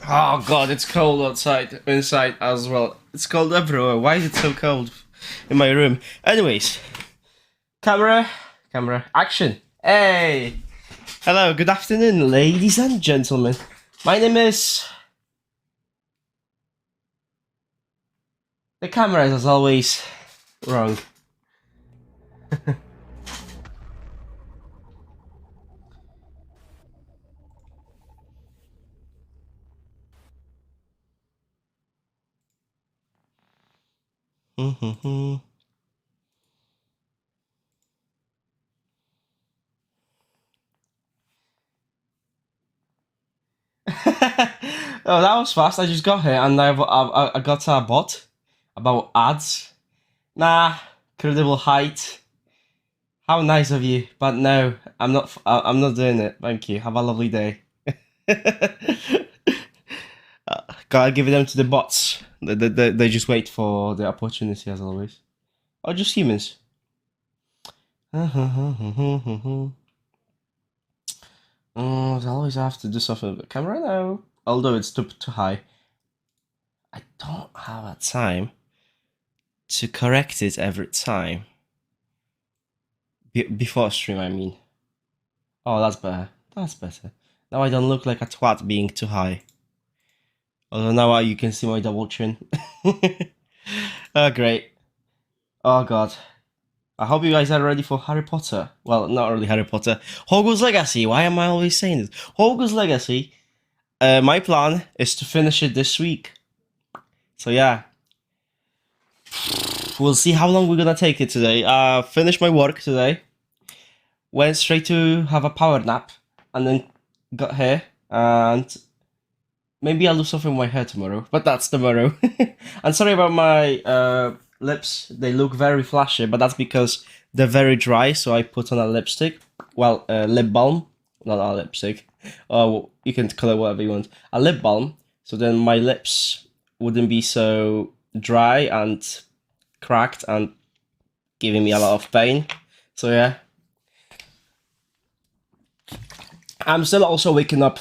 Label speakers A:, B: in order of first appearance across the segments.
A: Oh god, it's cold outside, inside as well. It's cold everywhere. Why is it so cold in my room? Anyways, camera, action. Hey! Hello, good afternoon, ladies and gentlemen. My name is... The camera is as always wrong. Oh, that was fast. I just got here and I got a bot about ads. Nah, credible height. How nice of you, but no, I'm not doing it. Thank you. Have a lovely day. Gotta give them to the bots. They just wait for the opportunity as always. Or just humans. I always have to do something with the camera now. Although it's too high. I don't have a time to correct it every time. Before stream, I mean. Oh, that's better. That's better. Now I don't look like a twat being too high. Although now you can see my double chin. Oh, great. Oh, God. I hope you guys are ready for Harry Potter. Well, not really Harry Potter. Hogwarts Legacy. Why am I always saying this? Hogwarts Legacy. My plan is to finish it this week. So, yeah. We'll see how long we're gonna take it today. Finished my work today. Went straight to have a power nap. And then got here. And maybe I'll do something with my hair tomorrow, but that's tomorrow. I'm sorry about my lips. They look very flashy, but that's because they're very dry, so I put on a lipstick. Well, lip balm, not a lipstick. Oh, you can call it whatever you want. A lip balm, so then my lips wouldn't be so dry and cracked and giving me a lot of pain. So yeah. I'm still also waking up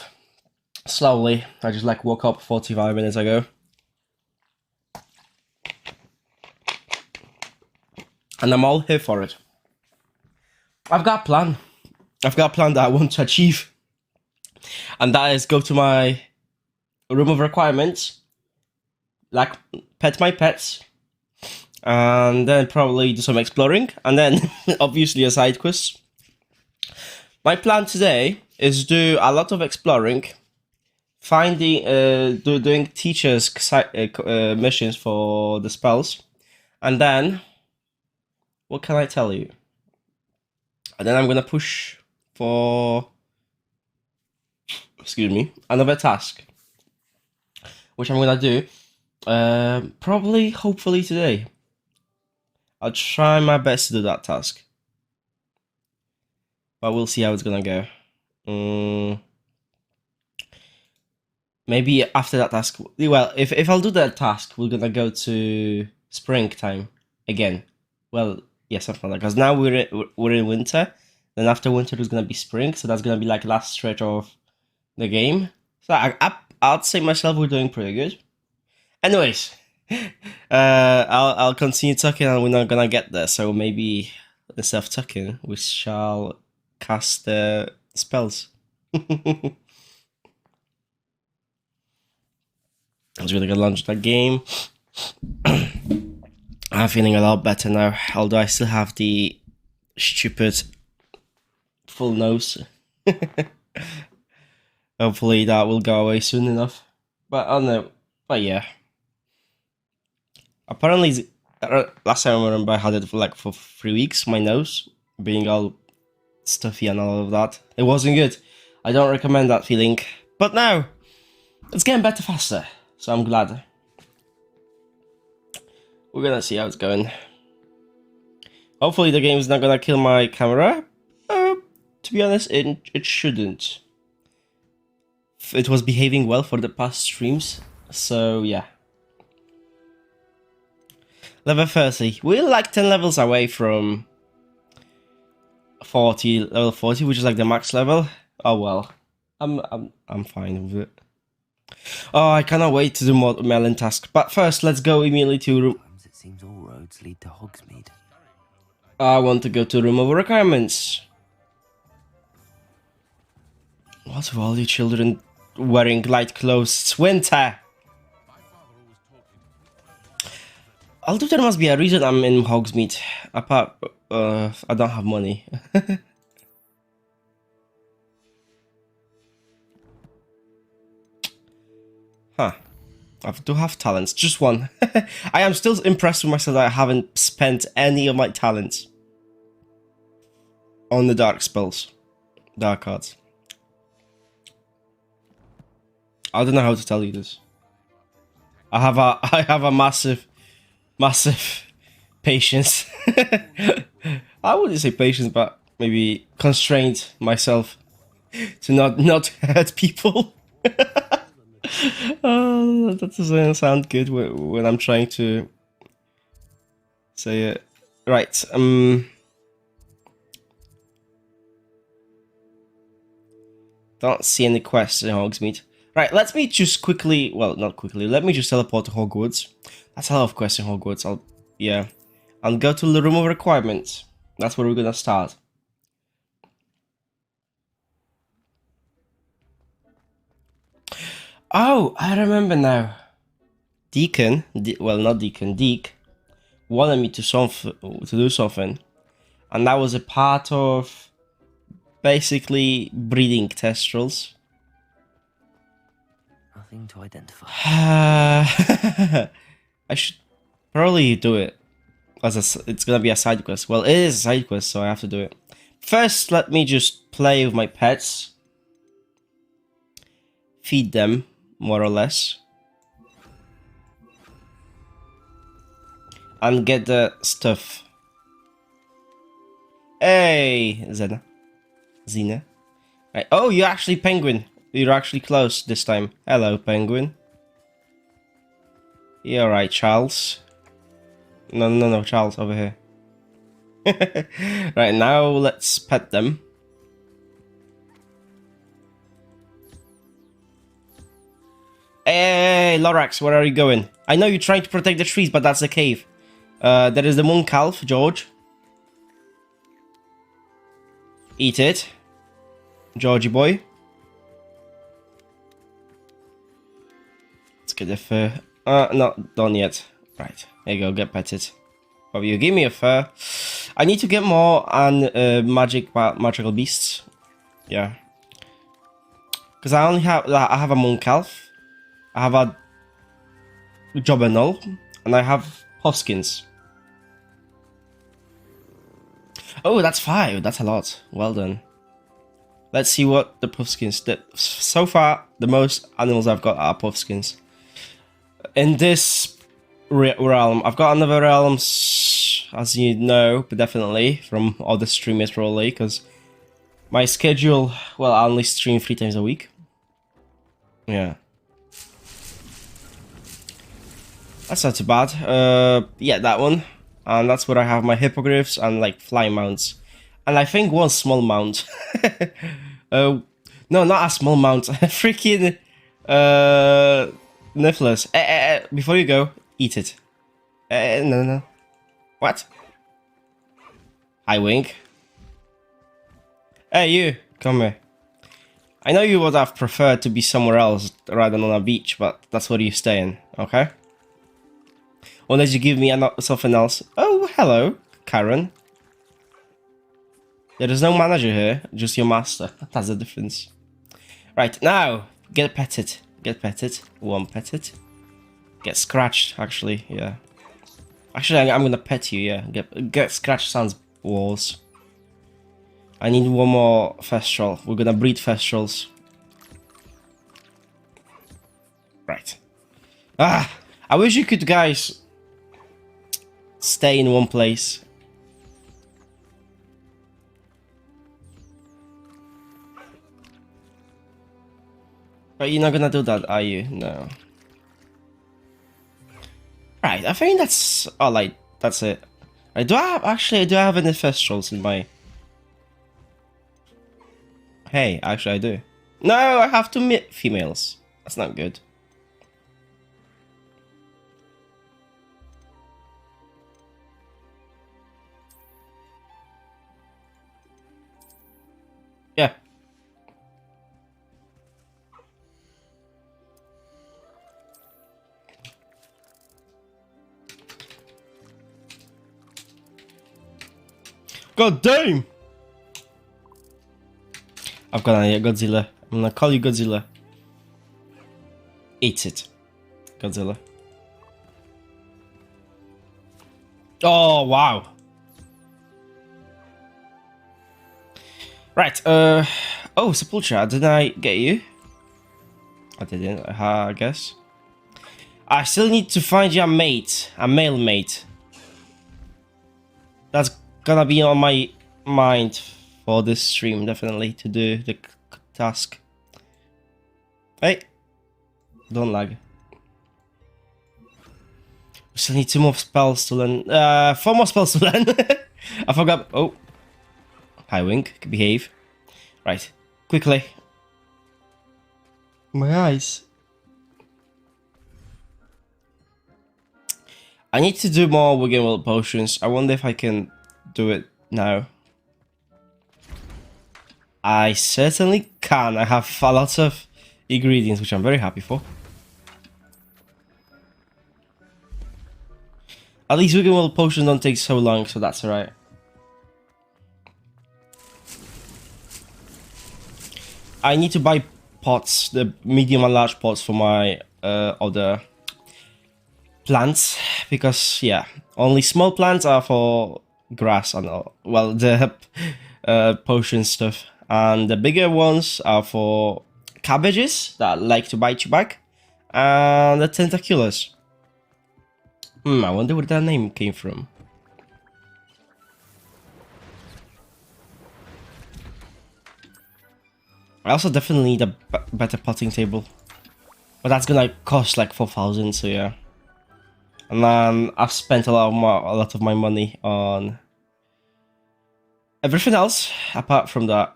A: slowly. I just woke up 45 minutes ago. And I'm all here for it. I've got a plan. I've got a plan that I want to achieve. And that is go to my room of requirements. Pet my pets. And then probably do some exploring. And then obviously a side quest. My plan today is do a lot of exploring. Doing teachers missions for the spells, and then what can I tell you? And then I'm gonna push for, excuse me, another task, which I'm gonna do, probably, hopefully today. I'll try my best to do that task, but we'll see how it's gonna go. Maybe after that task, well, if I'll do that task, we're gonna go to springtime again. Well, yeah, something like that. Because now we're in winter. Then after winter, there's gonna be spring. So that's gonna be like last stretch of the game. So I'd say myself we're doing pretty good. Anyways, I'll continue talking, and we're not gonna get there. So maybe instead of talking, we shall cast the spells. I was really gonna launch that game. I'm feeling a lot better now, although I still have the stupid full nose. Hopefully that will go away soon enough. But I don't know. But yeah. Apparently, last time I remember I had it for 3 weeks, my nose being all stuffy and all of that. It wasn't good. I don't recommend that feeling. But now, it's getting better faster. So I'm glad. We're gonna see how it's going. Hopefully the game's not gonna kill my camera. To be honest, it shouldn't. It was behaving well for the past streams. So yeah. Level 30. We're like 10 levels away from level 40, which is like the max level. Oh well. I'm fine with it. Oh, I cannot wait to do more melon task. But first, let's go immediately to room.
B: It seems all roads lead to Hogsmeade.
A: I want to go to room of requirements. What are all you children wearing light clothes? It's winter. Although there must be a reason I'm in Hogsmeade. Apart, I don't have money. Huh. I do have talents. Just one. I am still impressed with myself that I haven't spent any of my talents on the dark spells. Dark cards. I don't know how to tell you this. I have a massive patience. I wouldn't say patience, but maybe constrained myself to not hurt people. Oh, that doesn't sound good when I'm trying to say it. Right. Don't see any quests in Hogsmeade. Right, let me just quickly, well, not quickly, let me just teleport to Hogwarts. That's a lot of quests in Hogwarts. I'll go to the room of requirements. That's where we're gonna start. Oh, I remember now. Deacon, well, not Deacon, Deek, wanted me to do something, and that was a part of basically breeding testrals.
B: Nothing to identify.
A: I should probably do it it's gonna be a side quest. Well, it is a side quest, so I have to do it. First, let me just play with my pets, feed them more or less, and get the stuff. Hey, Zena. Right. Oh, you're actually penguin. You're actually close this time. Hello, penguin. You're right, Charles. No, Charles, over here. Right, now let's pet them. Hey, Lorax, where are you going? I know you're trying to protect the trees, but that's a cave. There is the moon calf, George. Eat it. Georgie boy. Let's get the fur. Not done yet. Right, there you go, get petted. Oh, you give me a fur. I need to get more on magical beasts. Yeah. Because I have a moon calf. I have a Jobbernull, and I have Hoskins. Oh, that's 5. That's a lot. Well done. Let's see what the Puffskins did. So far, the most animals I've got are Puffskins. In this realm, I've got another realms, as you know, but definitely from other streamers probably, because my schedule, well, I only stream 3 times a week. Yeah. That's not too bad. Yeah, that one. And that's where I have my hippogriffs and like flying mounts. And I think one small mount. No, not a small mount. Freaking Nifflers. Before you go, eat it. No. What? Hi, Wink. Hey, you. Come here. I know you would have preferred to be somewhere else rather than on a beach, but that's where you're staying, okay? Unless you give me something else. Oh, hello, Karen. There is no manager here, just your master. That's the difference. Right, now, get petted. Get petted. One petted. Get scratched, actually, yeah. Actually, I'm gonna pet you, yeah. Get scratched sounds walls. I need one more Thestral. We're gonna breed Thestrals. Right. Ah! I wish you could, guys, stay in one place. But you're not gonna do that, are you? No. Right, I think that's all that's it. Do I have any Thestrals in my... Hey, actually I do. No, I have 2 females. That's not good. Yeah. God damn! I've got an idea, Godzilla. I'm gonna call you Godzilla. Eat it, Godzilla. Oh, wow. Right, oh, Sepultura, didn't I get you? I didn't, I guess. I still need to find you a mate, a male mate. That's gonna be on my mind for this stream, definitely, to do the task. Hey, don't lag. We still need 2 more spells to learn. 4 more spells to learn. I forgot. Oh, hi, Wink. Behave. Right, quickly. My eyes. I need to do more Wigan Will potions. I wonder if I can do it now. I certainly can. I have a lot of ingredients, which I'm very happy for. At least Wigan Will potions don't take so long, so that's alright. I need to buy pots, the medium and large pots for my other plants, because yeah, only small plants are for grass and well, the potion stuff, and the bigger ones are for cabbages that like to bite you back, and the tentaculars. I wonder where that name came from. I also definitely need a better potting table, but that's gonna cost like 4,000. So yeah, and then I've spent a lot of my money on everything else apart from that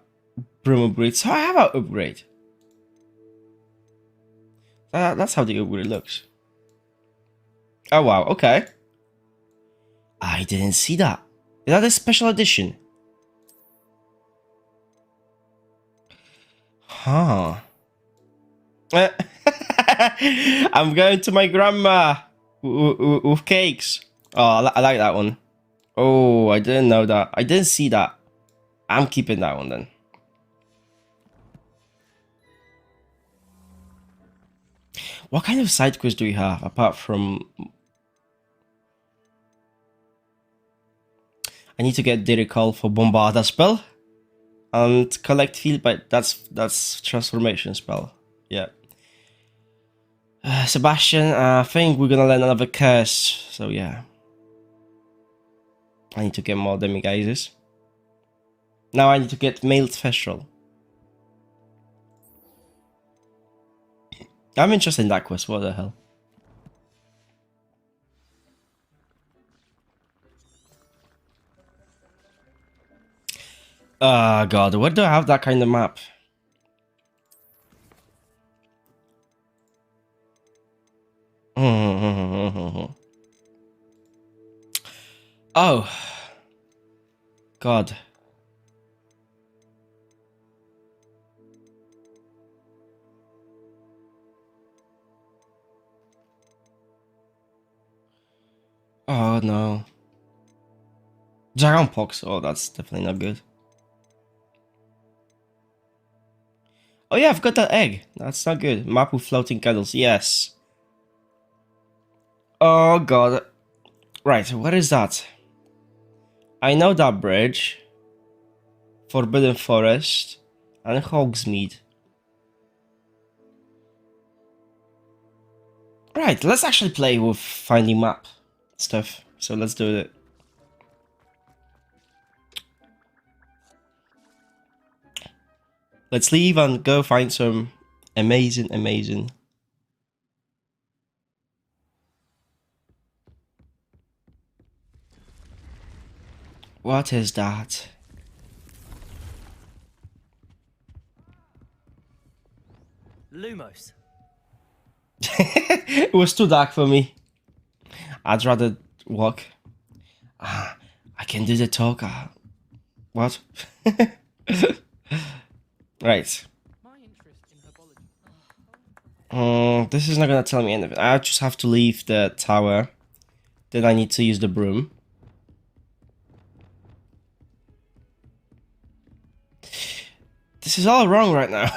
A: broom upgrade. So I have an upgrade. That's how the upgrade looks. Oh wow, okay. I didn't see that. Is that a special edition? Huh. I'm going to my grandma with cakes. Oh, I like that one. Oh, I didn't know that. I didn't see that. I'm keeping that one then. What kind of side quests do we have apart from... I need to get the recall for Bombarda spell and collect field, but that's transformation spell. Yeah. Sebastian, I think we're gonna learn another curse. So yeah. I need to get more demi-guises. Now I need to get mailed Thestral. I'm interested in that quest, what the hell. Oh god, where do I have that kind of map? Oh. God. Oh no. Dragon Pox. Oh, that's definitely not good. Oh yeah, I've got that egg. That's not good. Map with floating candles. Yes. Oh god. Right, what is that? I know that bridge. Forbidden Forest. And Hogsmeade. Right, let's actually play with finding map stuff. So let's do it. Let's leave and go find some amazing. What is that?
B: Lumos.
A: It was too dark for me. I'd rather walk. Ah, I can do the talk. What? Right. This is not gonna tell me anything. I just have to leave the tower. Then I need to use the broom. This is all wrong right now.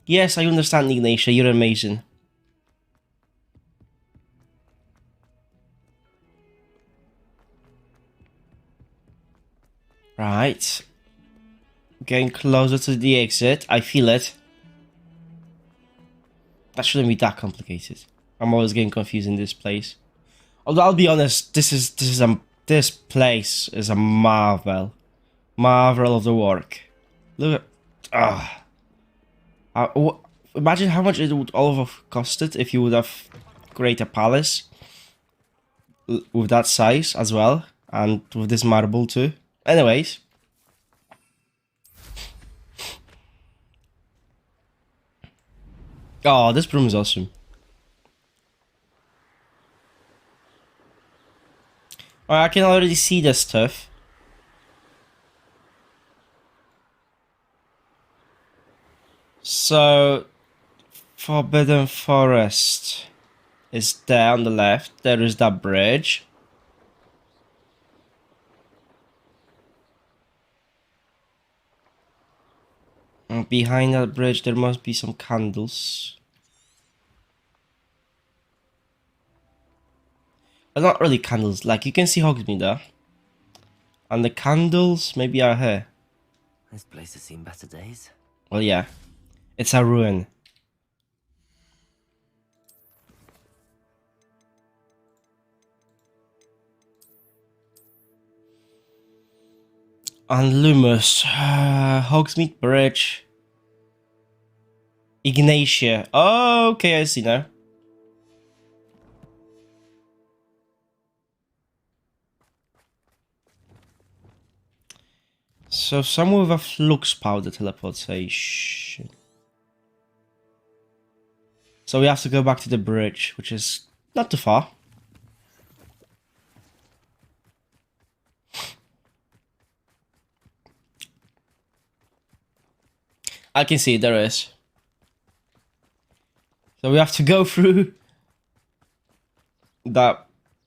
A: Yes, I understand, Ignatia. You're amazing. Right. Getting closer to the exit. I feel it. That shouldn't be that complicated. I'm always getting confused in this place. Although I'll be honest, this place is a marvel. Marvel of the work. Look at imagine how much it would all have costed if you would have created a palace with that size as well, and with this marble too. Anyways. Oh, this broom is awesome. Oh, I can already see the stuff. So, Forbidden Forest is there on the left. There is that bridge. And behind that bridge, there must be some candles. But not really candles. Like, you can see Hogsmeade there. And the candles maybe are here.
B: This place has seen better days.
A: Well, yeah. It's a ruin. And Lumos. Hogsmeade Bridge. Ignatia. Oh, okay, I see now. So somewhere with a flux powder teleportation. So we have to go back to the bridge, which is not too far. I can see there is. So we have to go through that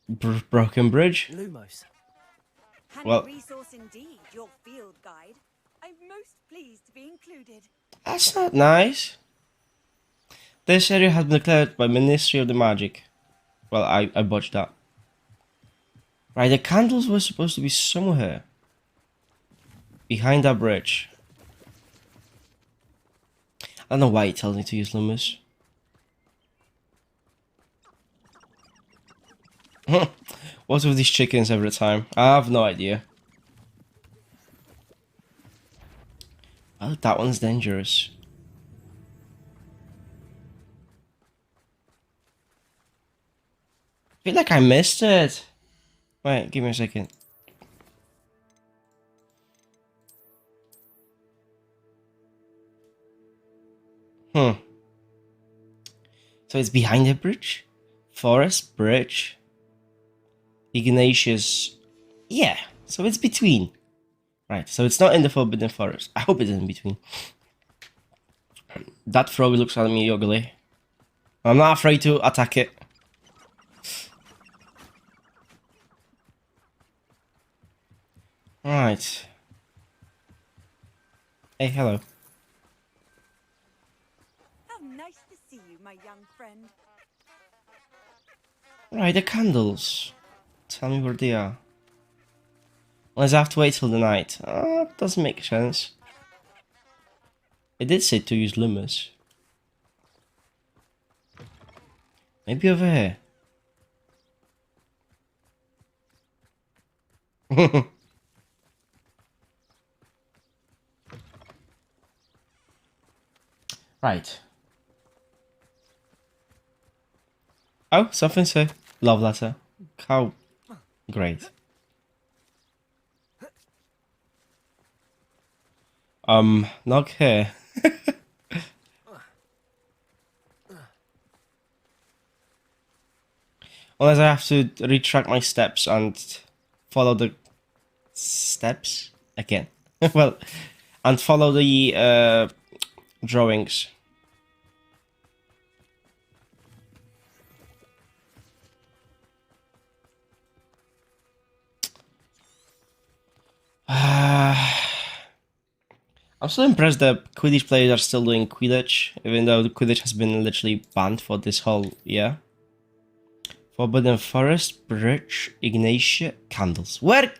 A: broken bridge.
B: Lumos.
A: Well,
C: resource indeed, your field guide. I'm most pleased to be included.
A: that's not nice. This area has been declared by Ministry of the Magic. Well, I botched that. Right, the candles were supposed to be somewhere. Behind that bridge. I don't know why it tells me to use Lumos. What's with these chickens every time? I have no idea. Oh, that one's dangerous. I feel like I missed it. Wait, give me a second. So it's behind the bridge? Forest bridge? Ignatius. Yeah, so it's between. Right, so it's not in the Forbidden Forest. I hope it's in between. That frog looks at me ugly. I'm not afraid to attack it. Right. Hey, hello.
C: How nice to see you, my young friend.
A: Right, the candles. Tell me where they are. Unless I have to wait till the night. Doesn't make sense. It did say to use Lumos. Maybe over here. Right. Oh, something say. Love letter. How great. Not here. Unless I have to retract my steps and follow the steps again. Well, and follow the drawings. I'm still impressed that Quidditch players are still doing Quidditch, even though the Quidditch has been literally banned for this whole year. Forbidden Forest, Bridge, Ignatia, candles. Where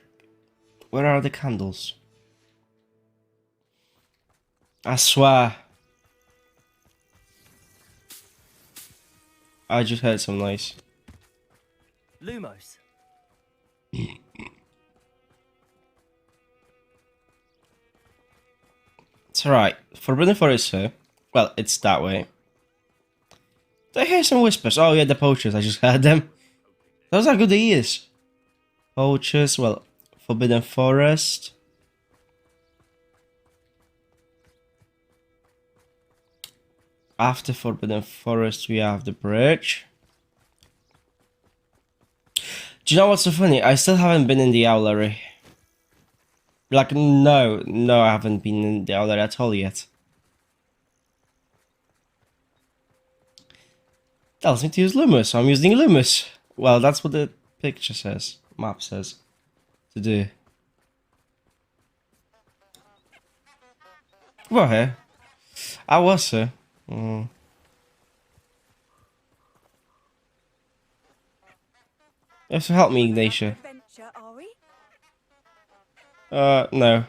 A: are the candles? I swear. I just heard some noise.
B: Lumos.
A: It's alright. Forbidden Forest, sir. Well, it's that way. Did I hear some whispers? Oh yeah, the poachers. I just heard them. Those are good ears. Poachers, well, Forbidden Forest. After Forbidden Forest, we have the bridge. Do you know what's so funny? I still haven't been in the owlery. Like, no, I haven't been in the owlery at all yet. Tells me to use Lumos, so I'm using Lumos. Well, that's what the picture says, map says, to do. Well, here. I was, sir. You have to help me, Ignatia.
C: Adventure, are we?
A: No.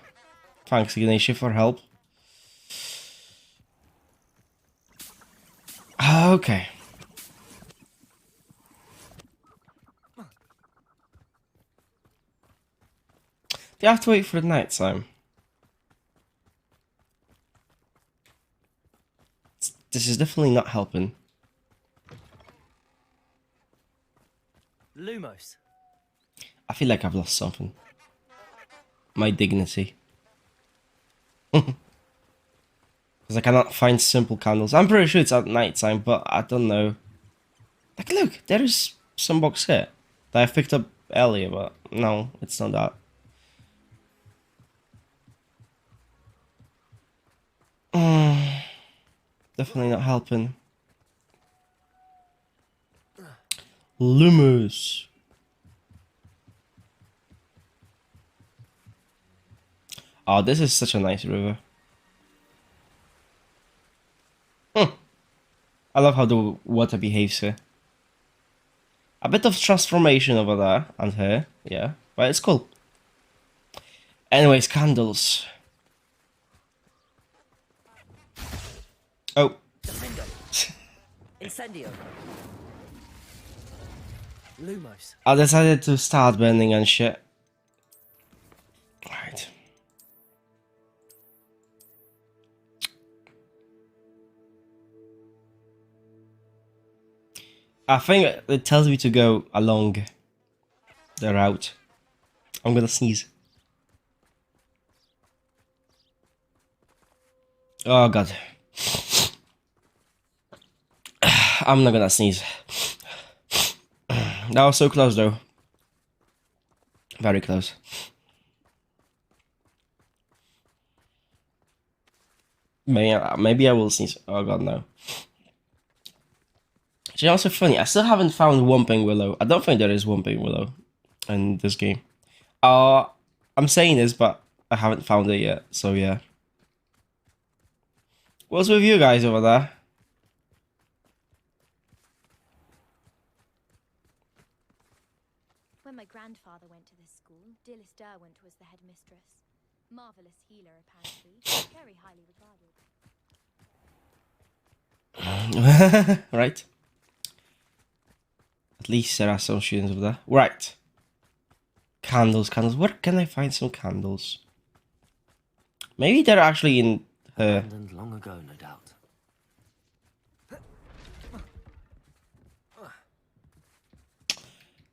A: Thanks, Ignatia, for help. Okay. Do you have to wait for the night time? This is definitely not helping.
B: Lumos.
A: I feel like I've lost something. My dignity. Because I cannot find simple candles. I'm pretty sure it's at night time, but I don't know. Like, look, there is some box here that I picked up earlier, but no, it's not that. Definitely not helping. Lumos. Oh, this is such a nice river. I love how the water behaves here. A bit of transformation over there and here, yeah, but it's cool. Anyways, candles. Oh.
B: Incendio. Lumos.
A: I decided to start burning and shit. Alright. I think it tells me to go along the route. I'm gonna sneeze. Oh god. I'm not gonna sneeze. That was so close though. Very close. Maybe I will sneeze. Oh god, no. It's also funny, I still haven't found Whomping Willow. I don't think there is Whomping Willow in this game. I'm saying this, but I haven't found it yet, so yeah. What's with you guys over there?
D: When my grandfather went to this school, Dilys Derwent was the headmistress. Marvellous healer, apparently. Very highly regarded.
A: Right. At least there are some students over there. Right. Candles. Where can I find some candles? Maybe they're actually in her.
B: Abandoned long ago, no doubt.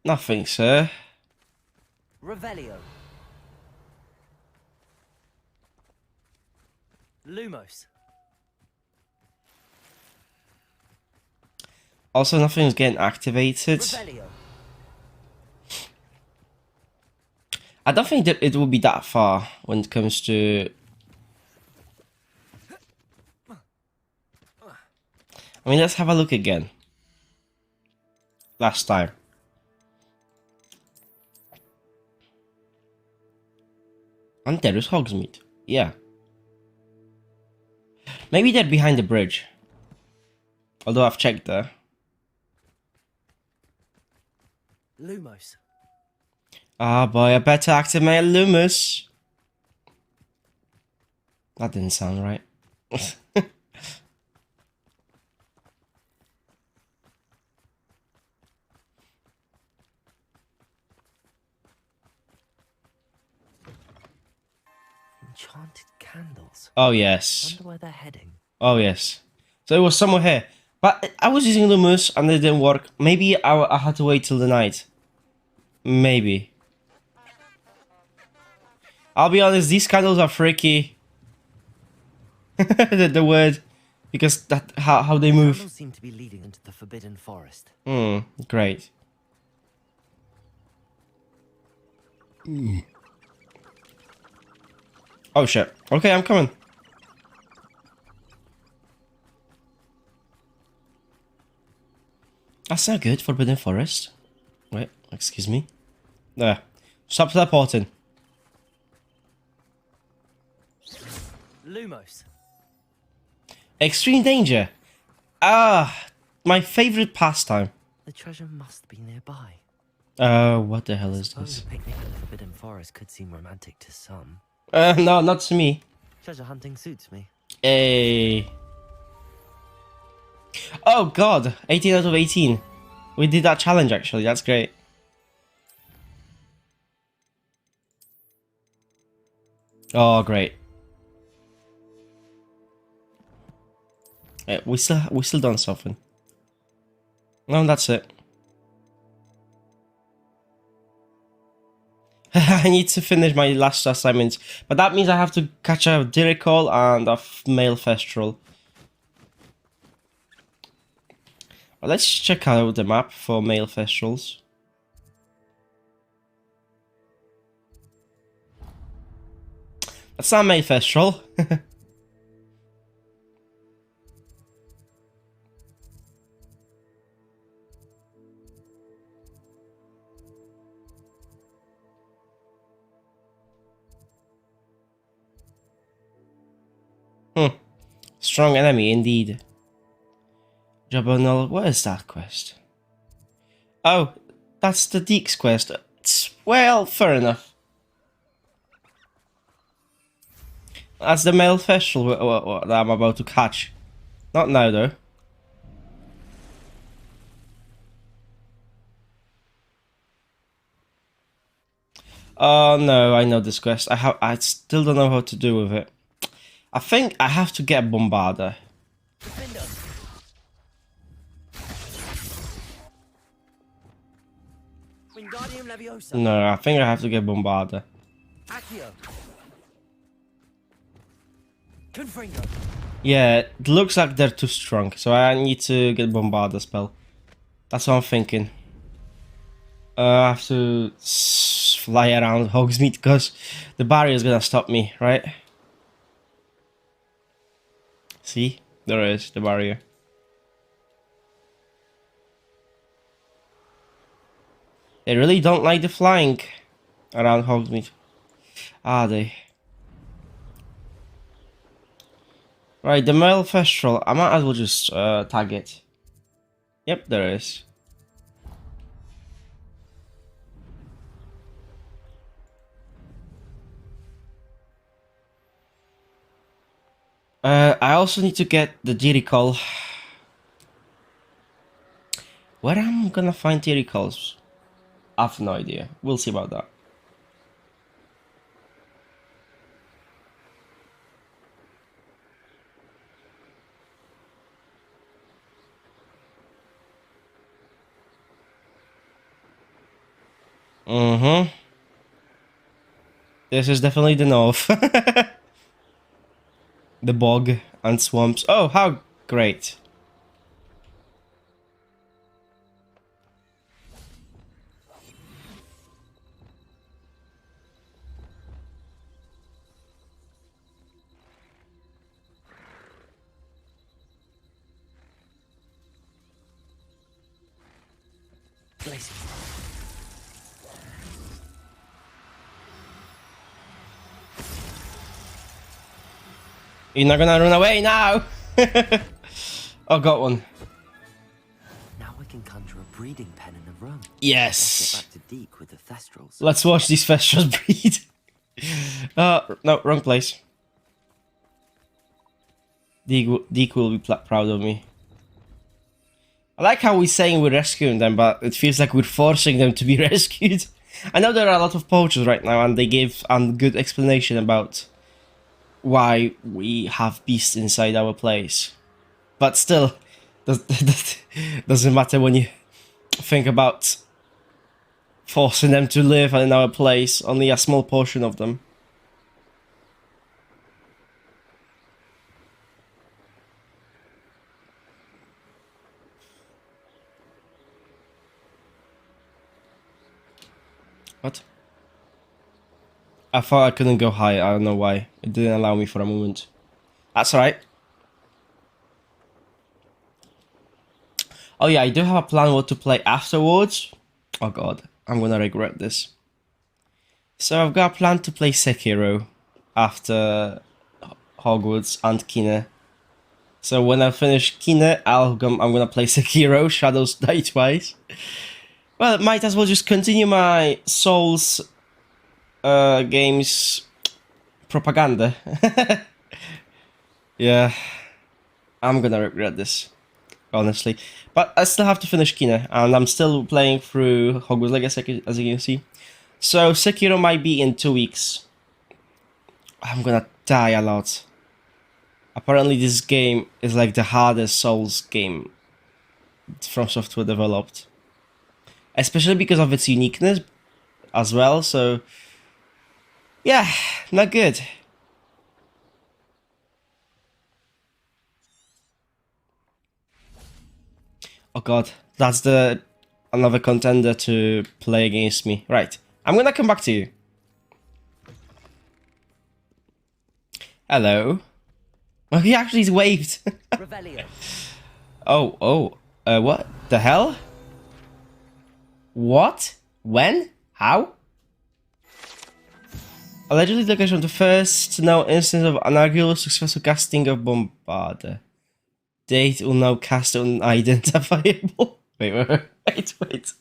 A: Nothing, sir.
B: Revelio. Lumos.
A: Also, nothing is getting activated.
B: Revelio.
A: I don't think that it will be that far when it comes to... I mean, let's have a look again. Last time. And there is Hogsmeade. Yeah. Maybe they're behind the bridge. Although I've checked there.
B: Lumos.
A: Ah, boy, I better activate Lumos. That didn't sound right.
B: Enchanted candles.
A: Oh, yes.
B: Wonder where they're heading.
A: Oh, yes. So it was somewhere here. But I was using Lumos and it didn't work. Maybe I had to wait till the night. Maybe. I'll be honest, these candles are freaky. the word. Because that how they move.
B: Candles seem to be leading into the Forbidden Forest.
A: Great. Oh shit. Okay, I'm coming. That's not good, Forbidden Forest. Wait, excuse me. There. Stop teleporting.
B: Lumos.
A: Extreme danger. Ah, my favorite pastime.
B: The treasure must be nearby.
A: What the hell is
B: Suppose
A: this?
B: a picnic in the Forbidden Forest could seem romantic to some.
A: No, not to me.
B: Treasure hunting suits me.
A: Hey. Oh god, 18 out of 18. We did that challenge actually, that's great. Oh, great. We still done something. No, that's it. I need to finish my last assignment, but that means I have to catch a Diricol and a male Thestral. Well, let's check out the map for male Thestrals. That's not male Thestral. Strong enemy indeed. Jabonal, what is that quest? Oh, that's the Deeks quest. Well, fair enough. That's the male Thestral that I'm about to catch. Not now though. Oh no, I know this quest. I still don't know how to do with it. I think I have to get Bombarder.
B: Wingardium Leviosa.
A: No, I think I have to get Bombarder.
B: Accio. Confringo.
A: Yeah, it looks like they're too strong, so I need to get Bombarder spell. That's what I'm thinking. I have to fly around Hogsmeade because the barrier is gonna stop me, right? See? There is the barrier. They really don't like the flying around Hogsmeade, are they? Right, the male Thestral. I might as well just tag it. Yep, there is. I also need to get the Diricol. Where am I gonna find Diricols? I have no idea. We'll see about that. This is definitely the north. The bog and swamps. Oh, how great.
B: Blazing.
A: You're not gonna run away now! Oh, got one.
B: Now we can conjure a breeding pen in the room. Let's
A: Yes!
B: get back to Deke with the Thestrals.
A: Let's watch these Thestrals breed. No, wrong place. Deke will be proud of me. I like how we're saying we're rescuing them, but it feels like we're forcing them to be rescued. I know there are a lot of poachers right now, and they give a good explanation about why we have beasts inside our place. But still, doesn't matter when you think about forcing them to live in our place, only a small portion of them. What? I thought I couldn't go high, I don't know why. It didn't allow me for a moment. That's alright. Oh yeah, I do have a plan what to play afterwards. Oh god, I'm gonna regret this. So I've got a plan to play Sekiro after Hogwarts and Kine. So when I finish Kine, I'm gonna play Sekiro, Shadows Die Twice. Well, might as well just continue my Souls games propaganda. Yeah, I'm gonna regret this, honestly. But I still have to finish Kine, and I'm still playing through Hogwarts Legacy, as you can see. So Sekiro might be in 2 weeks. I'm gonna die a lot. Apparently this game is like the hardest Souls game From Software developed. Especially because of its uniqueness as well, so... yeah, not good. Oh god, that's another contender to play against me. Right, I'm gonna come back to you. Hello. Oh, he actually waved.
B: Revelio.
A: What the hell? What? When? How? Allegedly, the location of the first known instance of inaugural successful casting of Bombarder. Date will now cast unidentifiable. Wait.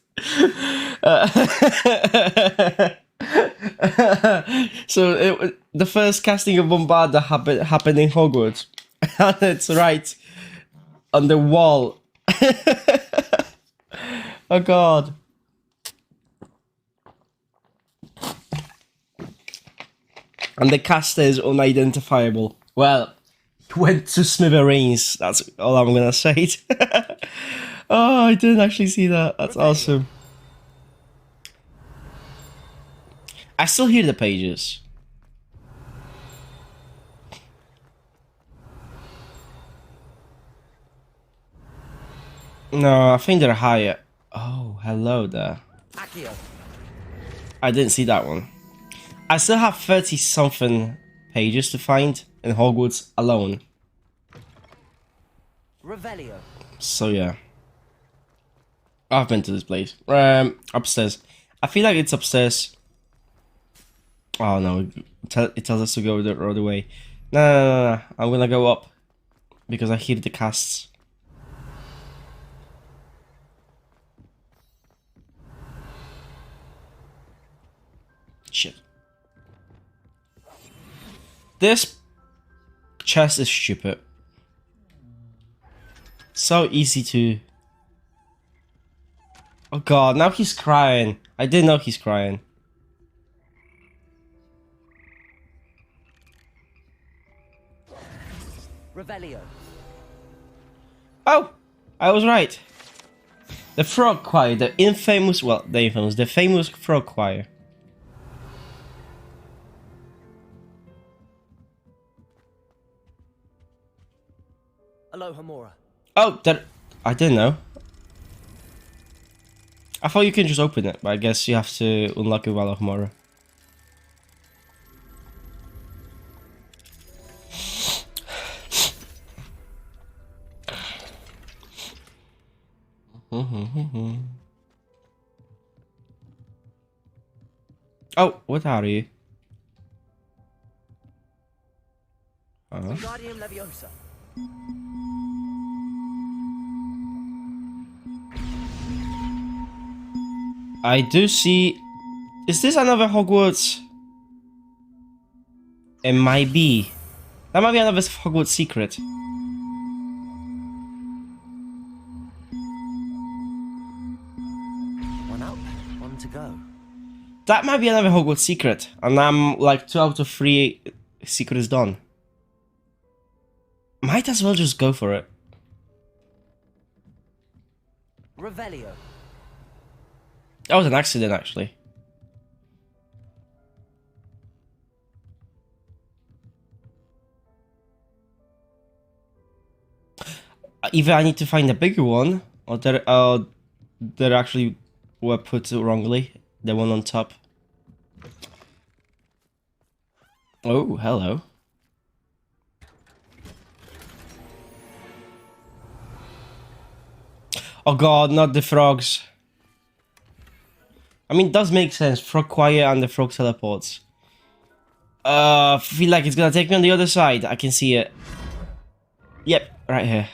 A: So the first casting of Bombarder happened in Hogwarts, and it's right on the wall. Oh god. And the caster is unidentifiable. Well, he went to smithereens. That's all I'm gonna say. Oh, I didn't actually see that. That's awesome. I still hear the pages. No, I think they're higher. Oh, hello there.
B: Accio.
A: I didn't see that one. I still have 30-something pages to find in Hogwarts alone.
B: Revelio.
A: So yeah. I've been to this place. Upstairs. I feel like it's upstairs. Oh no, it tells us to go the other way. No. I'm gonna go up. Because I hear the casts. Shit. This chest is stupid. So easy to... Oh god, now he's crying. I didn't know he's crying.
B: Revelio.
A: Oh! I was right. The Frog Choir, the famous Frog Choir.
B: Aloha Mora.
A: Oh, I didn't know. I thought you can just open it, but I guess you have to unlock it while tomorrow. Oh, what are you?
B: Wingardium Leviosa.
A: I do see... Is this another Hogwarts? It might be. That might be another Hogwarts secret.
B: One up, one to go.
A: That might be another Hogwarts secret. And I'm like 2 out of 3 secrets done. Might as well just go for it.
B: Revelio.
A: That was an accident, actually. Either I need to find a bigger one, or they actually were put wrongly. The one on top. Oh, hello. Oh god, not the frogs. I mean, it does make sense. Frog quiet and the frog teleports. Feel like it's gonna take me on the other side. I can see it. Yep, right here.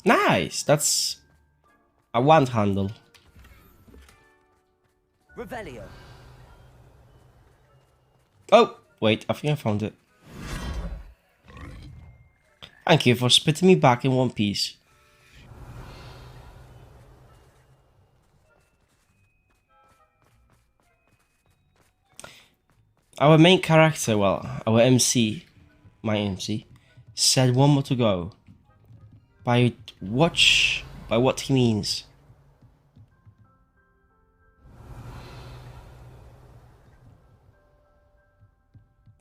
A: Nice. That's a wand handle.
B: Revelio.
A: Oh, wait. I think I found it. Thank you for spitting me back in one piece. Our main character, well, our MC, my MC, said one more to go. By what he means.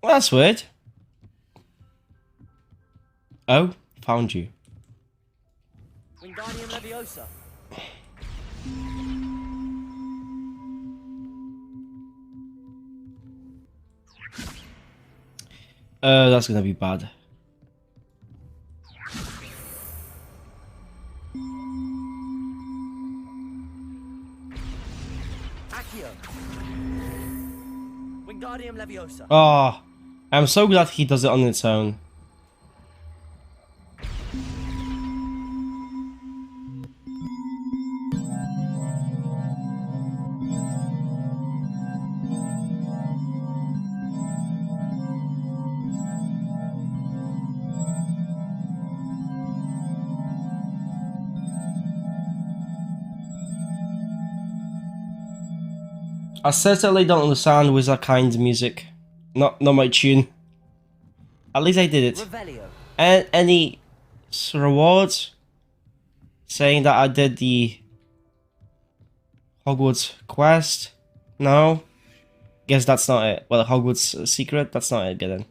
A: Well, that's weird. Oh, found you.
B: Wingardium Leviosa.
A: That's gonna be bad.
B: Accio. Wingardium Leviosa.
A: Oh, I'm so glad he does it on its own. I certainly don't understand Wizard kind music. Not my tune. At least I did it.
B: Revelio.
A: And any rewards saying that I did the Hogwarts quest? No. Guess that's not it. Well, Hogwarts secret, that's not it, then.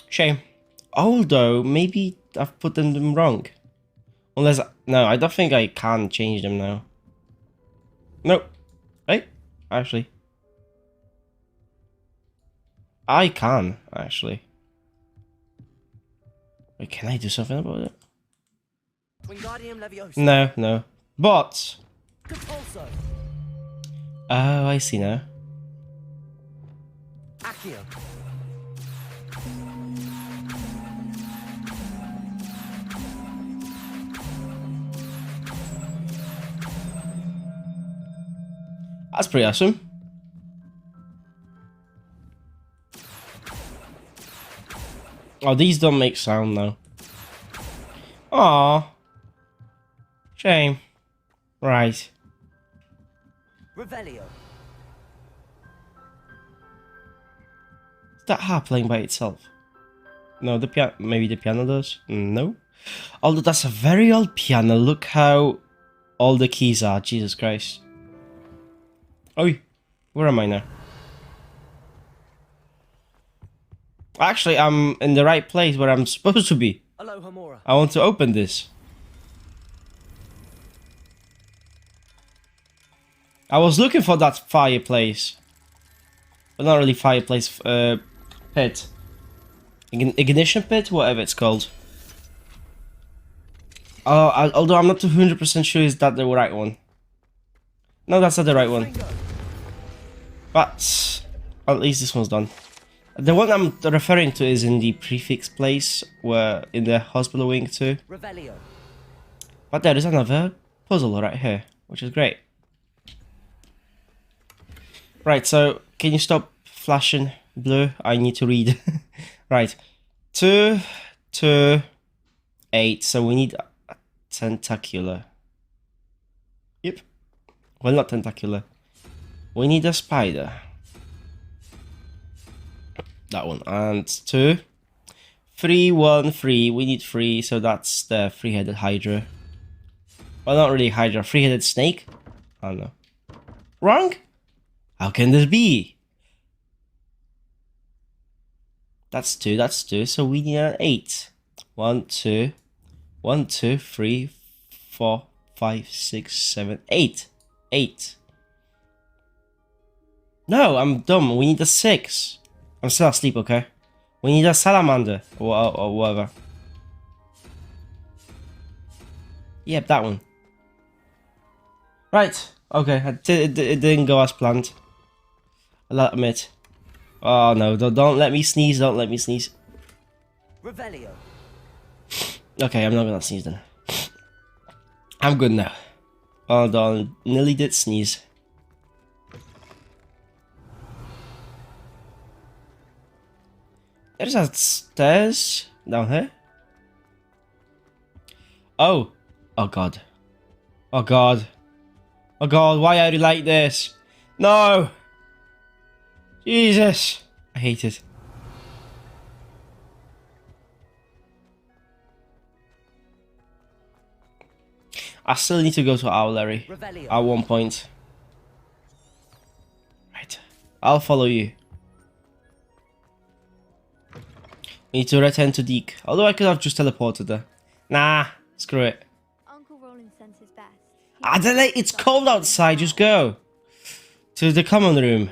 A: Shame. Although, maybe I've put them wrong. Unless, no, I don't think I can change them now. Nope. Hey, actually. I can, actually. Wait, can I do something about it?
B: Wingardium Leviosa.
A: No. But...
B: Compulso.
A: Oh, I see now.
B: Accio.
A: That's pretty awesome. Oh, these don't make sound though. Aww. Shame. Right.
B: Revelio.
A: Is that harp playing by itself? No, the piano. Maybe the piano does. No. Although that's a very old piano. Look how old the keys are. Jesus Christ. Oh, where am I now? Actually, I'm in the right place where I'm supposed to be.
B: Aloha Mora.
A: I want to open this. I was looking for that fireplace. But not really fireplace, pit. Ignition pit? Whatever it's called. Although I'm not 200% sure is that the right one. No, that's not the right one. But at least this one's done. The one I'm referring to is in the prefix place, where in the hospital wing too.
B: Revelio.
A: But there is another puzzle right here, which is great. Right, so can you stop flashing blue? I need to read. Right, 2, 2, 8. So we need a tentacular. Yep. Well, not tentacular. We need a spider. That one. And 2, 3, 1, 3. We need 3, so that's the three-headed hydra. Well, not really hydra. Three-headed snake? I don't know. Wrong? How can this be? That's 2, that's 2. So we need an 8. 1, 2, 1, 2, 3, 4, 5, 6, 7, 8. 8. No, I'm dumb. We need a 6. I'm still asleep, okay? We need a salamander or whatever. Yep, that one. Right. Okay, it didn't go as planned. I'll admit. Oh no, don't let me sneeze, don't let me sneeze.
B: Revelio.
A: Okay, I'm not gonna sneeze then. I'm good now. Although I nearly did sneeze. There's a stairs down here. Oh. Oh god. Oh god. Oh god, why are you like this? No! Jesus! I hate it. I still need to go to Owlery
B: Revelio.
A: at one point. Right. I'll follow you. We need to return to Deke. Although I could have just teleported there. Nah, screw it.
D: Uncle Roland sends his best.
A: Adelaide, it's cold outside, just go. To the common room.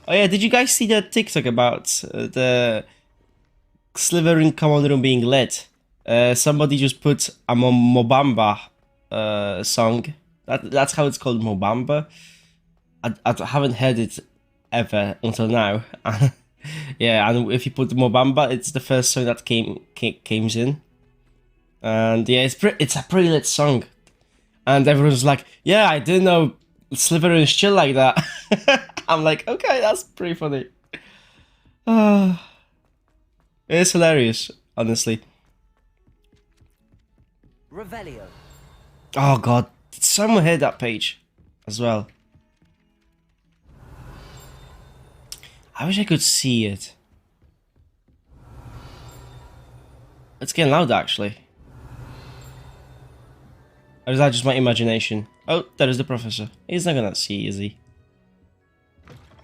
A: Oh yeah, did you guys see the TikTok about the Slytherin common room being lit? Somebody just put a Mobamba song. That's how it's called, Mobamba. I haven't heard it ever until now. Yeah, and if you put Mobamba, it's the first song that came in. And yeah, it's a pretty lit song. And everyone's like, yeah, I didn't know Slytherin is chill like that. I'm like, okay, that's pretty funny. It's hilarious, honestly.
B: Revelio.
A: Oh god, did someone hit that page as well? I wish I could see it. It's getting loud actually. Or is that just my imagination? Oh, there is the professor. He's not gonna see, is he?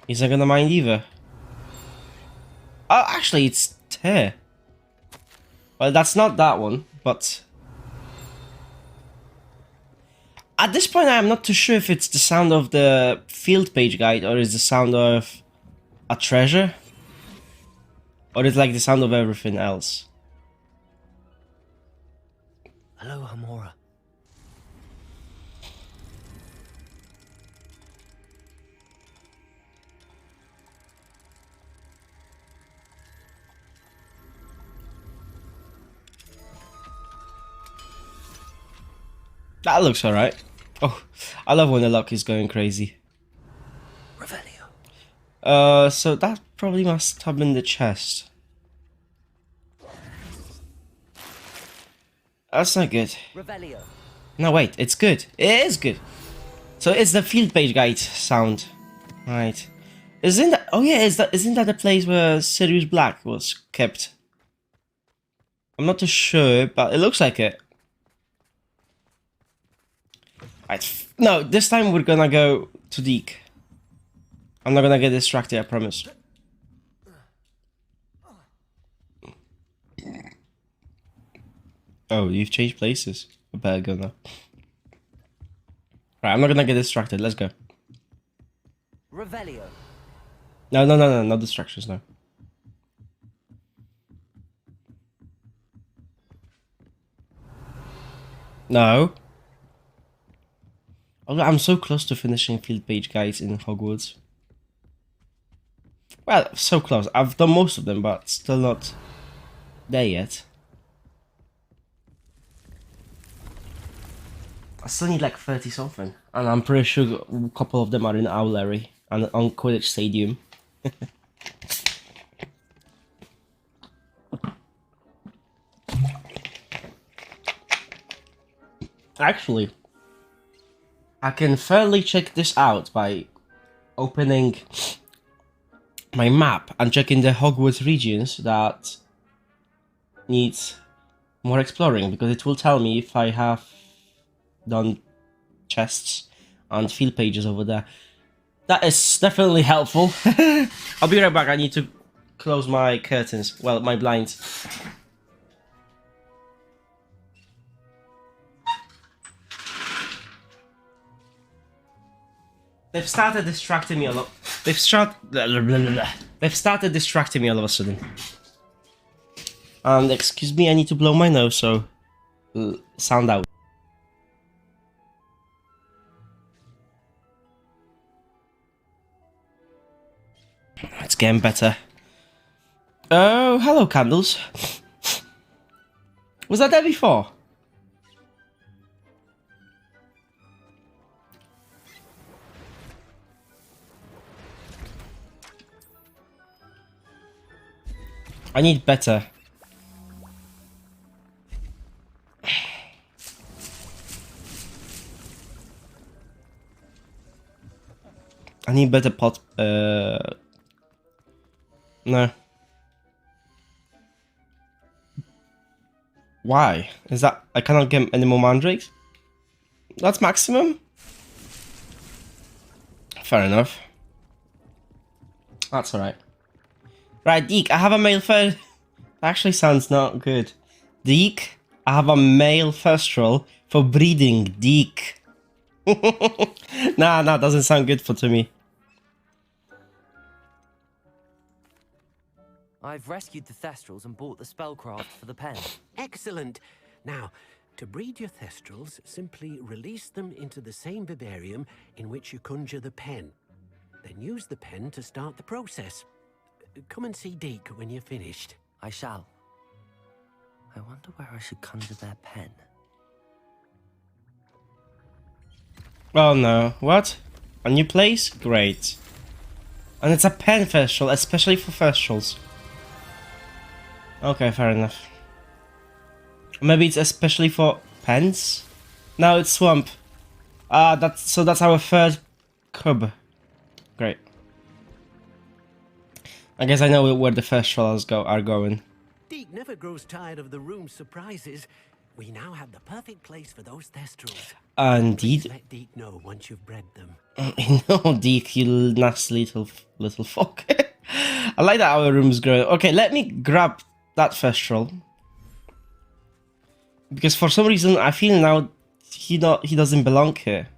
A: He's not gonna mind either. Oh, actually, it's here. Well, that's not that one, but... At this point, I am not too sure if it's the sound of the field page guide or is the sound of a treasure. Or it's like the sound of everything else.
B: Hello, Hamora.
A: That looks alright. Oh, I love when the luck is going crazy.
B: Revelio.
A: So that probably must have been the chest. That's not good.
B: Revelio.
A: No, wait, it's good. It is good. So it's the field page guide sound. Right. Isn't that... Oh yeah, isn't that the place where Sirius Black was kept? I'm not too sure, but it looks like it. Right. No, this time we're gonna go to Deke. I'm not gonna get distracted, I promise. Oh, you've changed places. I better go now. Right, I'm not gonna get distracted. Let's go.
B: Revelio.
A: No distractions, no. No. Although I'm so close to finishing field page guides in Hogwarts. Well, so close. I've done most of them, but still not there yet. I still need like 30 something. And I'm pretty sure a couple of them are in Owlery and on Quidditch Stadium. Actually, I can fairly check this out by opening my map and checking the Hogwarts regions that needs more exploring, because it will tell me if I have done chests and field pages over there. That is definitely helpful. I'll be right back. I need to close my curtains. Well, my blinds. They've started distracting me a lot. They've started distracting me all of a sudden. And excuse me, I need to blow my nose, so sound out. It's getting better. Oh, hello, candles. Was that there before? I need better. I need better pot. No. Why? Is that I cannot get any more mandrakes? That's maximum? Fair enough. That's alright. Right, Deke, I have a male first. Actually sounds not good. Deke, I have a male thestral for breeding. Deke. Nah, doesn't sound good to me.
B: I've rescued the Thestrals and bought the spellcraft for the pen.
E: Excellent. Now, to breed your Thestrals, simply release them into the same vivarium in which you conjure the pen. Then use the pen to start the process. Come and see Deke when you're finished.
B: I shall. I wonder where I should conjure their pen.
A: Oh no, what? A new place? Great. And it's a pen festival, especially for festivals. Okay, fair enough. Maybe it's especially for pens? No, it's swamp. That's our third cub. Great. I guess I know where the festivals are going.
E: Deke never grows tired of the room's surprises. We now have the perfect place for those Thestrals.
A: Indeed.
E: Please let Deke know once you've bred them.
A: No, Deke, you nasty little fuck. I like that our room's growing. Okay, let me grab that Thestral. Because for some reason I feel now he doesn't belong here.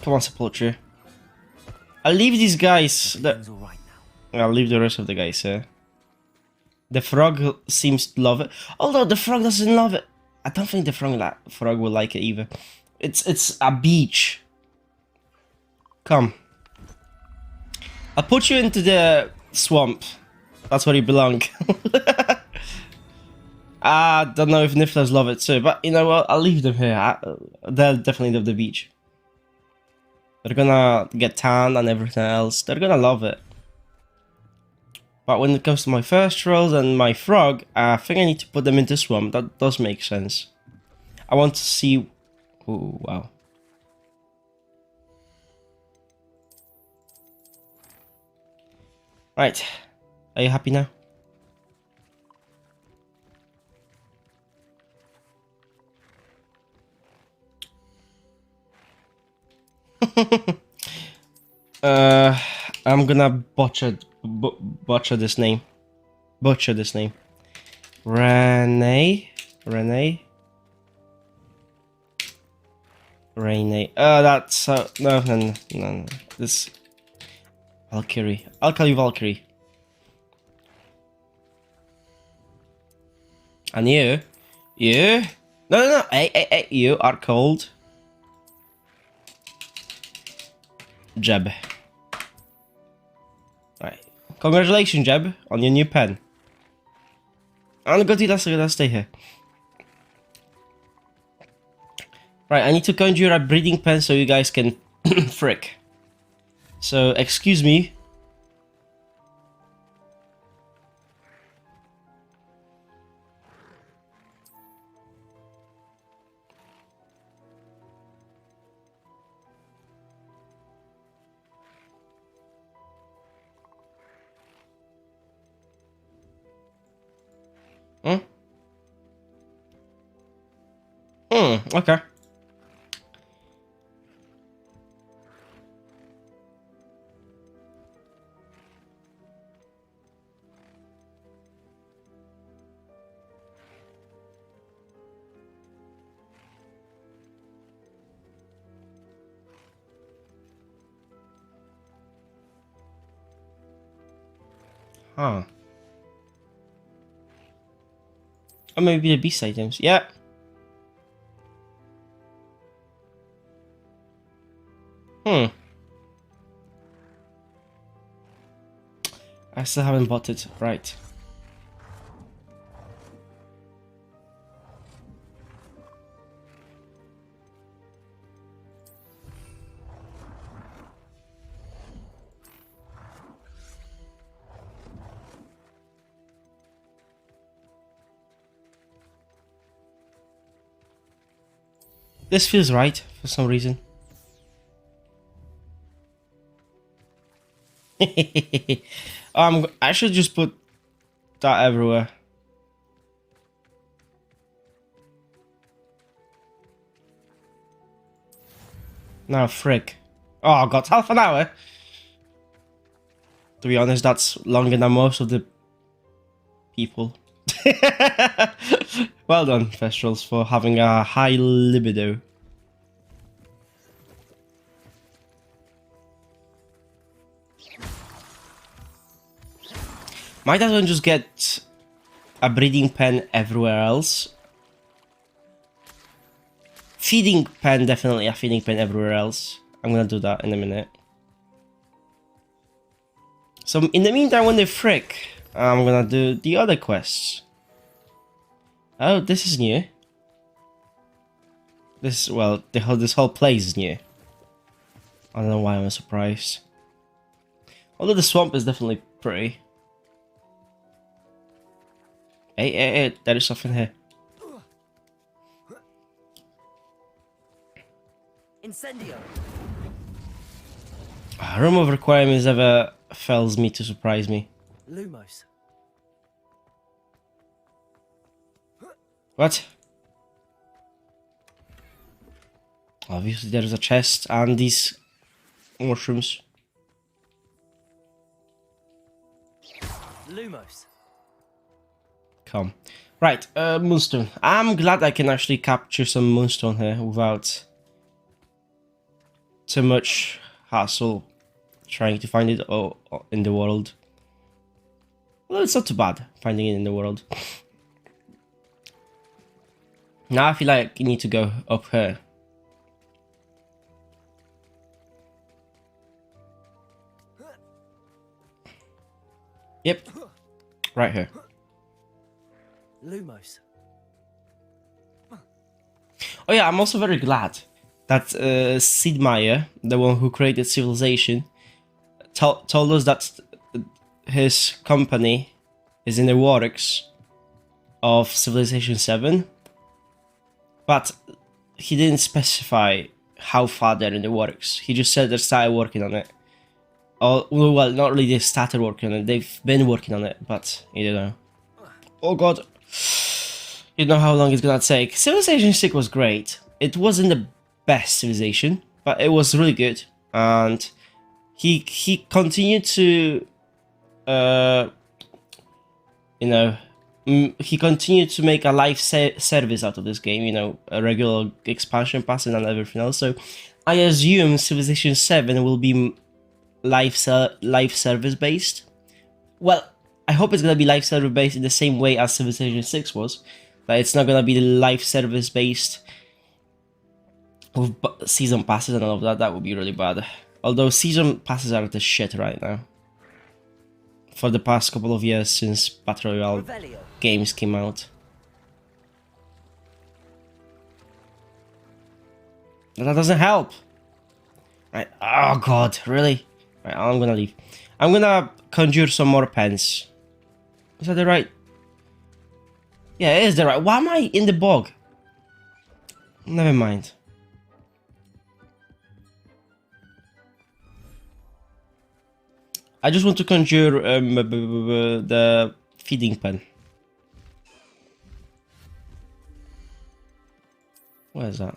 A: Come on, Sepulchre. I'll leave these guys.
B: Everything's all right now.
A: I'll leave the rest of the guys here. The frog seems to love it. Although the frog doesn't love it. I don't think the frog will like it either. It's a beach. Come. I'll put you into the swamp. That's where you belong. I don't know if Nifflers love it too, but you know what? I'll leave them here. They'll definitely love the beach. They're gonna get tan and everything else. They're gonna love it. But when it comes to my Thestrals and my frog, I think I need to put them into swamp. That does make sense. I want to see... Ooh, wow. Right. Are you happy now? I'm gonna butcher this name. Butcher this name. Renee. That's no. This Valkyrie. I'll call you Valkyrie. And you, no, hey, you are called Jeb. Right, congratulations, Jeb, on your new pen. And Gotti, let's stay here. Right, I need to conjure a breeding pen so you guys can frick. So, excuse me. Okay. Huh. Or maybe the beast items. Yeah. I still haven't bought it. Right. This feels right for some reason. I should just put that everywhere. Now, frick. Oh, I got half an hour. To be honest, that's longer than most of the people. Well done, Thestrals, for having a high libido. Might as well just get a breeding pen everywhere else. Feeding pen, definitely a feeding pen everywhere else. I'm gonna do that in a minute. So in the meantime, when they frick, I'm gonna do the other quests. Oh, this is new. This, well, this whole place is new. I don't know why I'm surprised. Although the swamp is definitely pretty. Hey, there is something here.
B: Incendio.
A: Room of requirements ever fails me to surprise me.
B: Lumos.
A: What? Obviously there is a chest and these mushrooms.
B: Lumos.
A: Come. Right, moonstone. I'm glad I can actually capture some moonstone here without too much hassle trying to find it in the world. Well, it's not too bad finding it in the world. Now I feel like you need to go up here. Yep. Right here.
B: Lumos.
A: Oh yeah, I'm also very glad that Sid Meier, the one who created Civilization, told us that his company is in the works of Civilization 7, but he didn't specify how far they're in the works. He just said they started working on it. Oh, well, not really they started working on it, they've been working on it, but you don't know. Oh god. You know how long it's gonna take. Civilization 6 was great. It wasn't the best Civilization, but it was really good. And he continued to, he continued to make a live service out of this game. You know, a regular expansion pass and everything else. So I assume Civilization 7 will be live service based. Well, I hope it's gonna be live server based in the same way as Civilization 6 was, Like, it's not gonna be live service based with season passes and all of that. That would be really bad. Although season passes are the shit right now. For the past couple of years since Battle Royale
C: Revelio.
A: games came out. That doesn't help. Right. Oh god, really? Right, I'm gonna leave. I'm gonna conjure some more pens. Is that the right? Yeah, it is the right. Why am I in the bog? Never mind. I just want to conjure the feeding pen. What is that?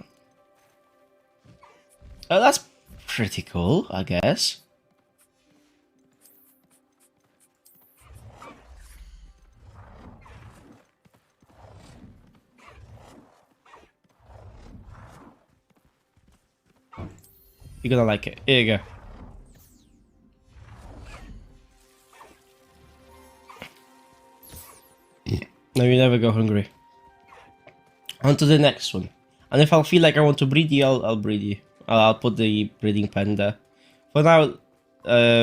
A: Oh, that's pretty cool, I guess. You're gonna like it. Here you go. Now you never go hungry. On to the next one. And if I feel like I want to breed you, I'll breed you. I'll put the breeding pen there. For now,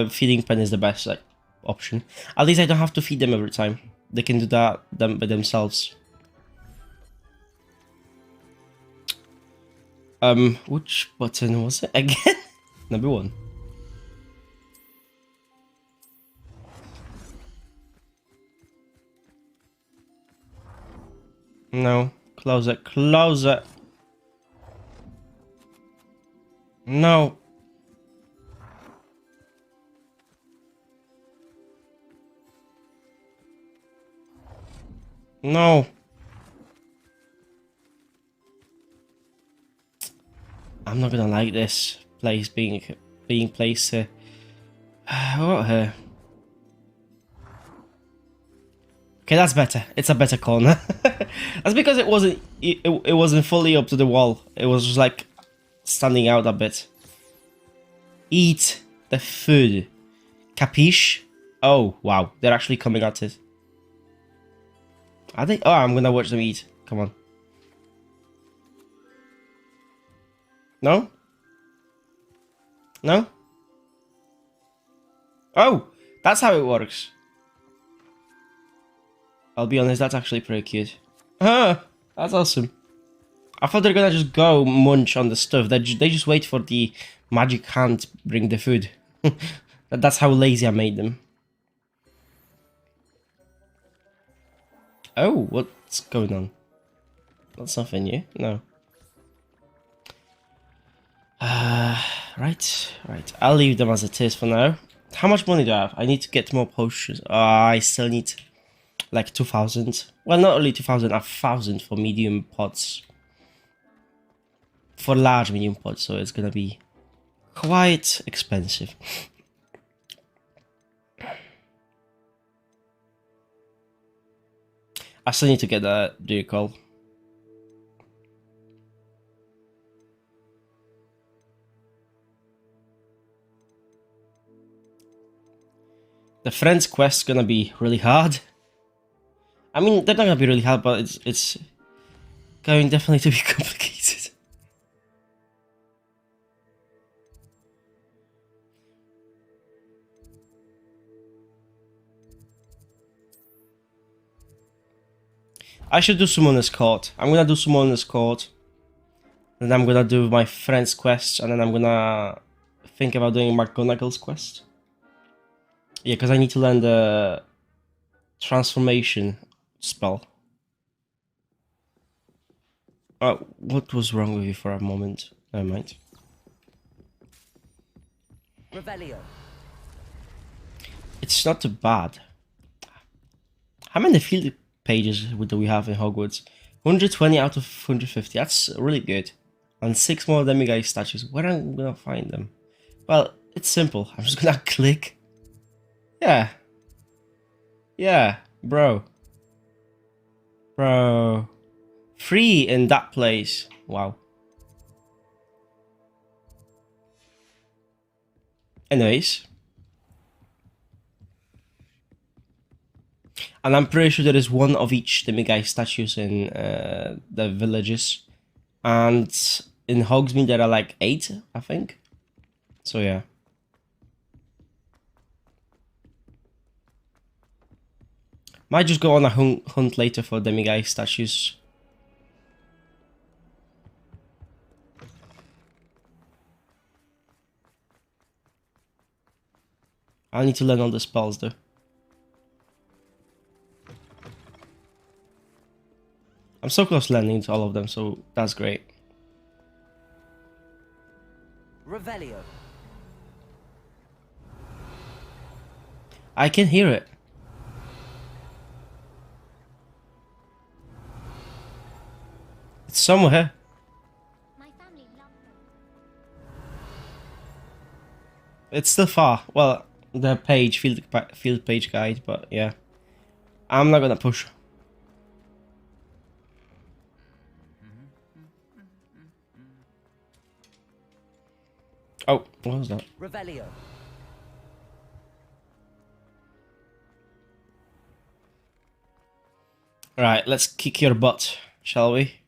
A: feeding pen is the best like option. At least I don't have to feed them every time. They can do that by themselves. Which button was it again? Number 1. No, close it, close it. No. No. I'm not gonna like this place being placed here. What here? Okay, that's better. It's a better corner. That's because it wasn't fully up to the wall. It was just like standing out a bit. Eat the food. Capiche? Oh, wow. They're actually coming at it. Are they? Oh, I'm gonna watch them eat. Come on. No? No? Oh! That's how it works. I'll be honest, that's actually pretty cute. Ah! That's awesome. I thought they're gonna just go munch on the stuff. They just wait for the magic hand to bring the food. That's how lazy I made them. Oh, what's going on? That's nothing new. No. Right. I'll leave them as it is for now. How much money do I have? I need to get more potions. I still need like 2,000. Well, not only 2,000, 1,000 for medium pots. For large medium pots, so it's gonna be quite expensive. I still need to get that vehicle. The friends quest's gonna be really hard. I mean, they're not gonna be really hard, but it's going definitely to be complicated. I should do Summoner's Court. I'm gonna do Summoner's Court. Then I'm gonna do my friend's quest, and then I'm gonna think about doing McGonagall's quest. Yeah, because I need to learn the transformation spell. What was wrong with you for a moment? Never mind.
C: Revelio.
A: It's not too bad. How many field pages do we have in Hogwarts? 120 out of 150. That's really good. And 6 more demiguise statues. Where am I gonna find them? Well, it's simple. I'm just gonna click. Yeah. Yeah, bro. Bro. Free in that place. Wow. Anyways. And I'm pretty sure there is one of each demiguise statues in the villages. And in Hogsmeade there are like 8, I think. So yeah. Might just go on a hunt later for demiguise statues. I need to learn all the spells though. I'm so close learning to all of them, so that's great.
B: Revelio.
A: I can hear it. It's somewhere.
D: My family loved them.
A: It's still far. Well, the page, field page guide, but yeah. I'm not gonna push. Oh, what was that?
B: Revelio.
A: Right, let's kick your butt, shall we?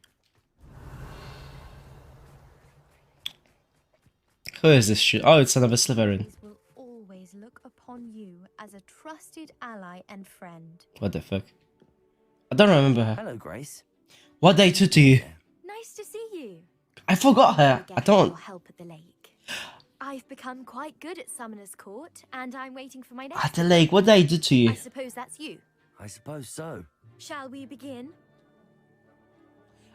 A: Who is this shit? Oh, it's another Slytherin.
D: Will always look upon you as a trusted ally and friend.
A: What the fuck? I don't remember her.
B: Hello, Grace.
A: What they do to you?
D: Nice to see you.
A: I forgot her. I don't.
D: Your help at the lake. I've become quite good at Summoner's Court, and I'm waiting for my next.
A: At the lake, what they do to
D: I
A: you?
D: suppose that's you.
B: I suppose so.
D: Shall we begin?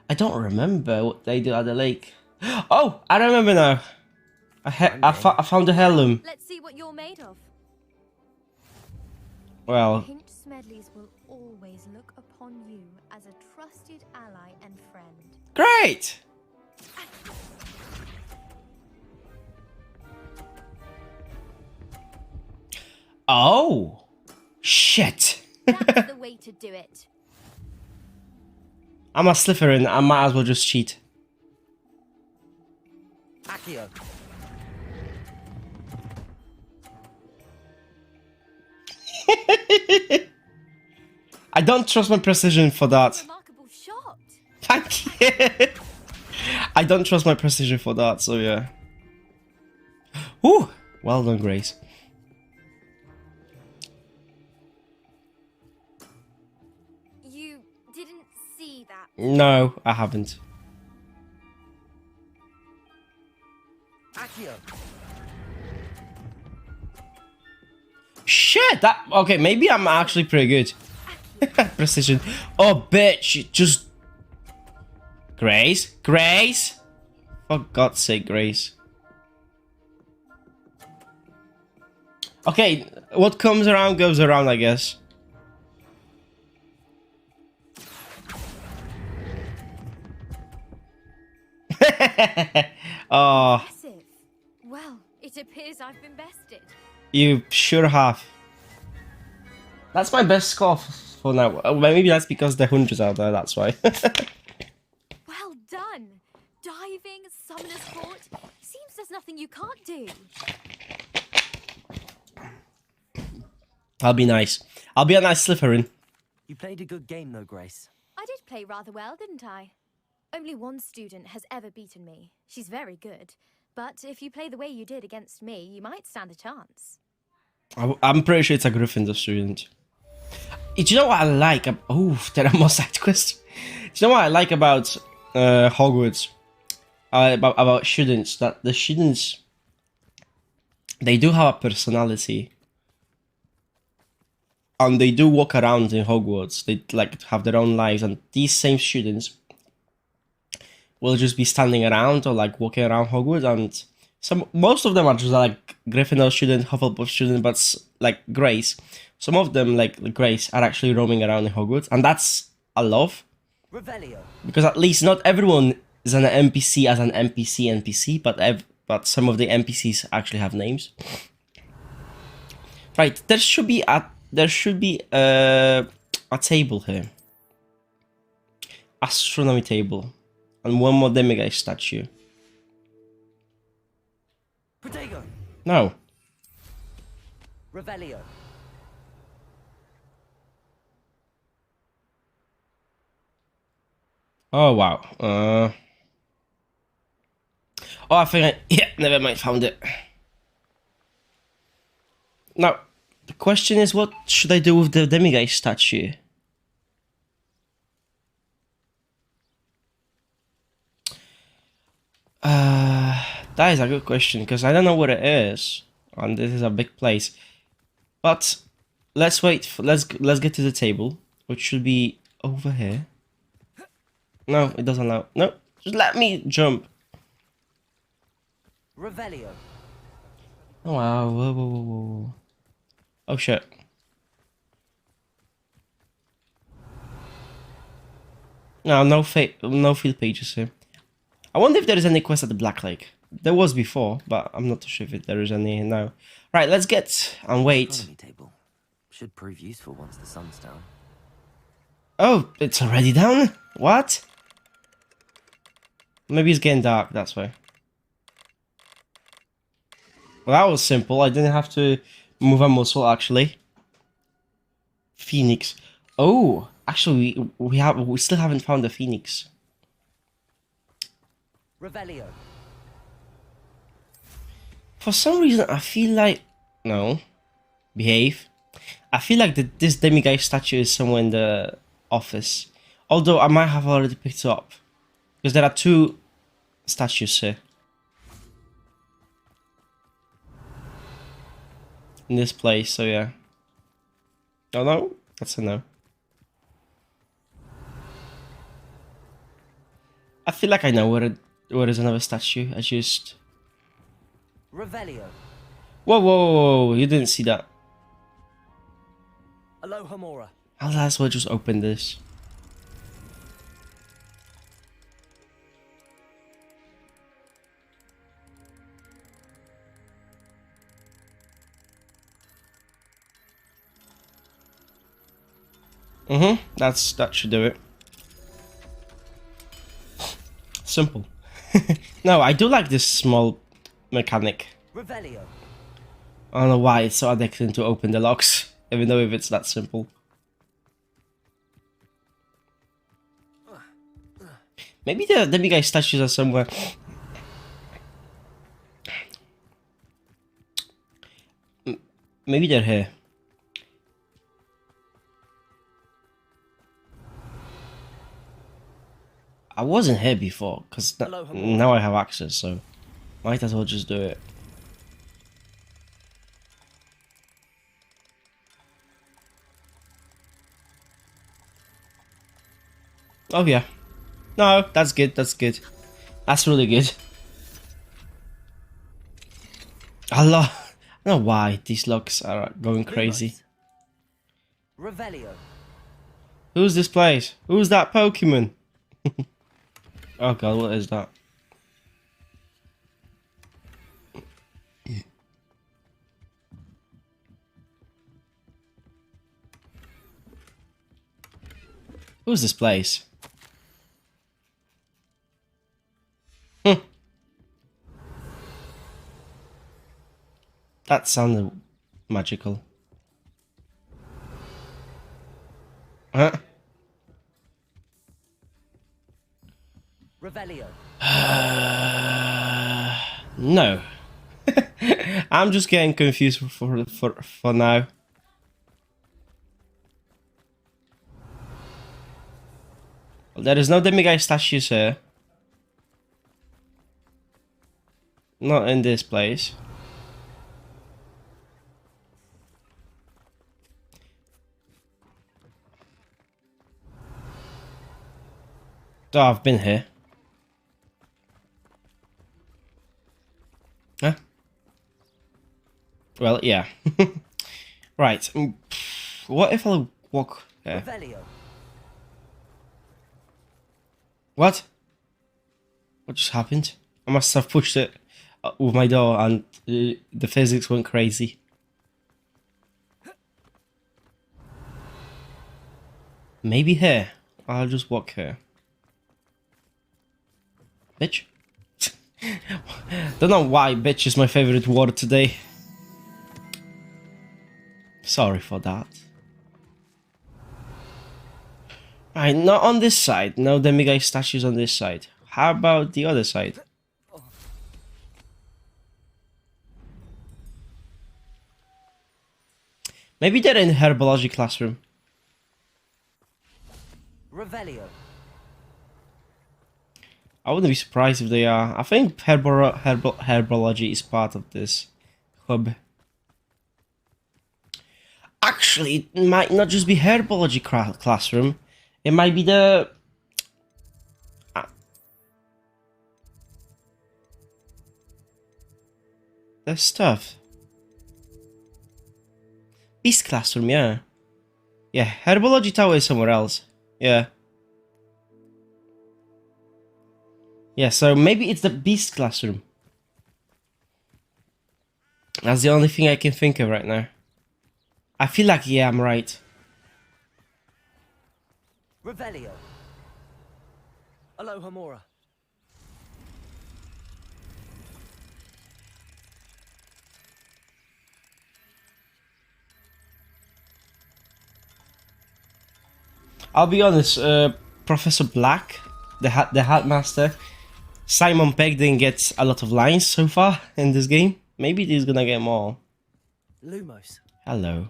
A: I don't remember what they do at the lake. Oh, I remember now. I found the heirloom.
D: Let's see what you're made of.
A: Well,
D: Pinch Smedleys will always look upon you as a trusted ally and friend.
A: great. Oh, shit.
D: That's the way to do it.
A: I'm a Slytherin. I might as well just cheat.
B: Accio.
A: I don't trust my precision for that.
D: Remarkable shot.
A: Thank you. I don't trust my precision for that, so yeah. Ooh, well done, Grace.
D: You didn't see that.
A: No, I haven't.
B: Accio.
A: Shit, that... Okay, maybe I'm actually pretty good. Precision. Oh, bitch, just... Grace? Grace? For God's sake, Grace. Okay, what comes around goes around, I guess. Oh,
D: Impressive. Well, it appears I've been bested.
A: you sure have. That's my best score for now. Maybe that's because the hundreds out there, that's why.
D: Well done. Diving, Summoner's Court. Seems there's nothing you can't do.
A: I'll be nice. I'll be a nice Slytherin.
B: You played a good game, though, Grace.
D: I did play rather well, didn't I? Only one student has ever beaten me. She's very good. But if you play the way you did against me, you might stand a chance.
A: I'm pretty sure it's a Gryffindor student. Do you know what I like? Oh, there are more side quests. Do you know what I like about Hogwarts? About students? That the students, they do have a personality. And they do walk around in Hogwarts. They like have their own lives. And these same students will just be standing around or like walking around Hogwarts. And most of them are just like Gryffindor student, Hufflepuff student, but like Grace. Some of them, like Grace, are actually roaming around in Hogwarts, and that's a love.
B: Revelio.
A: Because at least not everyone is an NPC as an NPC, but some of the NPCs actually have names. Right, there should be a table here. Astronomy table, and one more demiguise statue.
B: Protego.
A: No.
B: Revelio.
A: Oh wow. Oh, I think yeah, never mind, found it. Now, the question is, what should I do with the demiguise statue? That is a good question, because I don't know what it is, and this is a big place. But let's wait. Let's get to the table, which should be over here. No, it doesn't allow. No, just let me jump.
B: Revelio.
A: Oh wow! Whoa, whoa, whoa, whoa. Oh shit! No, no field pages here. I wonder if there is any quest at the Black Lake. There was before, but I'm not sure if there is any now. Right, let's get and wait.
B: Astronomy table. Should prove useful once the sun's down.
A: Oh, it's already down? What? Maybe it's getting dark, that's why. Well, that was simple. I didn't have to move a muscle, actually. Phoenix. Oh, actually, we still haven't found the Phoenix.
B: Revelio.
A: For some reason, I feel like... No. Behave. I feel like this demiguise statue is somewhere in the office. Although, I might have already picked it up. Because there are two statues here. In this place, so yeah. Oh no? That's a no. I feel like I know where is another statue. I just...
B: Revelio.
A: Whoa, whoa, whoa, you didn't see that.
B: Aloha Mora.
A: I'll as well just open this. That should do it. Simple. No, I do like this small mechanic.
B: Revelio.
A: I don't know why it's so addicting to open the locks, even though if it's that simple. Maybe the demiguise statues are somewhere. Maybe they're here. I wasn't here before, because now I have access, so might as well just do it. Oh yeah. No, that's good, that's good. That's really good. Allah. I don't know why these locks are going crazy.
B: Revelio.
A: Who's this place? Who's that Pokemon? Oh god, what is that? Who's this place? That sounded magical. Huh?
B: Revelio.
A: No. I'm just getting confused for now. Well, there is no demiguise statues here. Not in this place. Oh, I've been here. Huh? Well, yeah. Right. What if I walk there?
B: Revelio.
A: What? What just happened? I must have pushed it with my door and the physics went crazy. Maybe here. I'll just walk here. Bitch. Don't know why bitch is my favorite word today. Sorry for that. Alright, not on this side. No demiguise statues on this side. How about the other side? Maybe they're in herbology classroom.
B: Revelio.
A: I wouldn't be surprised if they are. I think herbology is part of this hub. Actually, it might not just be herbology classroom. It might be the... the stuff. Beast classroom, yeah. Yeah, herbology tower is somewhere else. Yeah. Yeah, so maybe it's the beast classroom. That's the only thing I can think of right now. I feel like, yeah, I'm right.
B: Revelio. Alohomora.
A: I'll be honest, Professor Black, the Hatmaster, Simon Pegg didn't get a lot of lines so far in this game. Maybe he's gonna get more.
B: Lumos.
A: Hello.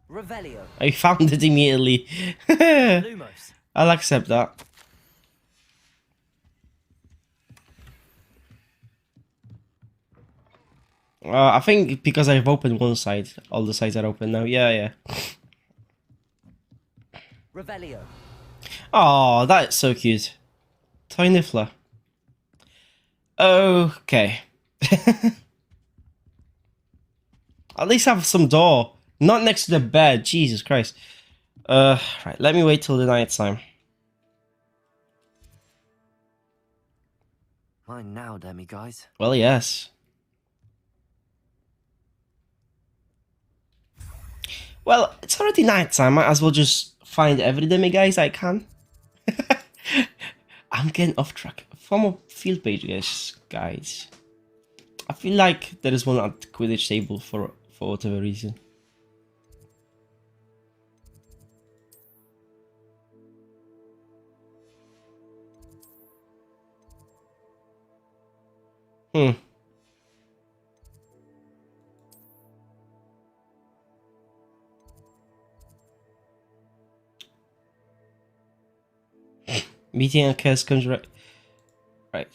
B: Revelio.
A: I found it immediately.
B: Lumos.
A: I'll accept that. I think because I've opened one side, all the sides are open now. Yeah, yeah.
B: Revelio.
A: Oh, that's so cute. Toy Niffler. Okay. At least have some door. Not next to the bed. Jesus Christ. Right, let me wait till the night time.
B: Mine now, demiguise.
A: Well, yes. Well, it's already night time. Might as well just find every demiguise I can. I'm getting off track. Former field page, guys. I feel like there is one at the Quidditch table for whatever reason. Meeting a curse comes right. Right.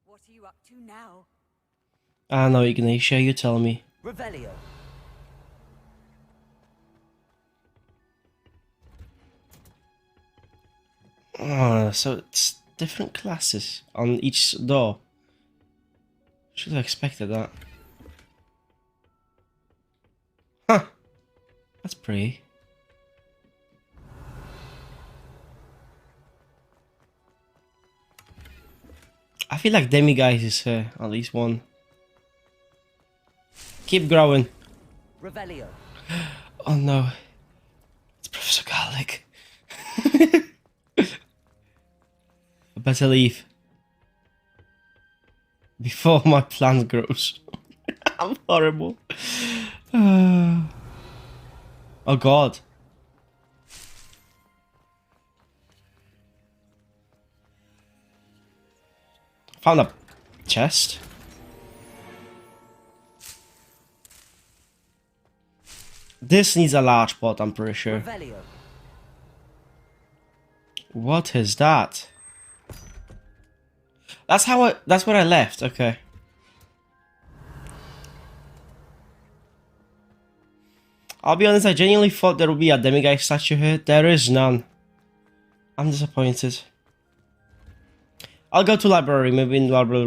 C: What are you up to now?
A: I know, Ignatia, you tell me.
B: Revelio.
A: So it's different classes on each door. Should have expected that. Huh. That's pretty. I feel like demiguise is here, at least one. Keep growing.
B: Revelio.
A: Oh no. It's Professor Garlic. I better leave. Before my plant grows. I'm horrible. Oh god. Found a chest. This needs a large pot, I'm pretty sure.
B: Revelio.
A: What is that? That's where I left, okay. I'll be honest, I genuinely thought there would be a demiguise statue here. There is none. I'm disappointed. I'll go to library, maybe in library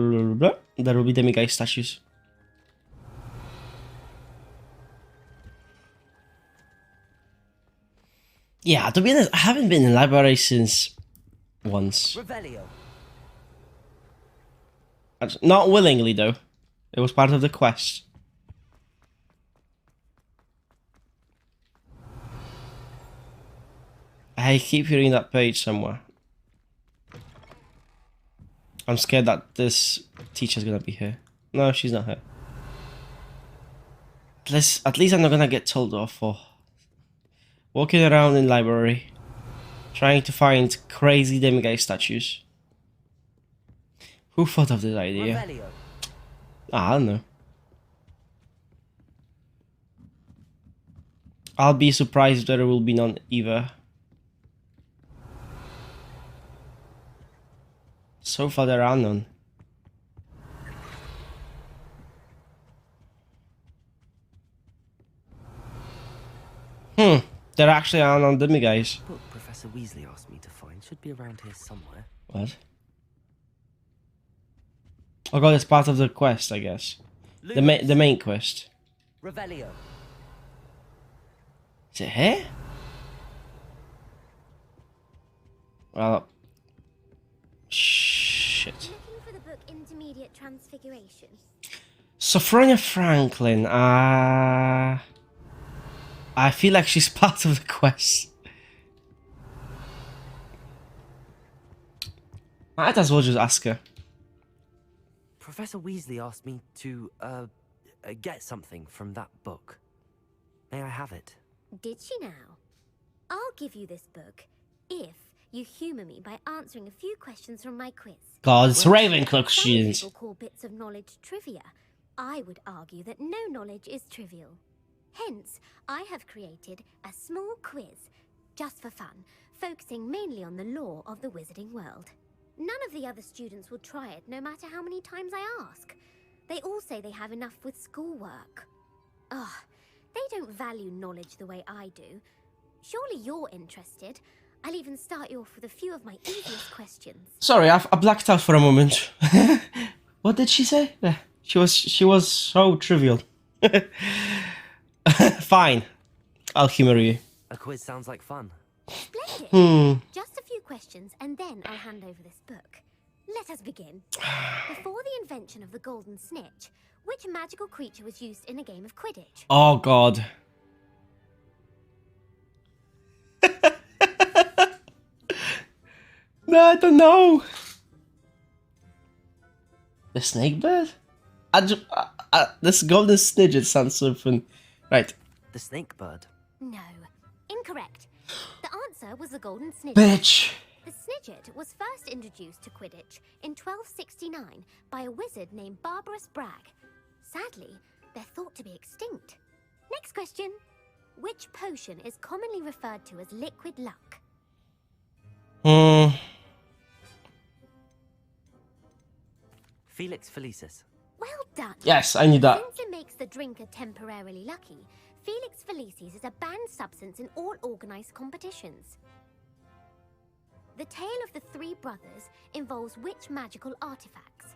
A: there will be demiguise statues. Yeah, to be honest, I haven't been in library since once.
B: Revelio.
A: Not willingly though. It was part of the quest. I keep hearing that page somewhere. I'm scared that this teacher's gonna be here. No, she's not here. At least I'm not gonna get told off for walking around in library, trying to find crazy demiguy statues. Who thought of this idea?
B: Revelio.
A: I don't know. I'll be surprised if there will be none either. So far there are none. There actually are none demiguys.
B: Book Professor Weasley asked me to find should be around here somewhere.
A: What? Oh god, it's part of the quest, I guess. The main quest.
B: Revelio.
A: Is it here? Well, shit.
D: Looking for the book Intermediate Transfiguration.
A: Sophronia Franklin. I feel like she's part of the quest. Might as well just ask her.
B: Professor Weasley asked me to, get something from that book. May I have it?
F: Did she now? I'll give you this book if you humour me by answering a few questions from my quiz.
A: God, it's Ravenclaw
F: Some
A: questions.
F: people call bits of knowledge trivia. I would argue that no knowledge is trivial. Hence, I have created a small quiz, just for fun, focusing mainly on the lore of the wizarding world. None of the other students will try it, no matter how many times I ask. They all say they have enough with schoolwork. Ugh, they don't value knowledge the way I do. Surely you're interested. I'll even start you off with a few of my easiest questions.
A: Sorry, I blacked out for a moment. What did she say? She was so trivial. Fine, I'll humor you.
B: A quiz sounds like fun.
F: Splendid. Just a few questions, and then I'll hand over this book. Let us begin. Before the invention of the golden snitch, which magical creature was used in a game of Quidditch?
A: Oh god. No, I don't know. The snake bird? This golden snitch, it sounds so fun. Right.
B: The snake bird.
F: No. Incorrect. The answer was the golden snitch.
A: Bitch.
F: The snidget was first introduced to Quidditch in 1269 by a wizard named Barbarous Bragg. Sadly, they're thought to be extinct. Next question. Which potion is commonly referred to as liquid luck?
B: Felix Felicis.
F: Well done.
A: Yes, I knew that.
F: Since it makes the drinker temporarily lucky, Felix Felicis is a banned substance in all organised competitions. The tale of the three brothers involves which magical artifacts?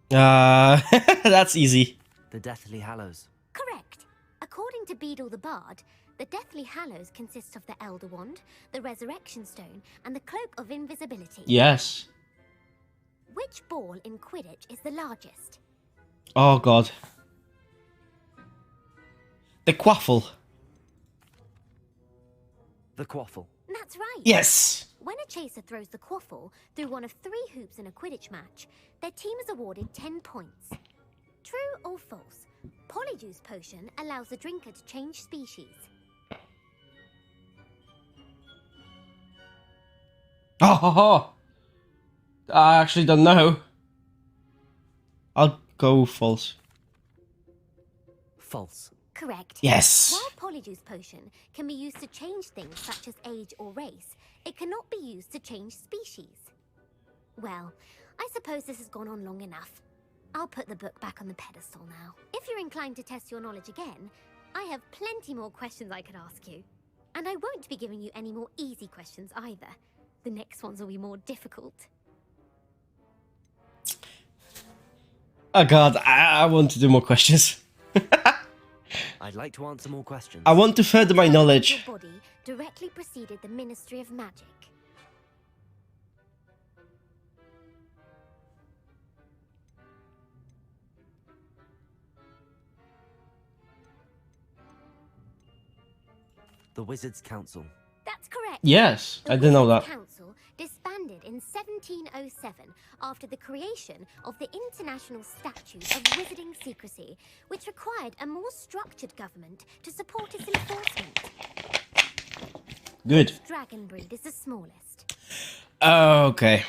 A: That's easy.
B: The Deathly Hallows.
F: Correct. According to Beedle the Bard, the Deathly Hallows consists of the Elder Wand, the Resurrection Stone, and the Cloak of Invisibility.
A: Yes.
F: Which ball in Quidditch is the largest?
A: Oh god. The quaffle.
B: The Quaffle.
F: That's right.
A: Yes.
F: When a chaser throws the quaffle through one of 3 hoops in a Quidditch match, their team is awarded 10 points. True or false? Polyjuice Potion allows the drinker to change species.
A: Oh. I actually don't know. I'll go false.
B: False.
F: Correct.
A: Yes.
F: While Polyjuice Potion can be used to change things such as age or race, it cannot be used to change species. Well, I suppose this has gone on long enough. I'll put the book back on the pedestal now. If you're inclined to test your knowledge again, I have plenty more questions I could ask you. And I won't be giving you any more easy questions either. The next ones will be more difficult.
A: Oh god, I want to do more questions.
B: I'd like to answer more questions.
A: I want to further my knowledge.
F: Your body directly preceded the Ministry of Magic.
B: The Wizards' Council.
F: That's correct.
A: Yes,
F: The
A: I didn't know
F: Wizards'
A: that.
F: Council disbanded in 1707 after the creation of the International Statute of Wizarding Secrecy, which required a more structured government to support its enforcement.
A: Good.
F: Dragon breed is the smallest.
A: Okay.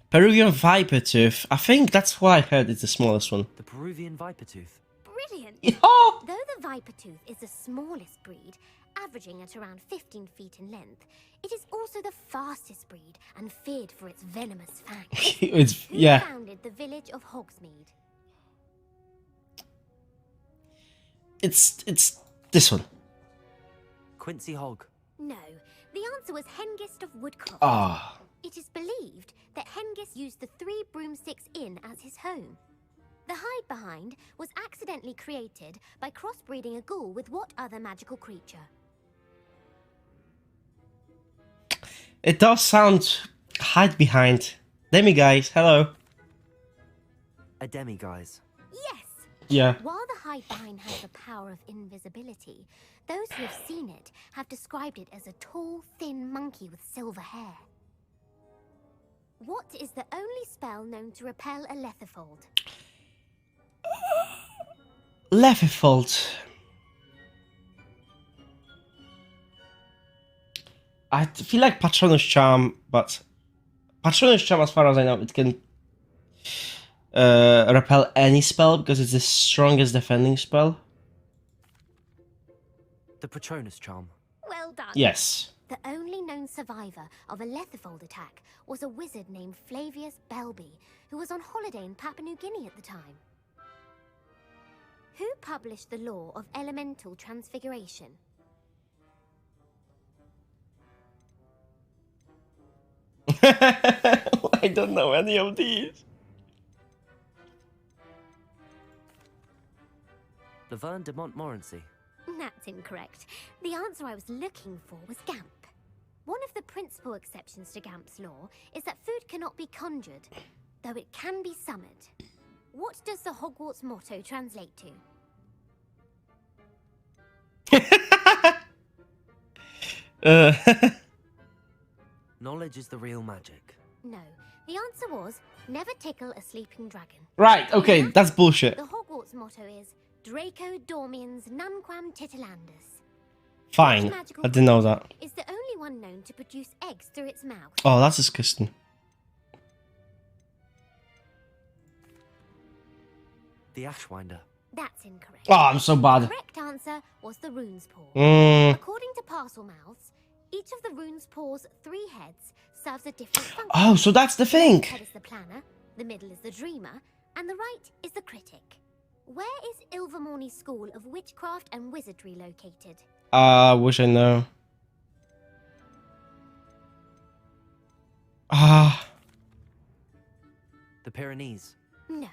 A: Peruvian viper tooth. I think that's what I heard is the smallest one.
B: The Peruvian viper tooth.
F: Brilliant!
A: Yeah.
F: Though the viper tooth is the smallest breed, averaging at around 15 feet in length, it is also the fastest breed and feared for its venomous fangs.
A: It's
F: Who
A: yeah.
F: founded the village of Hogsmeade?
A: It's this one.
B: Quincy Hogg.
F: No, the answer was Hengist of Woodcroft.
A: Ah.
F: It is believed that Hengist used the Three Broomsticks Inn as his home. The hide behind was accidentally created by crossbreeding a ghoul with what other magical creature?
A: It does sound hide behind. Demi guys, hello.
B: A demiguise.
F: Yes!
A: Yeah.
F: While the hide behind has the power of invisibility, those who have seen it have described it as a tall, thin monkey with silver hair. What is the only spell known to repel a lethifold?
A: Levifold. I feel like Patronus Charm, but Patronus Charm, as far as I know, it can repel any spell because it's the strongest defending spell.
B: The Patronus charm.
F: Well done.
A: Yes.
F: The only known survivor of a lethifold attack was a wizard named Flavius Belby, who was on holiday in Papua New Guinea at the time. Who published the law of elemental transfiguration?
A: I don't know any of these.
B: Laverne de Montmorency.
F: That's incorrect. The answer I was looking for was Gamp. One of the principal exceptions to Gamp's law is that food cannot be conjured, though it can be summoned. What does the Hogwarts motto translate to?
B: Knowledge is the real magic.
F: No. The answer was, never tickle a sleeping dragon.
A: Right, okay, that's bullshit.
F: The Hogwarts motto is, Draco Dormiens Nunquam Titilandus.
A: Fine,
F: Which magical
A: I didn't know that.
F: creature is the only one known to produce eggs through its mouth?
A: Oh, that's disgusting.
B: The Ashwinder.
F: That's incorrect.
A: Oh, I'm so
F: The
A: bad.
F: correct answer was the rune's paw.
A: Mm.
F: According to parcel mouths, each of the rune's paw's 3 heads serves a different function.
A: Oh, so that's the
F: The
A: thing.
F: left head is the planner, the middle is the dreamer, and the right is the critic. Where is Ilvermorny School of Witchcraft and Wizardry located?
A: Wish I know. Ah,
B: The Pyrenees.
F: No,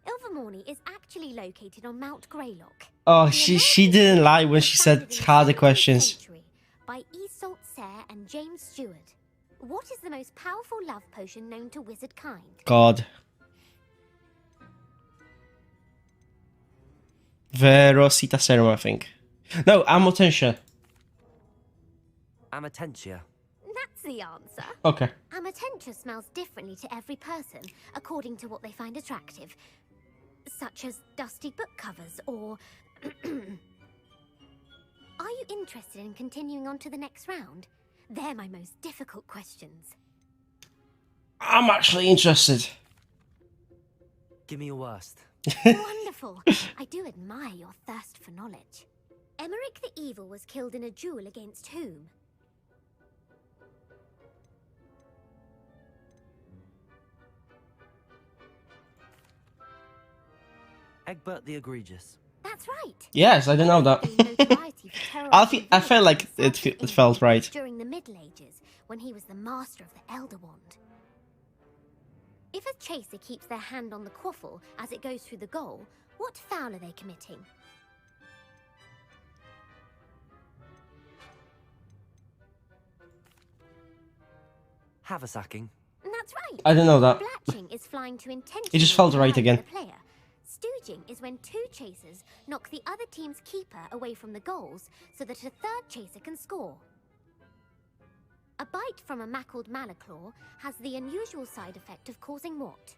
F: Ilvermorny is actually located on Mount Greylock.
A: oh,
F: The
A: she
F: American
A: didn't
F: school
A: lie when
F: was
A: she
F: founded
A: said
F: in
A: harder
F: 17th
A: questions.
F: century by Iseult Sayre and James Stewart. What is the most powerful love potion known to wizard kind?
A: God. Verosita Serum, I think. No, Amotentia.
B: Amatentia.
F: That's the answer.
A: Okay.
F: Amatentia smells differently to every person, according to what they find attractive, such as dusty book covers or... Are you interested in continuing on to the next round? They're my most difficult questions.
A: I'm actually interested.
B: Give me your worst.
F: Wonderful. I do admire your thirst for knowledge. Emmerich the Evil was killed in a duel against whom?
B: Egbert the Egregious.
F: That's right.
A: Yes, I didn't know that.
F: Gained notoriety for terrorizing
A: I felt like
F: villages in
A: it felt
F: South
A: right.
F: England during the Middle Ages, when he was the master of the Elder Wand. If a chaser keeps their hand on the quaffle as it goes through the goal, what foul are they committing?
B: Haversacking.
F: That's right.
A: I didn't know that.
F: Blatching is flying to intentionally
A: It just felt right
F: behind
A: again.
F: the player. Stooging is when 2 chasers knock the other team's keeper away from the goals so that a third chaser can score. A bite from a mackled malaclaw has the unusual side effect of causing what?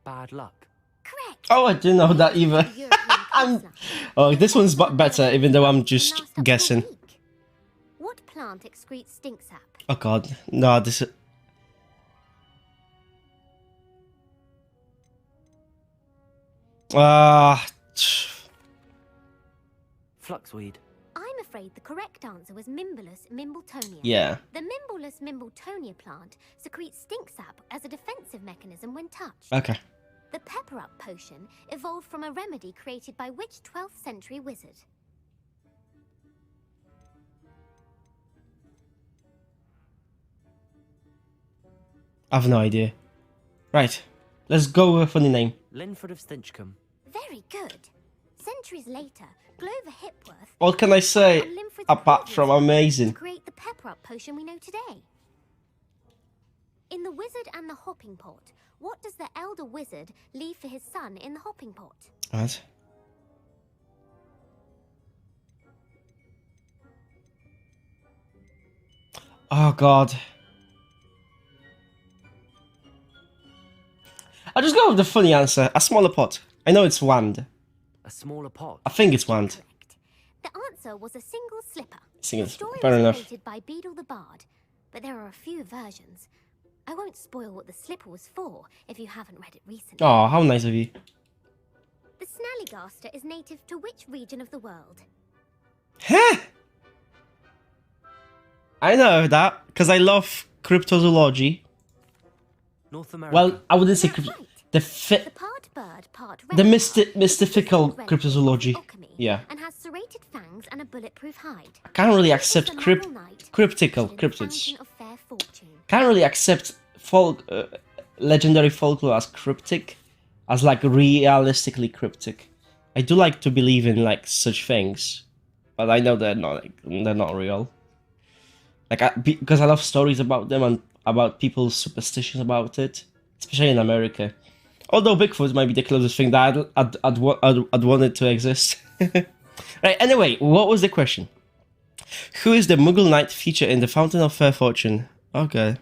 B: Bad luck.
F: Correct.
A: Oh, I didn't know that either.
F: The European coastline.
A: Oh, this one's better,
F: It
A: even though I'm
F: lasts
A: just
F: up to a
A: guessing.
F: week. What plant excretes stink sap?
A: Oh god, no, this is... Ah,
B: Fluxweed.
F: I'm afraid the correct answer was Mimbulus mimbletonia.
A: yeah.
F: The Mimbulus mimbletonia plant secretes stink sap as a defensive mechanism when touched.
A: Okay.
F: The Pepper Up potion evolved from a remedy created by which 12th century wizard?
A: I've no idea. Right, let's go with a funny name.
B: Linford of Stinchcombe.
F: Very good. Centuries later, Glover Hipworth
A: What can I say
F: and Linford's
A: apart from
F: previous
A: amazing?
F: to create the Pepper Up potion we know today. In The Wizard and the Hopping Pot, what does the elder wizard leave for his son in the hopping pot?
A: What? Oh god. I'll just go with the funny answer. A smaller pot. I know it's wand.
B: A smaller pot.
A: I think it's wand.
F: Correct. The answer was a single slipper.
A: Single-
F: The story
A: fair
F: was
A: enough.
F: created by Beadle the Bard, but there are a few versions. I won't spoil what the slipper was for if you haven't read it recently.
A: Oh, how nice of you.
F: The Snallygaster is native to which region of the world?
A: Huh? I know that, because I love cryptozoology.
B: North America.
A: Well, I wouldn't say
F: That's
A: crypto...
F: right.
A: The
F: The part bird, part
A: The
F: reptile,
A: mystical
F: is
A: cryptozoology.
F: alchemy,
A: Yeah.
F: and has serrated fangs and a bulletproof hide.
A: I can't really
F: It was
A: accept
F: the Marble Knight
A: cryptical
F: featured in the
A: cryptids.
F: Fountain of Fair Fortune.
A: Can't really accept legendary folklore as cryptic, as like realistically cryptic. I do like to believe in like such things, but I know they're not real. Like because I love stories about them and about people's superstitions about it, especially in America. Although Bigfoot might be the closest thing that I'd want it to exist. Right. Anyway, what was the question? Who is the Muggle Knight featured in the Fountain of Fair Fortune? Okay.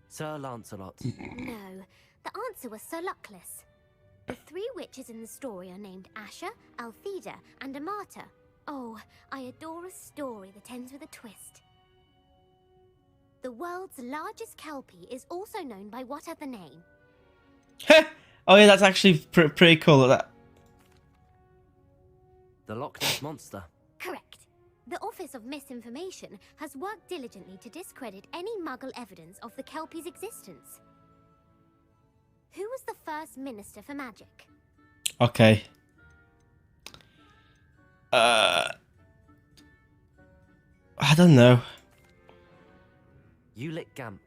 B: Sir Lancelot.
F: No, the answer was Sir Luckless. The three witches in the story are named Asher, Altheda, and Amata. Oh, I adore a story that ends with a twist. The world's largest kelpie is also known by what other name?
A: Oh yeah, that's actually pretty cool. That.
B: The Loch Ness Monster.
F: Correct. The Office of Misinformation has worked diligently to discredit any Muggle evidence of the kelpie's existence. Who was the first Minister for Magic?
A: Okay. I don't know.
B: Ulick Gamp.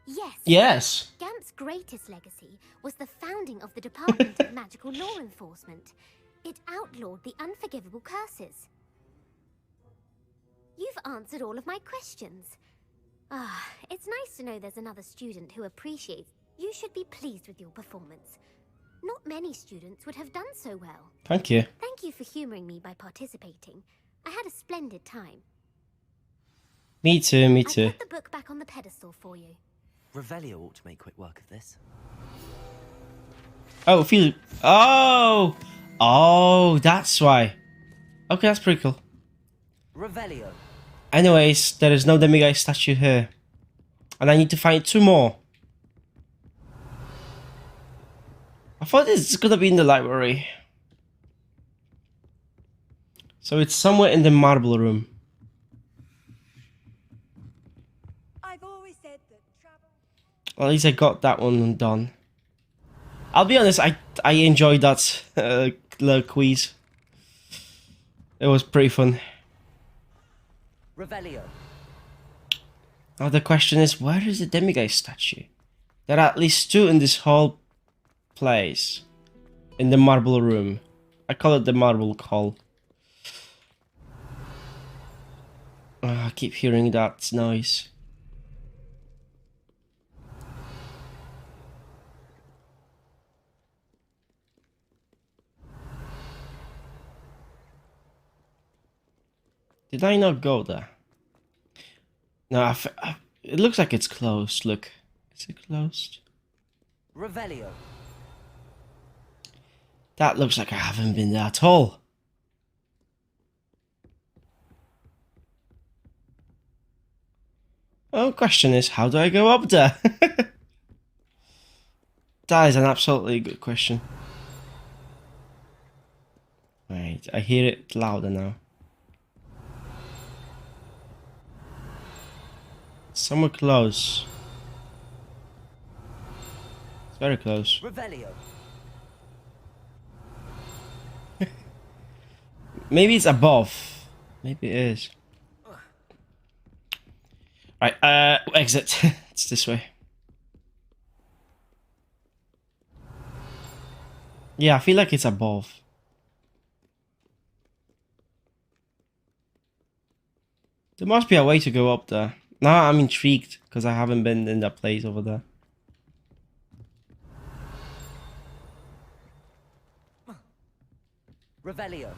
F: Yes.
A: Yes.
F: Gamp's greatest legacy was the founding of the Department of Magical Law Enforcement. It outlawed the unforgivable curses. You've answered all of my questions. Ah, it's nice to know there's another student who appreciates. You should be pleased with your performance. Not many students would have done so well.
A: Thank you.
F: Thank you for humouring me by participating. I had a splendid time.
A: Me too. Me
F: I
A: too.
F: put the book back on the pedestal for you.
B: Revelio ought to make quick work of this.
A: Oh, feel. Oh. Oh, that's why. Okay, that's pretty cool.
B: Revelio.
A: Anyways, there is no demiguise statue here, and I need to find two more. I thought it's gonna be in the library. So it's somewhere in the marble room.
C: I've always said that travel.
A: Well, at least I got that one done. I'll be honest, I enjoyed that little quiz. It was pretty fun.
B: Revelio.
A: Now the question is, where is the demiguise statue? There are at least two in this whole place. In the marble room. I call it the marble hall. I keep hearing that noise. Did I not go there? No, it looks like it's closed. Look. Is it closed?
B: Revelio.
A: That looks like I haven't been there at all. Oh, question is, how do I go up there? That is an absolutely good question. Right, I hear it louder now. Somewhere close. It's very close.
B: Revelio.
A: Maybe it's above. Maybe it is. Right, exit. It's this way. Yeah, I feel like it's above. There must be a way to go up there. Now I'm intrigued because I haven't been in that place over there.
B: Revelio.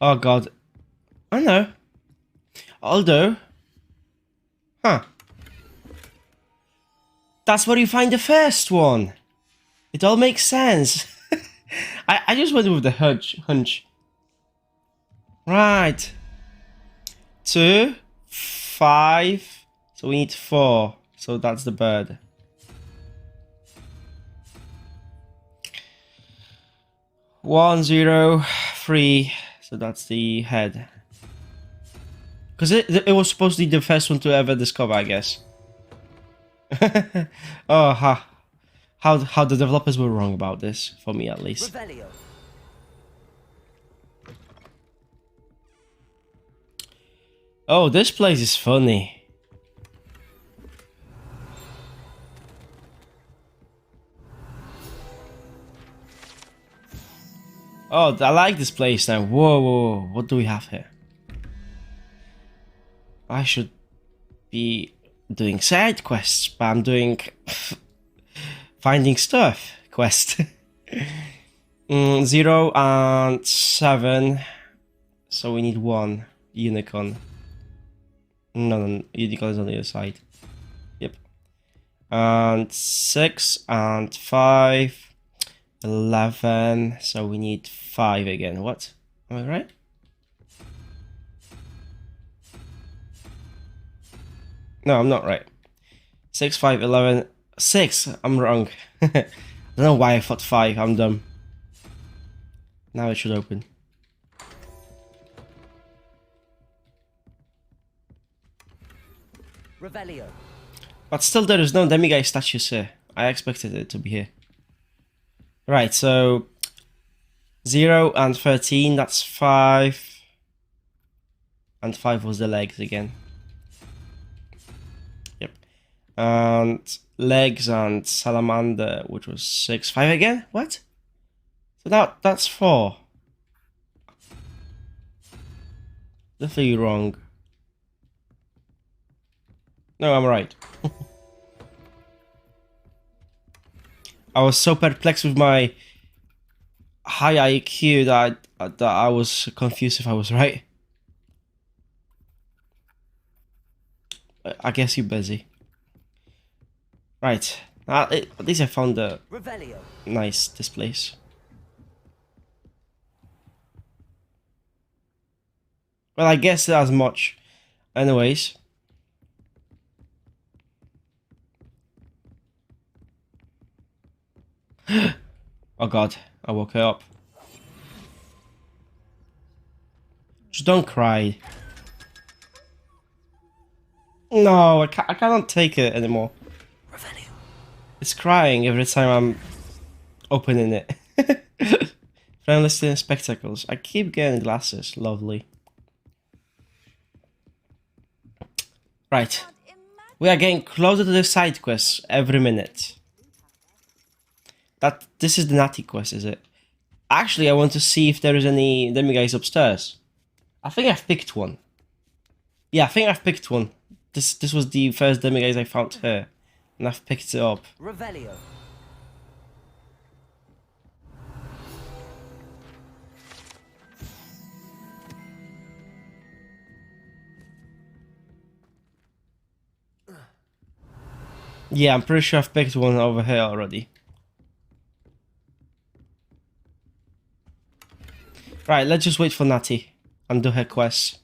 A: Oh god. I know. Although. Huh. That's where you find the first one. It all makes sense. I just went with the hunch. Right. 2, 5. So we need 4. So that's the bird. One, 0, 3. So that's the head. Because it was supposed to be the first one to ever discover, I guess. Oh, how the developers were wrong about this, for me at least.
B: Revelio.
A: Oh, this place is funny. Oh, I like this place now. Whoa, whoa, whoa. What do we have here? I should be doing side quests, but I'm doing finding stuff quest. 0 and 7. So we need 1 unicorn. No, unicorn is on the other side. Yep. And 6 and 5. 11. So we need 5 again. What? Am I right? No, I'm not right. 6, 5, 11. 6. I'm wrong. I don't know why I thought 5. I'm dumb. Now it should open.
B: Revelio.
A: But still, there is no demiguise statues here. I expected it to be here. Right, so 0 and 13, that's 5. And 5 was the legs again. Yep. And legs and salamander, which was 6. 5 again? What? So that's 4. Definitely wrong. No, I'm right. I was so perplexed with my high IQ that I was confused if I was right. I guess you're busy. Right. At least I found a
B: Revelio.
A: nice this place. Well, I guess as much. Anyways. Oh god, I woke her up. Just don't cry. No, I cannot take it anymore.
B: Revelio.
A: It's crying every time I'm opening it. Friendless in spectacles. I keep getting glasses. Lovely. Right. We are getting closer to the side quests every minute. This is the Natty quest, is it? Actually, I want to see if there is any demiguise upstairs. I think I've picked one. Yeah, I think I've picked one. This was the first demiguise I found here, and I've picked it up.
B: Revelio.
A: Yeah, I'm pretty sure I've picked one over here already. Right, let's just wait for Natty and do her quest.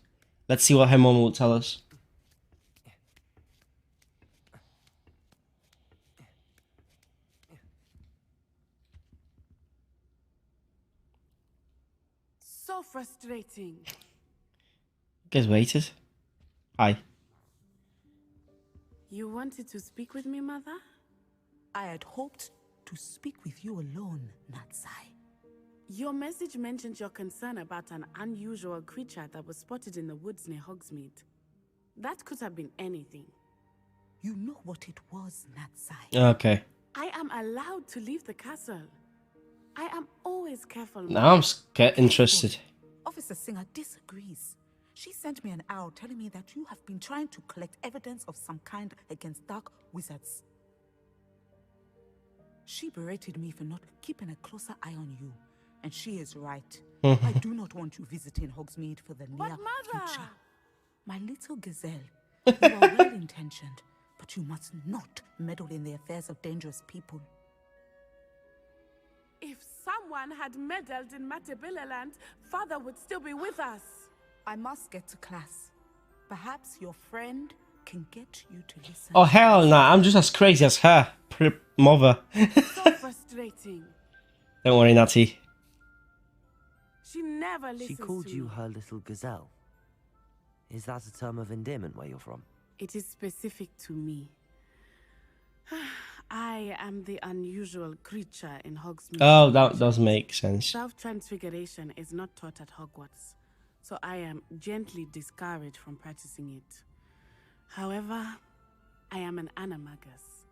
A: Let's see what her mom will tell us.
G: So frustrating.
A: Guys waited. Hi.
G: You wanted to speak with me, Mother?
H: I had hoped to speak with you alone, Natsai.
G: Your message mentioned your concern about an unusual creature that was spotted in the woods near Hogsmeade. That could have been anything.
H: You know what it was, Natsai.
A: Okay.
G: I am allowed to leave the castle. I am always careful.
A: Now I'm interested.
H: Officer Singer disagrees. She sent me an owl telling me that you have been trying to collect evidence of some kind against dark wizards. She berated me for not keeping a closer eye on you, and she is right. I do not want you visiting Hogsmeade for the near
G: Mother!
H: future. My little gazelle, you are well-intentioned, but you must not meddle in the affairs of dangerous people.
G: If someone had meddled in Matabeleland, Father would still be with us.
H: I must get to class. Perhaps your friend can get you to listen.
A: Oh hell no, I'm just as crazy as her. Mother.
G: So frustrating.
A: Don't worry, Natty.
G: She never listens
B: She called
G: to
B: you
G: me.
B: her little gazelle. Is that a term of endearment where you're from?
G: It is specific to me. I am the unusual creature in Hogsmeade.
A: Oh, that does make sense.
G: Self-transfiguration is not taught at Hogwarts, so I am gently discouraged from practicing it. However, I am an animagus.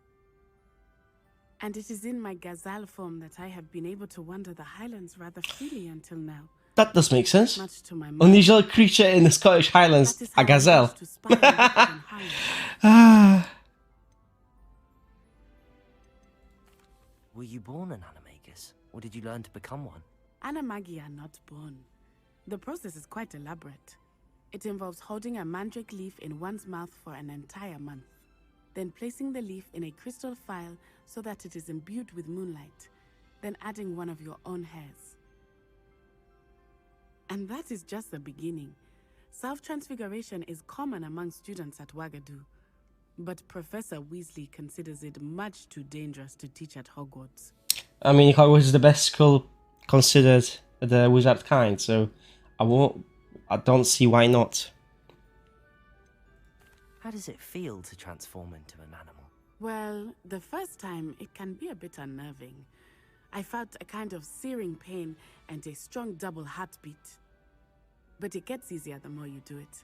G: And it is in my gazelle form that I have been able to wander the Highlands rather freely until now.
A: That does make sense.
G: Much to my
A: Unusual creature in the Scottish Highlands,
G: That is
A: a
G: how I
A: gazelle.
G: used to spy on Wicked and Harry.
A: Ah.
B: Were you born an animagus, or did you learn to become one?
G: Animagi are not born. The process is quite elaborate. It involves holding a mandrake leaf in one's mouth for an entire month, then placing the leaf in a crystal phial so that it is imbued with moonlight, then adding one of your own hairs. And that is just the beginning. Self-transfiguration is common among students at Wagadu, but Professor Weasley considers it much too dangerous to teach at Hogwarts.
A: I mean, Hogwarts is the best school considered the wizard kind, so I don't see why not.
B: How does it feel to transform into an animal?
G: Well, the first time it can be a bit unnerving. I felt a kind of searing pain and a strong double heartbeat. But it gets easier the more you do it.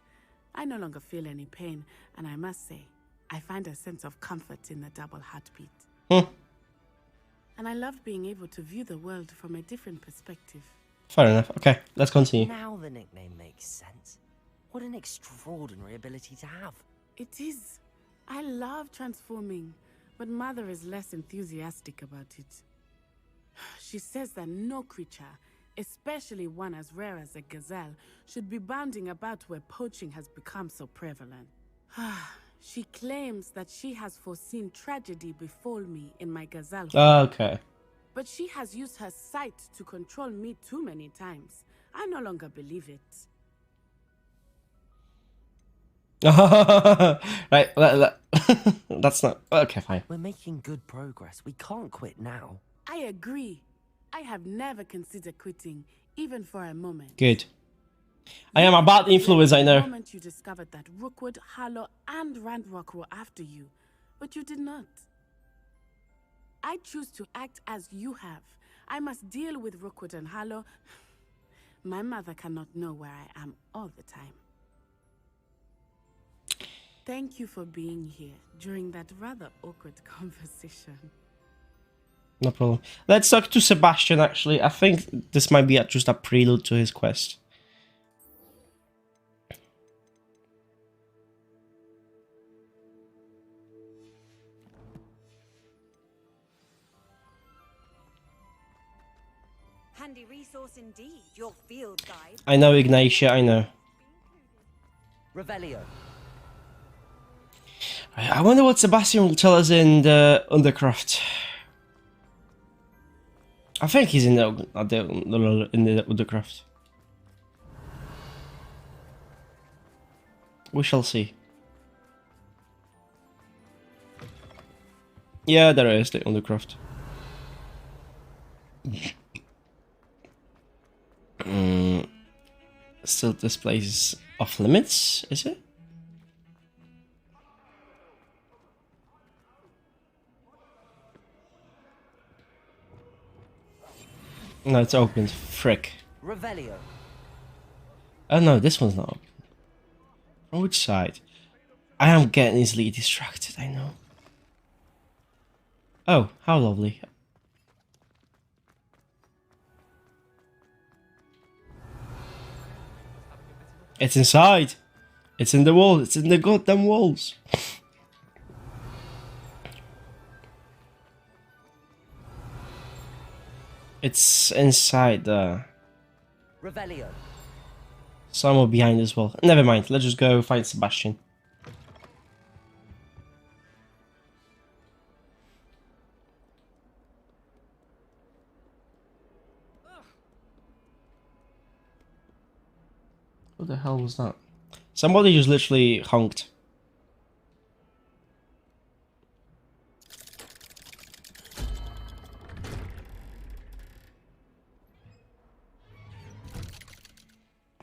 G: I no longer feel any pain, and I must say, I find a sense of comfort in the double heartbeat. And I love being able to view the world from a different perspective.
A: Fair enough. Okay, let's continue.
B: Now the nickname makes sense. What an extraordinary ability to have.
G: It is. I love transforming, but Mother is less enthusiastic about it. She says that no creature, especially one as rare as a gazelle, should be bounding about where poaching has become so prevalent. She claims that she has foreseen tragedy befall me in my gazelle form.
A: Okay.
G: But she has used her sight to control me too many times. I no longer believe it.
A: Right, that's not... Okay, fine.
B: We're making good progress. We can't quit now.
G: I agree. I have never considered quitting, even for a moment.
A: Good. I am a bad influence, I
G: The
A: know.
G: moment you discovered that Rookwood, Harlow, and Randrock were after you, but you did not. I choose to act as you have. I must deal with Rookwood and Harlow. My mother cannot know where I am all the time. Thank you for being here during that rather awkward conversation.
A: No problem. Let's talk to Sebastian, actually. I think this might be just a prelude to his quest.
C: Handy resource indeed, your field guide.
A: I know, Ignatia, I know.
B: Revelio.
A: I wonder what Sebastian will tell us in the Undercroft. I think he's in the Undercroft. We shall see. Yeah, there is the Undercroft. Still, this place is off limits, is it? No, it's open. Frick.
B: Revelio.
A: Oh no, this one's not open. On which side? I am getting easily distracted, I know. Oh, how lovely. It's inside. It's in the wall. It's in the goddamn walls. It's inside
B: Revelio.
A: somewhere behind as well. Never mind. Let's just go find Sebastian. What the hell was that? Somebody just literally honked.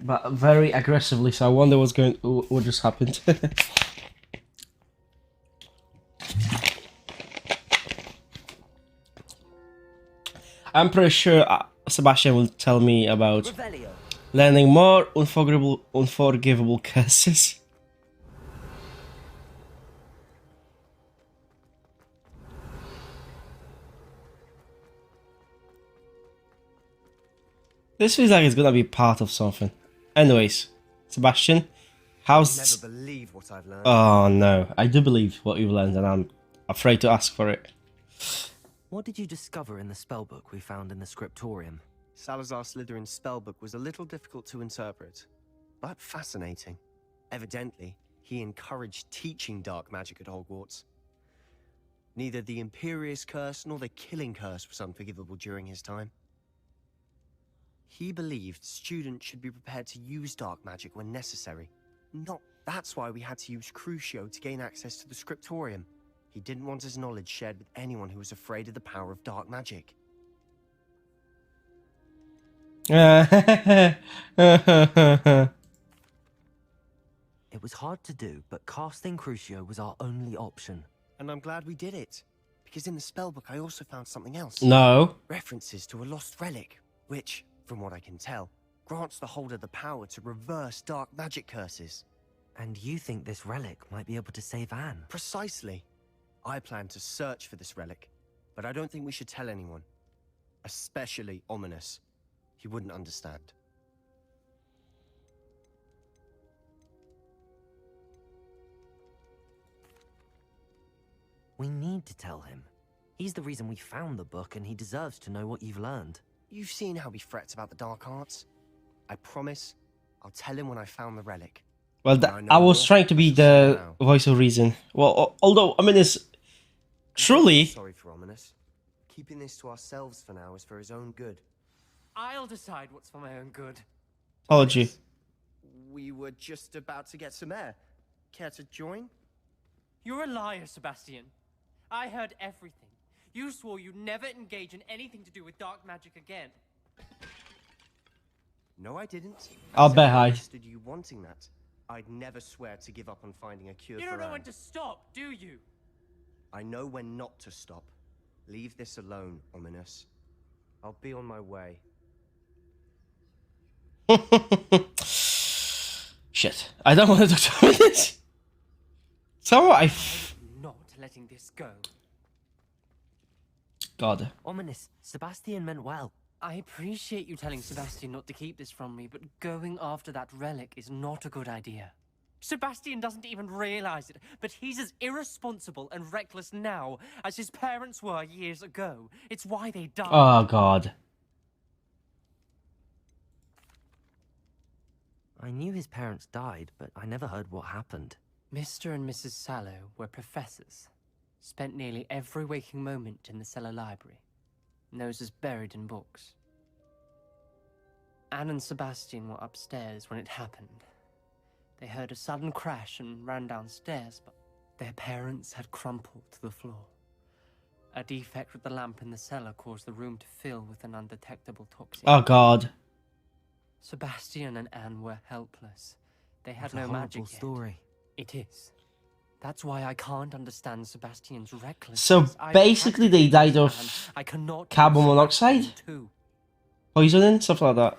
A: But very aggressively, so I wonder what just happened. I'm pretty sure Sebastian will tell me about
B: Revelio.
A: learning more unforgivable curses. This feels like it's gonna be part of something. Anyways, Sebastian, how's...
B: Never believe what I've learned.
A: Oh no, I do believe what you've learned and I'm afraid to ask for it.
B: What did you discover in the spellbook we found in the scriptorium?
I: Salazar Slytherin's spellbook was a little difficult to interpret, but fascinating. Evidently, he encouraged teaching dark magic at Hogwarts. Neither the Imperious Curse nor the Killing Curse was unforgivable during his time. He believed students should be prepared to use dark magic when necessary. That's why we had to use Crucio to gain access to the scriptorium. He didn't want his knowledge shared with anyone who was afraid of the power of dark magic.
B: It was hard to do, but casting Crucio was our only option.
I: And I'm glad we did it, because in the spellbook I also found something else.
A: No.
I: References to a lost relic, which, from what I can tell, grants the holder the power to reverse dark magic curses.
B: And you think this relic might be able to save Anne?
I: Precisely. I plan to search for this relic, but I don't think we should tell anyone. Especially Ominous. He wouldn't understand.
B: We need to tell him. He's the reason we found the book, and he deserves to know what you've learned.
I: You've seen how he frets about the dark arts. I promise I'll tell him when I found the relic.
A: Well, I was trying to be the voice of reason. Well, although, I mean, it's truly...
I: Sorry for Ominous. Keeping this to ourselves for now is for his own good.
J: I'll decide what's for my own good.
A: Apology.
I: We were just about to get some air. Care to join?
J: You're a liar, Sebastian. I heard everything. You swore you'd never engage in anything to do with dark magic again.
I: No, I didn't.
A: I'll bet I
I: understood you wanting that. I'd never swear to give up on finding a cure for
J: You don't know
I: Anne.
J: when to stop, do you?
I: I know when not to stop. Leave this alone, Ominous. I'll be on my way.
A: Shit. I don't want to talk about this. So
J: I'm not letting this go.
A: God.
B: Ominous, Sebastian meant well.
J: I appreciate you telling Sebastian not to keep this from me, but going after that relic is not a good idea. Sebastian doesn't even realize it, but he's as irresponsible and reckless now as his parents were years ago. It's why they died.
A: Oh, God.
B: I knew his parents died, but I never heard what happened.
J: Mr. and Mrs. Sallow were professors. Spent nearly every waking moment in the cellar library. Noses buried in books. Anne and Sebastian were upstairs when it happened. They heard a sudden crash and ran downstairs, but their parents had crumpled to the floor. A defect with the lamp in the cellar caused the room to fill with an undetectable toxin.
A: Oh God.
J: Sebastian and Anne were helpless. They had
B: What a
J: no magic
B: horrible
J: yet.
B: story.
J: It is. That's why I can't understand Sebastian's recklessness.
A: So
J: I
A: basically they died of
J: understand. I cannot
A: carbon
J: do
A: monoxide?
J: Sebastian too.
A: Poisoning? Stuff like that.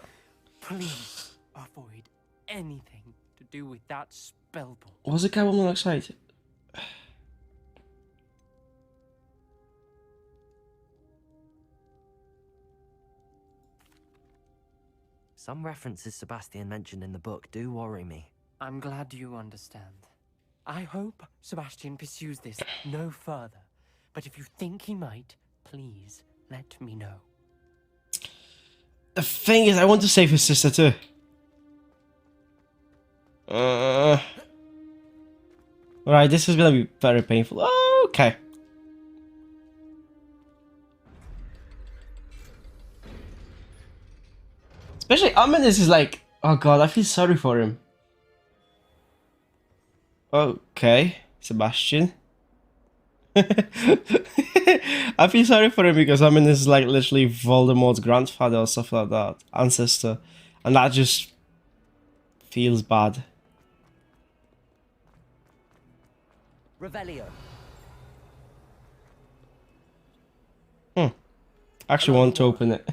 J: Please avoid anything to do with that spellbook.
A: Was it carbon monoxide?
B: Some references Sebastian mentioned in the book do worry me.
J: I'm glad you understand. I hope Sebastian pursues this no further. But if you think he might, please let me know.
A: The thing is, I want to save his sister too. Alright, this is gonna be very painful. Okay. Especially Ominous is like, oh god, I feel sorry for him. Okay, Sebastian. I feel sorry for him because Ominous is like literally Voldemort's grandfather or stuff like that, ancestor, and that just feels bad.
B: Revelio.
A: Actually want to open it.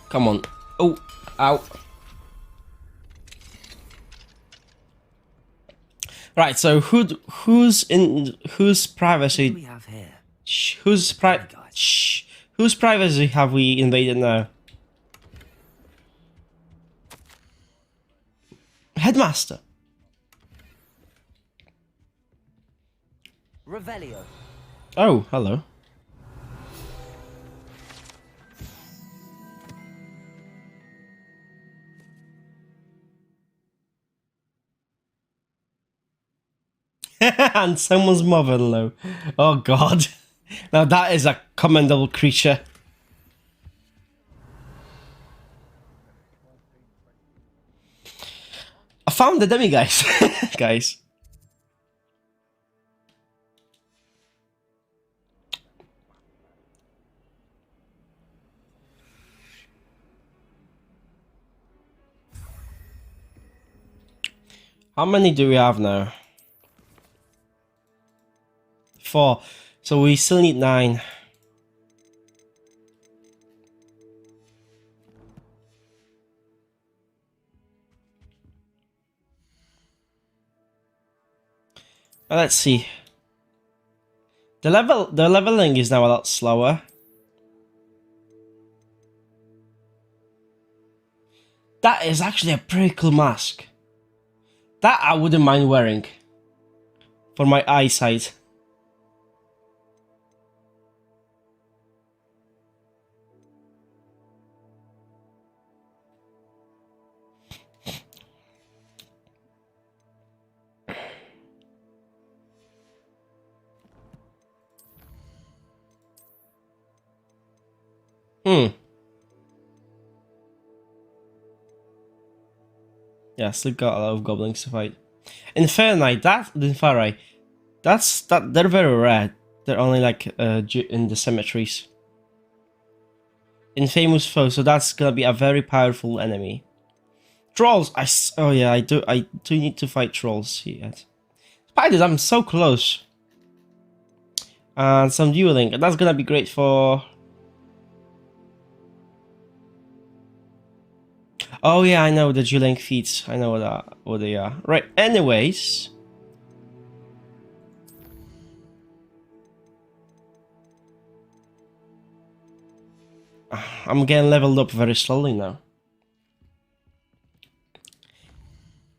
A: Come on. Oh, ow. Right, so whose privacy?
B: What do we have here?
A: Whose privacy have we invaded now? Headmaster.
B: Revelio.
A: Oh, hello. And someone's mother-in-law. Oh god. Now that is a commendable creature. I found the dummy, guys. Guys. How many do we have now? 4. So we still need 9. Let's see. The leveling is now a lot slower. That is actually a pretty cool mask. That I wouldn't mind wearing for my eyesight. Yeah, still got a lot of goblins to fight. In Fahrenheit, they're very rare. They're only like in the cemeteries. Infamous foe, so that's gonna be a very powerful enemy. Trolls, I do need to fight trolls yet. Spiders, I'm so close. And some dueling, and that's gonna be great for. Oh yeah, I know the dueling feats. I know what they are. Right. Anyways, I'm getting leveled up very slowly now.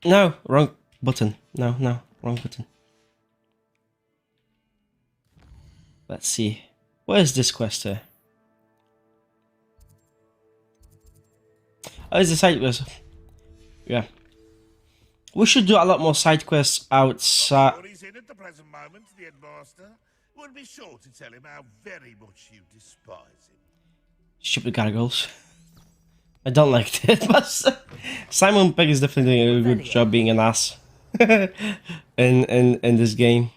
A: No, wrong button. No, wrong button. Let's see. Where's this quest here? Oh, it's the side quest. Yeah. We should do a lot more side quests outside.
K: Sure he's in at the present moment, the headmaster. We'll be sure to tell him how very much you despise him.
A: Stupid gargoyles. I don't like it, but Simon Pegg is definitely doing a good job being an ass in this game.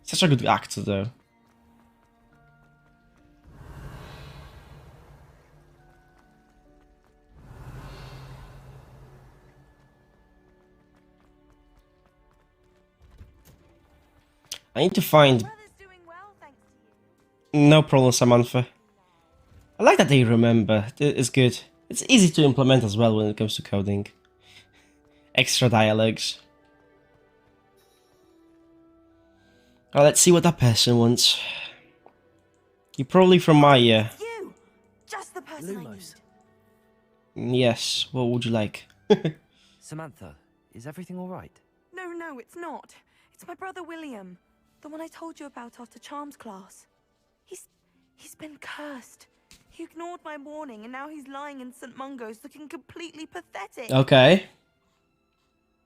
A: Such a good actor, though. I need to find.
C: Brother's doing well, thanks to you.
A: No problem, Samantha. I like that they remember. It's good. It's easy to implement as well when it comes to coding. Extra dialogues. Oh, let's see what that person wants. You're probably from my year.
C: You! Just the person
B: Lumos.
C: I need.
A: Yes, what would you like?
B: Samantha, is everything all right?
C: No, it's not. It's my brother William. The one I told you about after Charms class. He's been cursed. He ignored my warning and now he's lying in St. Mungo's looking completely pathetic.
A: Okay.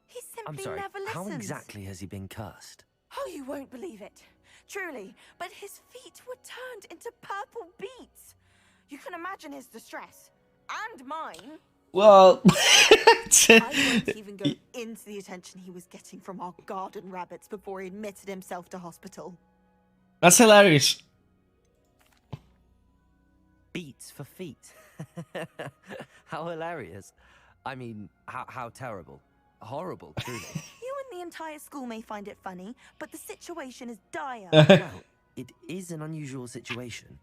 C: He simply
B: I'm sorry,
C: never listens.
B: how exactly has he been cursed?
C: Oh, you won't believe it. Truly, but his feet were turned into purple beets. You can imagine his distress. And mine.
A: Well...
C: I won't even go into the attention he was getting from our garden rabbits before he admitted himself to hospital.
A: That's hilarious.
B: Beats for feet. How hilarious. I mean, how terrible. Horrible, truly.
C: You and the entire school may find it funny, but the situation is dire.
B: Well, it is an unusual situation.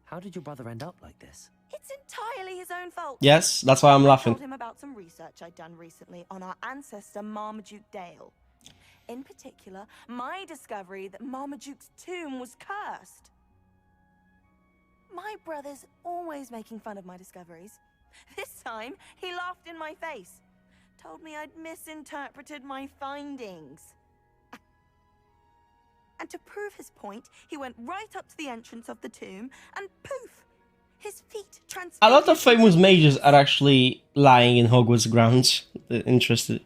B: How did your brother end up like this?
C: It's entirely his own fault.
A: Yes, that's why I'm
C: I
A: laughing.
C: told him about some research I'd done recently on our ancestor Marmaduke Dale. In particular, my discovery that Marmaduke's tomb was cursed. My brother's always making fun of my discoveries. This time, he laughed in my face. Told me I'd misinterpreted my findings. And to prove his point, he went right up to the entrance of the tomb and poof! His feet transformed.
A: A lot of famous mages are actually lying in Hogwarts grounds. Interested.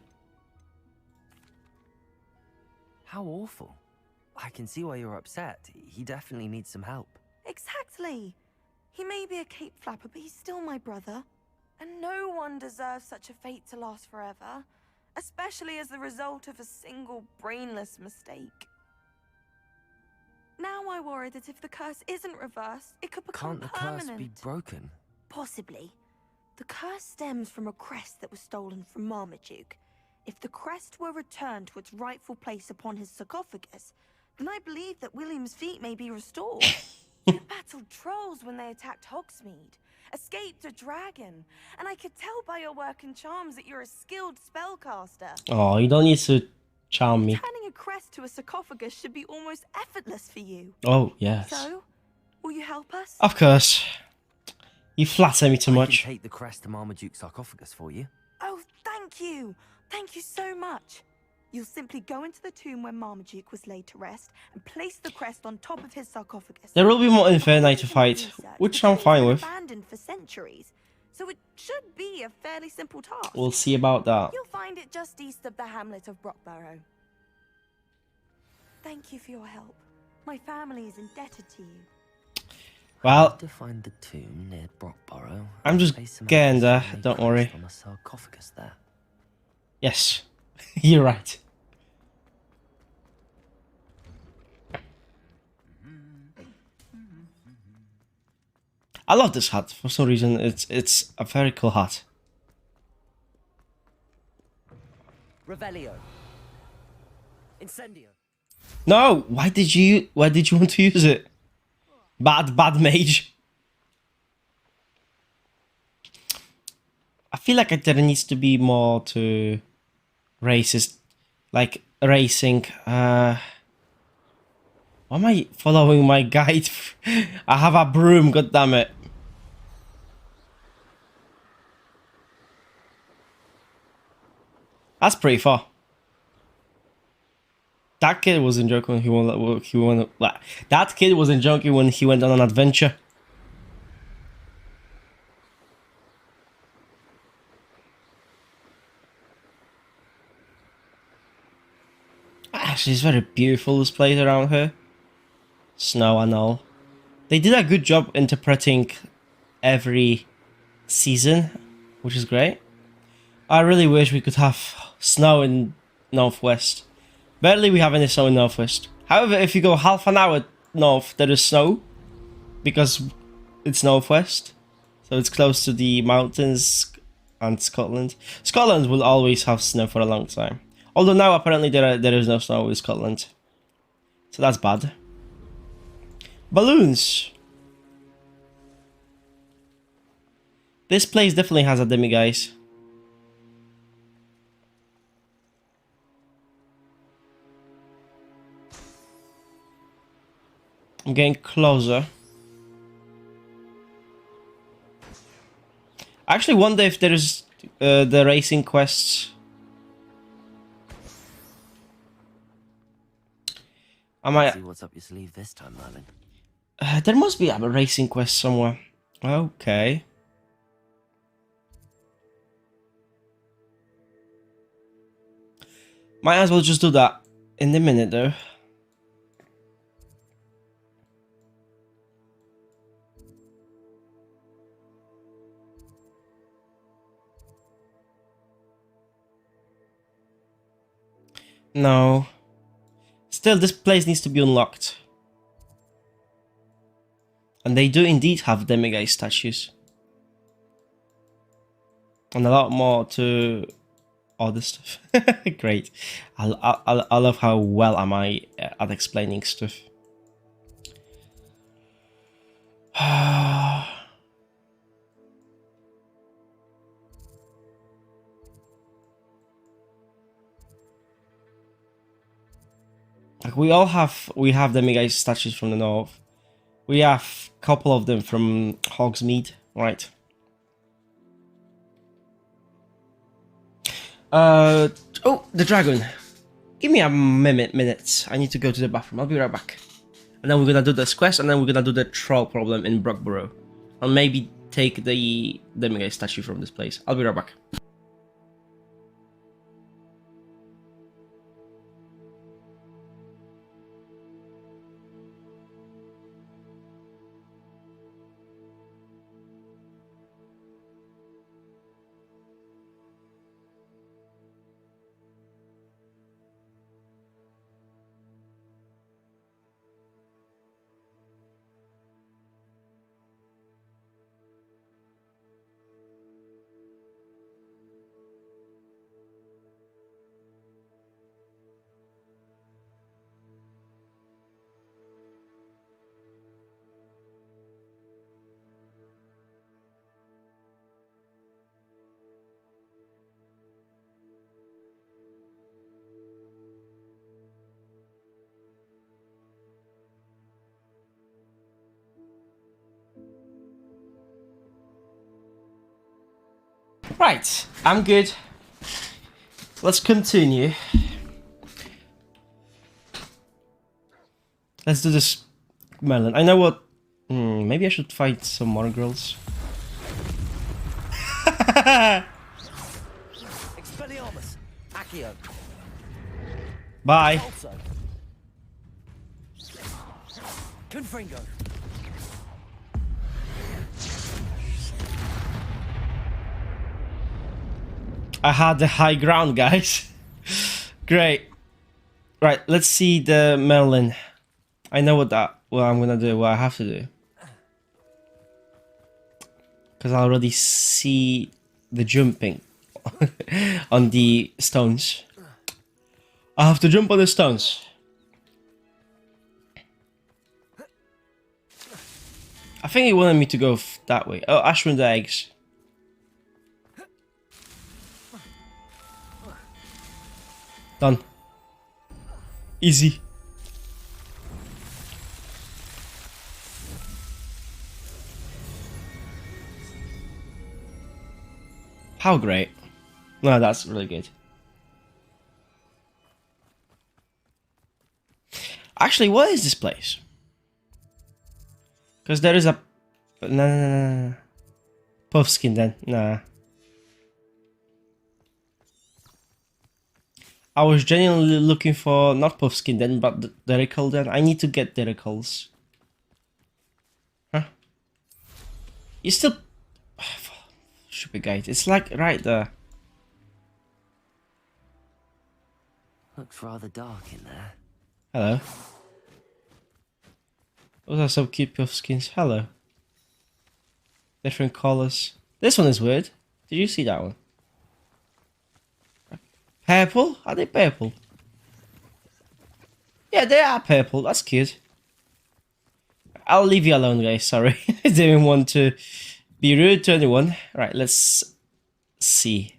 B: How awful. I can see why you're upset. He definitely needs some help.
C: Exactly. He may be a cape flapper, but he's still my brother. And no one deserves such a fate to last forever, especially as the result of a single brainless mistake. Now I worry that if the curse isn't reversed, it could become
B: Can't the
C: permanent.
B: curse be broken?
C: Possibly. The curse stems from a crest that was stolen from Marmaduke. If the crest were returned to its rightful place upon his sarcophagus, then I believe that William's feet may be restored. You battled trolls when they attacked Hogsmeade, escaped a dragon, and I could tell by your work and charms that you're a skilled spellcaster.
A: Oh, you don't need to charm me.
C: Turning a crest to a sarcophagus should be almost effortless for you.
A: Oh, yes.
C: So, will you help us?
A: Of course. You flatter me too
B: I
A: much.
B: can take the crest to Marmaduke's sarcophagus for you.
C: Oh, thank you. Thank you so much. You'll simply go into the tomb where Marmaduke was laid to rest and place the crest on top of his sarcophagus.
A: There will be more Inferni to fight, which I'm fine with.
C: Abandoned for centuries, so it should be a fairly simple task.
A: We'll see about that.
C: You'll find it just east of the hamlet of Brockborough. Thank you for your help. My family is indebted to you.
A: Well,
B: To find the tomb near Brockborough.
A: I'm just
B: place some
A: getting there,
B: handmade
A: don't
B: crest
A: worry.
B: On a sarcophagus there.
A: Yes, you're right. I love this hat. For some reason, it's a very cool hat.
B: Revelio. Incendio.
A: No, why did you want to use it? Bad mage. I feel like there needs to be more to races, like racing. Why am I following my guide? I have a broom, god damn it. That's pretty far. That kid wasn't joking when that kid wasn't joking when he went on an adventure. Actually, it's very beautiful, this place around here. Snow and all. They did a good job interpreting every season, which is great. I really wish we could have snow in Northwest. Barely we have any snow in Northwest. However, if you go half an hour north, there is snow. Because it's Northwest. So it's close to the mountains and Scotland. Scotland will always have snow for a long time. Although now apparently there is no snow in Scotland. So that's bad. Balloons. This place definitely has a demi, guys. I'm getting closer. I actually wonder if there is the racing quests. I might
B: see what's up your sleeve this time, Merlin.
A: There must be a racing quest somewhere. Okay. Might as well just do that in a minute, though. No. Still, this place needs to be unlocked. And they do indeed have demiguise statues. And a lot more to other stuff. Great. I love how well am I at explaining stuff. Like we have demiguise statues from the north. We have a couple of them from Hogsmeade, right? Oh, the dragon. Give me a minute. I need to go to the bathroom. I'll be right back. And then we're gonna do this quest, and then we're gonna do the troll problem in Brockborough. And maybe take the demiguise statue from this place. I'll be right back. Right, I'm good. Let's continue. Let's do this, Merlin. I know what. Maybe I should fight some more girls.
B: Expelliarmus, Accio.
A: Bye.
B: Also. Confringo.
A: I had the high ground, guys. Great. Right, let's see the Merlin. I know what I'm gonna do, what I have to do. Because I already see the jumping on the stones. I have to jump on the stones. I think he wanted me to go that way. Oh, Ashwin the eggs. Done. Easy. How great. No, that's really good. Actually, what is this place? Because there is a... Nah. Puffskin then. Nah. I was genuinely looking for not Puffskin then, but the Dirickle then. I need to get Dirickles. Huh? You still... Stupid guide. It's like right there.
B: Looks rather dark in there.
A: Hello. Those are some cute Puffskins. Hello. Different colors. This one is weird. Did you see that one? Purple? Are they purple? Yeah, they are purple. That's cute. I'll leave you alone, guys. Sorry. I didn't want to be rude to anyone. Right, let's see.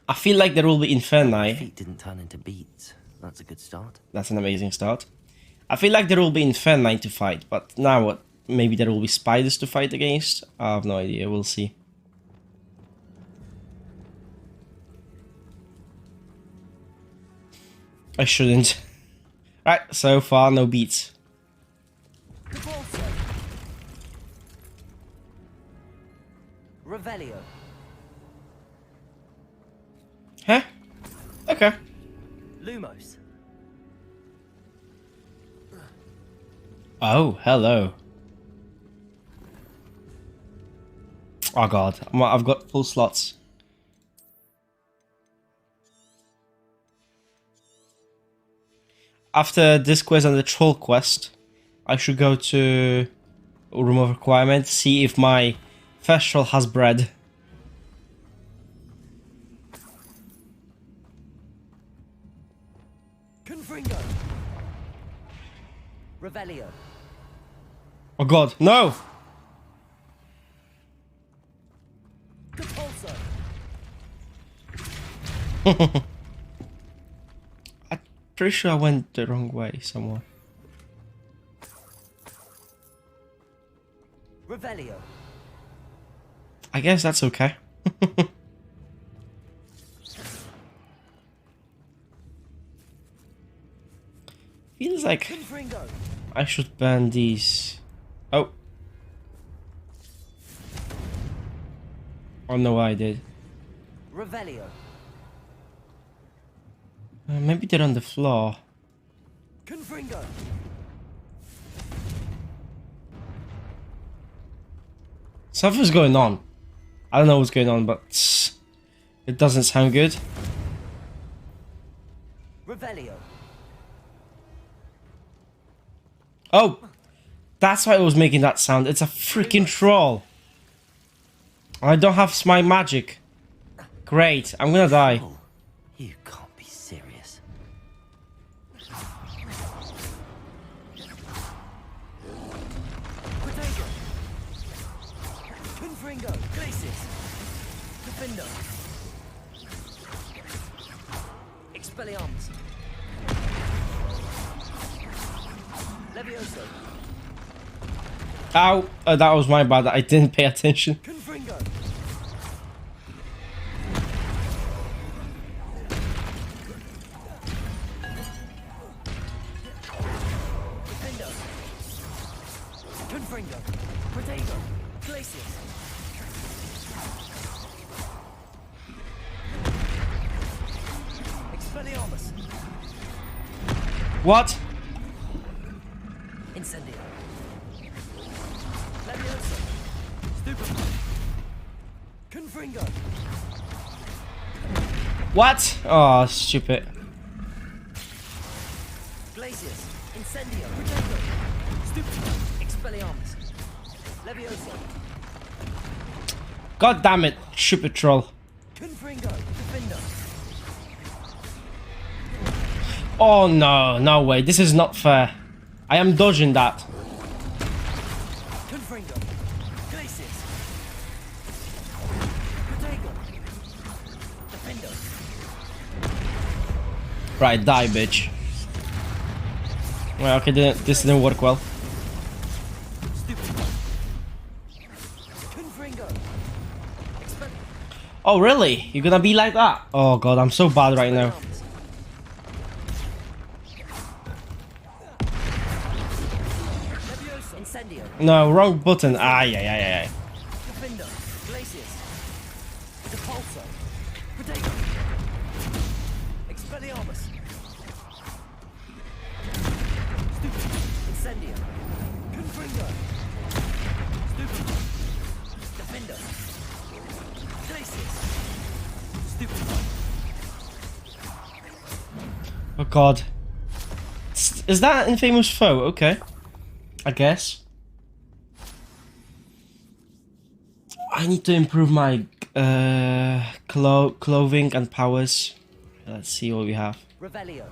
A: I feel like there will be Inferni.
B: Feet didn't turn into beats. That's a good start.
A: That's an amazing start. I feel like there will be Inferni to fight, but now what? Maybe there will be spiders to fight against? I have no idea, we'll see. I shouldn't. Right, so far no beats.
B: Revelio.
A: Huh? Okay.
B: Lumos.
A: Oh, hello. Oh god, I've got full slots. After this quest and the troll quest, I should go to Room of Requirement, see if my first troll has bread.
B: Confringo. Revelio.
A: Oh god, no!
B: Compulso.
A: I'm pretty sure I went the wrong way somewhere.
B: Revelio.
A: I guess that's okay. Feels like
B: Confringo.
A: I should ban these. Oh. Oh no, I did.
B: Revelio.
A: Maybe they're on the floor.
B: Confringo.
A: Something's going on. I don't know what's going on, but it doesn't sound good.
B: Revelio.
A: Oh! That's why it was making that sound. It's a freaking troll. I don't have my magic. Great, I'm gonna die.
B: Oh, you can't be serious. Protego. Confringo. Glacis. Defender. Expelliarmus. Levioso.
A: Ow! That was my bad. I didn't pay attention.
B: Confringo. Defender. Confringo. Protego. Glacius. Expelliarmus.
A: What?
B: Incendio. Levioso. Stupefy. Confringo.
A: What? Oh, stupid.
B: Glacius. Incendio. Protego. Stupefy. Expelliarmus. Levioso.
A: God damn it, stupid troll.
B: Confringo. Defender.
A: Oh no, no way. This is not fair. I am dodging that.
B: Confringo. Glacius. Protego. Defender.
A: Right, die, bitch. Well, okay, this didn't work well.
B: Stupefy.
A: Oh, really? You're gonna be like that? Oh god, I'm so bad right now.
B: Incendio.
A: No, wrong button. Ah, yeah.
B: Defender. Glacius. Depulso. Protego. Expelliarmus. Stupid. Incendio. Confringo. Stupid. Defender. Glacius. Stupid.
A: Oh god. Is that infamous foe? Okay. I guess. I need to improve my clothing and powers. Let's see what we have.
B: Revelio.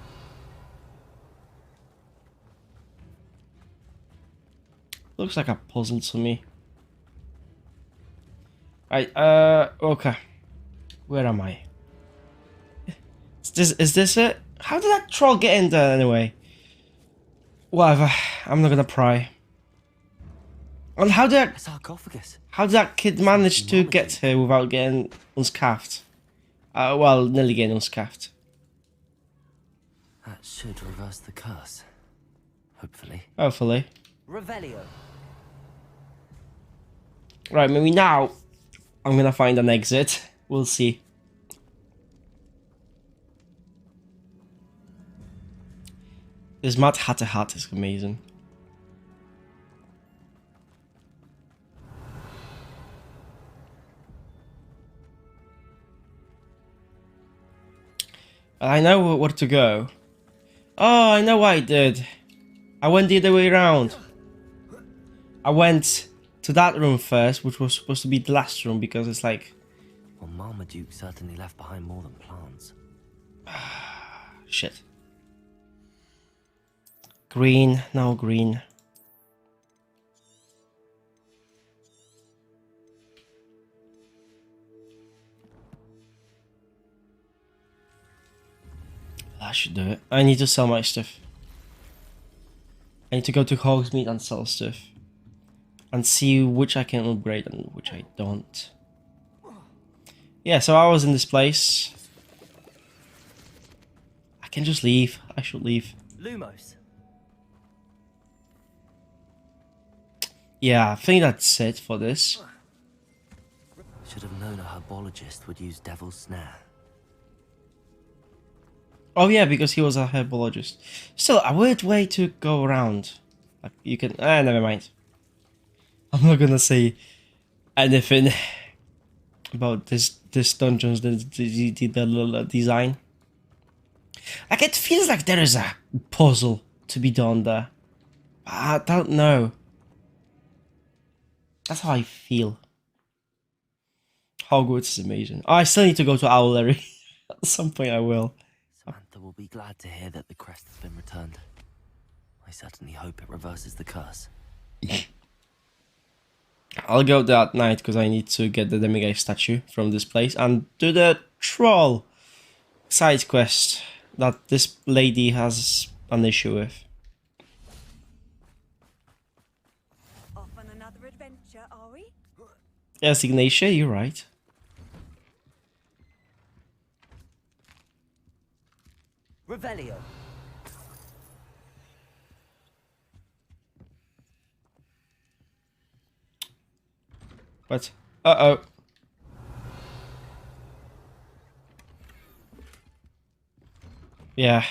A: Looks like a puzzle to me. Right, okay. Where am I? Is this it? How did that troll get in there anyway? Whatever, I'm not gonna pry. And how did
B: A sarcophagus.
A: that kid manage to get here without getting unscathed? Well, nearly getting unscathed.
B: That should reverse the curse. Hopefully.
A: Hopefully.
B: Revelio.
A: Right, maybe now I'm gonna find an exit. We'll see. This Mad Hatter hat is amazing. I know where to go. Oh, I know what I did. I went the other way around. I went to that room first, which was supposed to be the last room because it's like...
B: Well, Marmaduke certainly left behind more than plants.
A: Shit. Green, no green. That should do it. I need to sell my stuff. I need to go to Hogsmeade and sell stuff. And see which I can upgrade and which I don't. Yeah, so I was in this place. I can just leave. I should leave.
B: Lumos.
A: Yeah, I think that's it for this.
B: Should have known a herbologist would use Devil's Snare.
A: Oh yeah, because he was a herbologist. Still, a weird way to go around. Like you can... never mind. I'm not gonna say anything about this dungeon's the design. Like it feels like there is a puzzle to be done there. I don't know. That's how I feel. Hogwarts is amazing. Oh, I still need to go to Owlery. At some point I will.
B: Samantha will be glad to hear that the crest has been returned. I certainly hope it reverses the curse.
A: I'll go there at night because I need to get the demiguise statue from this place and do the troll side quest that this lady has an issue with.
C: Off on another adventure, are we?
A: Yes, Ignatia, you're right.
B: Revelio.
A: What? Uh-oh. Yeah.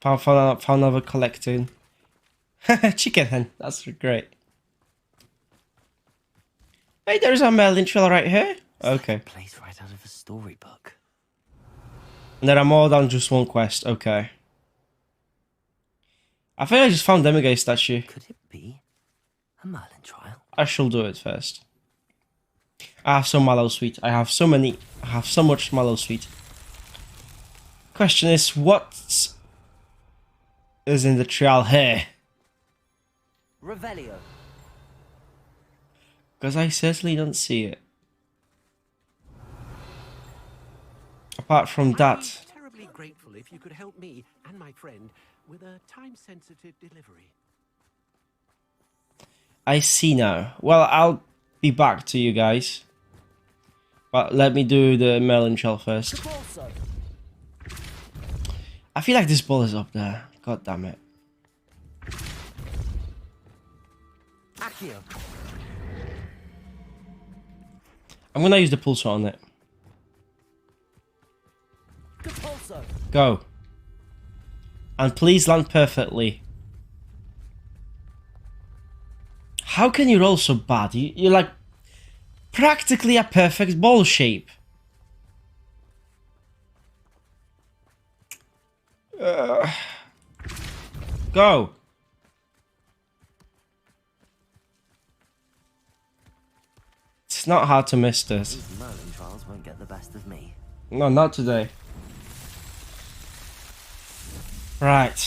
A: Found another collecting. Chicken hen. That's great. Hey, there's a Merlin trail right here. Okay.
B: Place right out of a storybook.
A: And there are more than just one quest. Okay. I think I just found demiguise statue.
B: Could it be a Merlin trial?
A: I shall do it first. I have some mallow sweet. I have so many. I have so much mallow sweet. Question is, what is in the trial here?
B: Revelio.
A: Because I certainly don't see it. Apart from
E: I'd
A: that.
E: be terribly grateful if you could help me and my friend with a time-sensitive delivery.
A: I see now. Well, I'll be back to you guys. But let me do the melon shell first. I feel like this ball is up there. God damn it.
B: Accio.
A: I'm gonna use the pulsar on it.
B: Compulso.
A: Go. And please land perfectly. How can you roll so bad? You're like practically a perfect ball shape. Go. It's not hard to miss this.
B: These Merlin trials won't get the best of me.
A: No, not today. Right.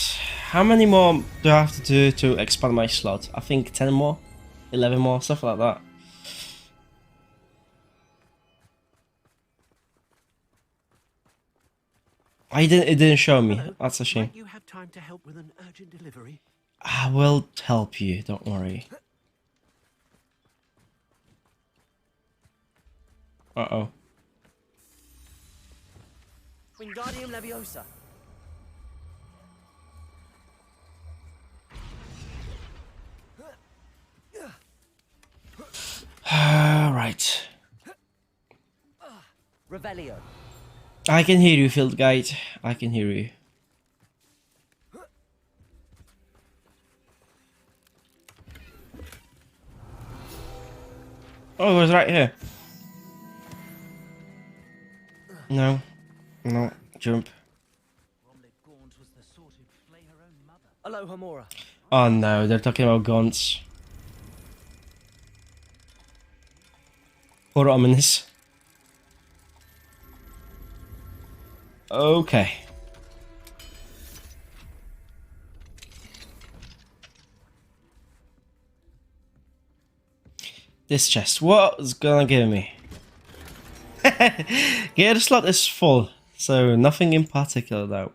A: How many more do I have to do to expand my slot? I think 10 more? 11 more? Stuff like that. It didn't show me.
E: Hello.
A: That's a shame.
E: Might you have time to help with an urgent delivery?
A: I will help you, don't worry. Uh-oh.
B: Wingardium Leviosa.
A: Right.
B: Revelio.
A: I can hear you, field guide. I can hear you. Oh, it was right here. No. No. Jump.
B: Aloha Mora.
A: Oh no, they're talking about guns. Or ominous. Okay. This chest, what's gonna give me? Yeah, the slot is full, so nothing in particular though.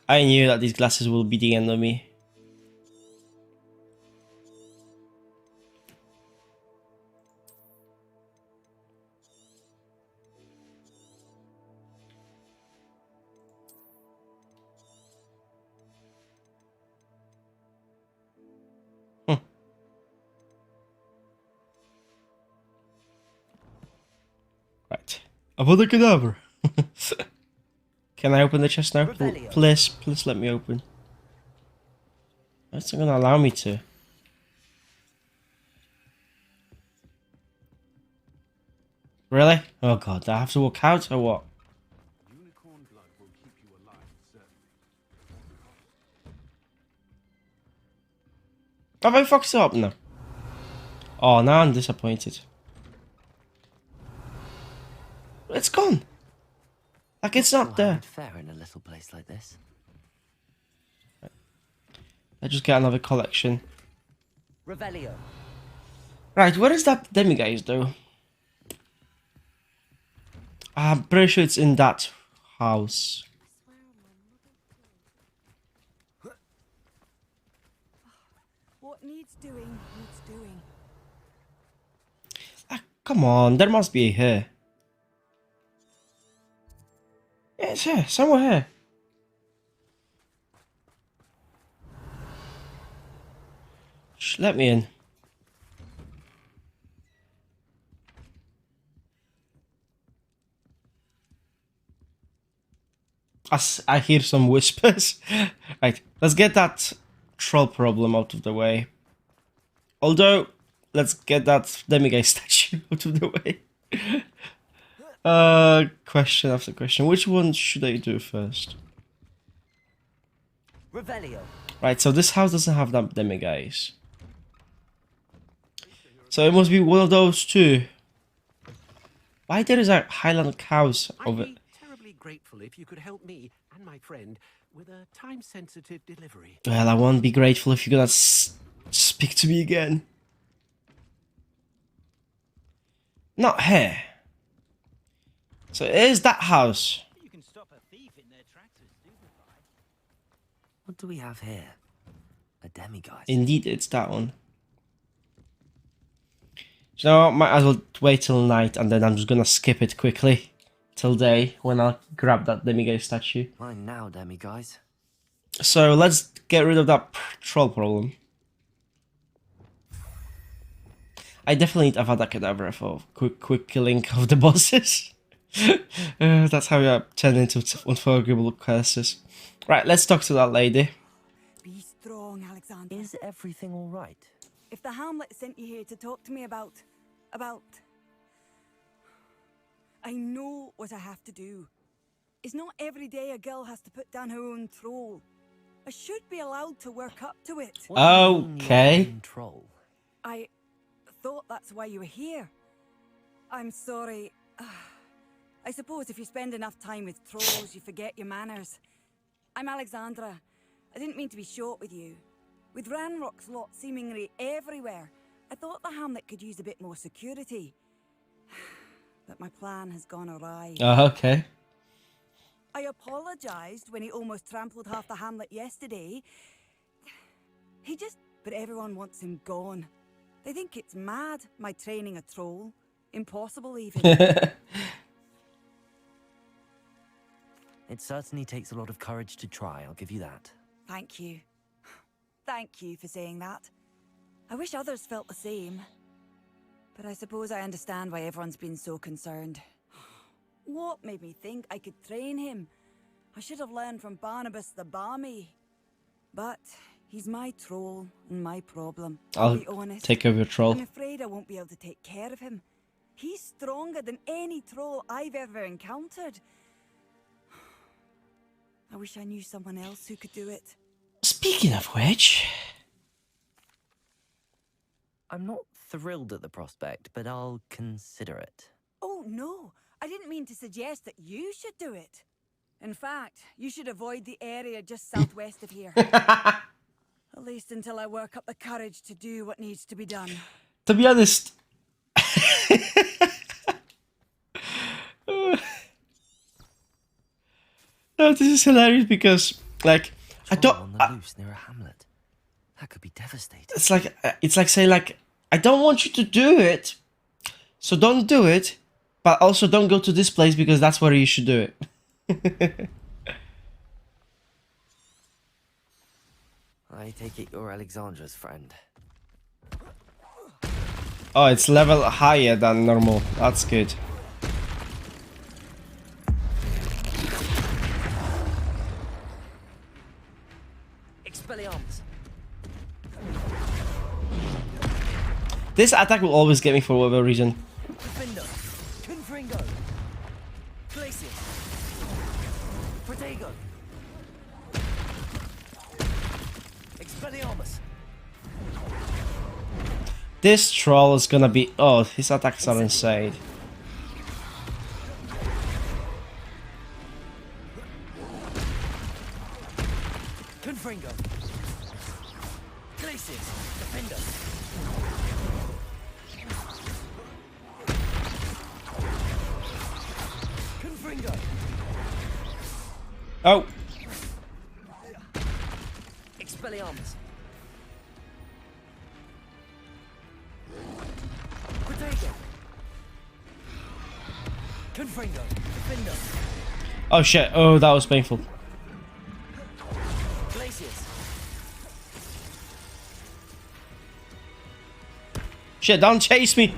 A: I knew that these glasses will be the end of me. Right. About cadaver. Can I open the chest now? Please, please let me open. It's not gonna allow me to. Really? Oh god, do I have to walk out or what?
L: Unicorn blood will keep you alive, certainly.
A: Have I fucked up now? Oh, now I'm disappointed. It's gone. Like it's not there.
B: Fair in a little place like this.
A: I just get another collection.
B: Revelio.
A: Right, where is that demiguise though? I'm pretty sure it's in that house.
C: What needs doing, needs doing.
A: Ah, come on, there must be a here. Yeah, it's here, somewhere here. Shh, let me in. I hear some whispers. Right, let's get that troll problem out of the way. Although, let's get that demiguise statue out of the way. Question after question. Which one should I do first?
B: Revelio.
A: Right, so this house doesn't have that demiguise. So it must be one of those two. Why there is a Highland cows over?
E: I'd be terribly grateful if you could help me and my friend with a time-sensitive delivery.
A: Well, I won't be grateful if you're gonna speak to me again. Not here. So it is that house.
L: You can stop a thief in their tracks with stupefy.
B: What do we have here? A demiguise.
A: Indeed, it's that one. You know, might as well wait till night, and then I'm just gonna skip it quickly till day when I'll grab that demiguise statue.
B: Mine now, demiguise.
A: So let's get rid of that troll problem. I definitely need Avada Kedavra for quick killing of the bosses. That's how you turn into unforgivable curses. Right, let's talk to that lady.
M: Be strong, Alexander.
B: Is everything all right?
M: If the Hamlet sent you here to talk to me about... I know what I have to do. It's not every day a girl has to put down her own troll. I should be allowed to work up to it.
A: Okay.
B: Troll.
M: I thought that's why you were here. I'm sorry. I suppose if you spend enough time with trolls, you forget your manners. I'm Alexandra. I didn't mean to be short with you. With Ranrock's lot seemingly everywhere, I thought the Hamlet could use a bit more security. But my plan has gone awry.
A: Okay.
M: I apologized when he almost trampled half the Hamlet yesterday. But everyone wants him gone. They think it's mad, my training a troll. Impossible, even.
B: It certainly takes a lot of courage to try, I'll give you that.
M: Thank you. Thank you for saying that. I wish others felt the same. But I suppose I understand why everyone's been so concerned. What made me think I could train him? I should have learned from Barnabas the Barmy. But he's my troll and my problem. I'll be honest.
A: Take over your troll.
M: I'm afraid I won't be able to take care of him. He's stronger than any troll I've ever encountered. I wish I knew someone else who could do it.
A: Speaking of which...
B: I'm not thrilled at the prospect, but I'll consider it.
M: Oh, no. I didn't mean to suggest that you should do it. In fact, you should avoid the area just southwest of here. At least until I work up the courage to do what needs to be done.
A: To be honest... No, this is hilarious because, like, I don't...
B: on the loose near a hamlet. That could be devastating.
A: It's like saying, like, I don't want you to do it, so don't do it, but also don't go to this place because that's where you should do it.
B: I take it you're Alexandra's friend.
A: Oh, it's level higher than normal. That's good.
B: Expelliarmus.
A: This attack will always get me for whatever reason.
B: Defender. Confringo. Glacius. Protego. Expelliarmus.
A: This troll is gonna be... Oh, his attacks are insane.
B: Confringo. Glacius. Defender. Confringo.
A: Oh.
B: Expelliarmus. Protego. Confringo. Defender.
A: Oh shit. Oh, that was painful.
B: Glacius.
A: Shit, don't chase me.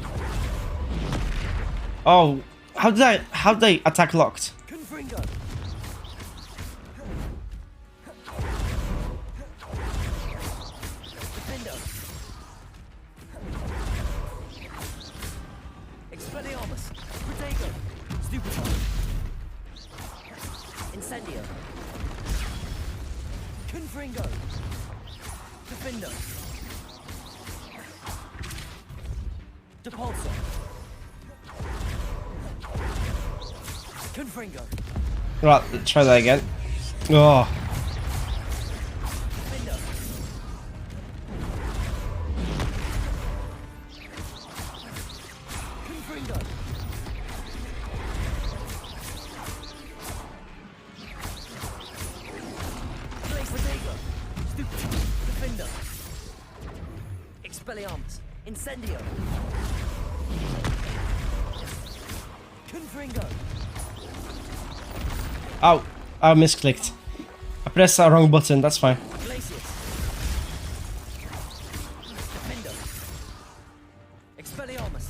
A: Oh, how did I attack locked?
B: Confringo. Defender. Expelliarmus. Protego. Stupefy. Incendio. Confringo. Defender. Depulso. Confringo.
A: Right, let's try that again. Oh.
B: Defender. Confringo. Blaze Protego. Stupid. Defender. Expelliarmus. Incendio. Confringo.
A: Oh, I misclicked. I pressed the wrong button, that's fine.
B: Glacius. Defendo. Expelliarmus.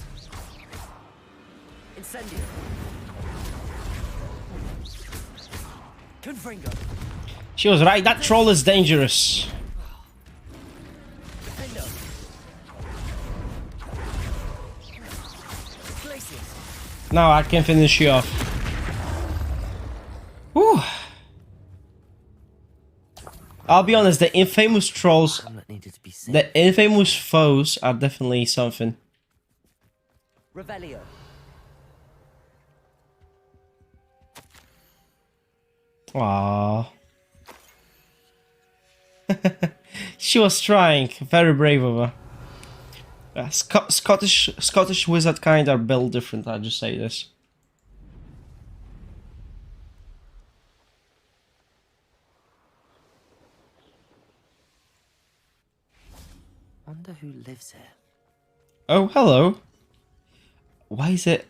B: Incendio. Confringo.
A: She was right, that troll is dangerous.
B: Defendo. Glacius.
A: Now I can finish you off. Whew. I'll be honest, the infamous trolls,
B: Hamlet needed to be safe.
A: the infamous foes are definitely something.
B: Revelio.
A: Aww. She was trying, very brave of her. Scottish wizard kind are built different, I'll just say this.
B: Wonder who lives here.
A: Oh, hello. Why is it...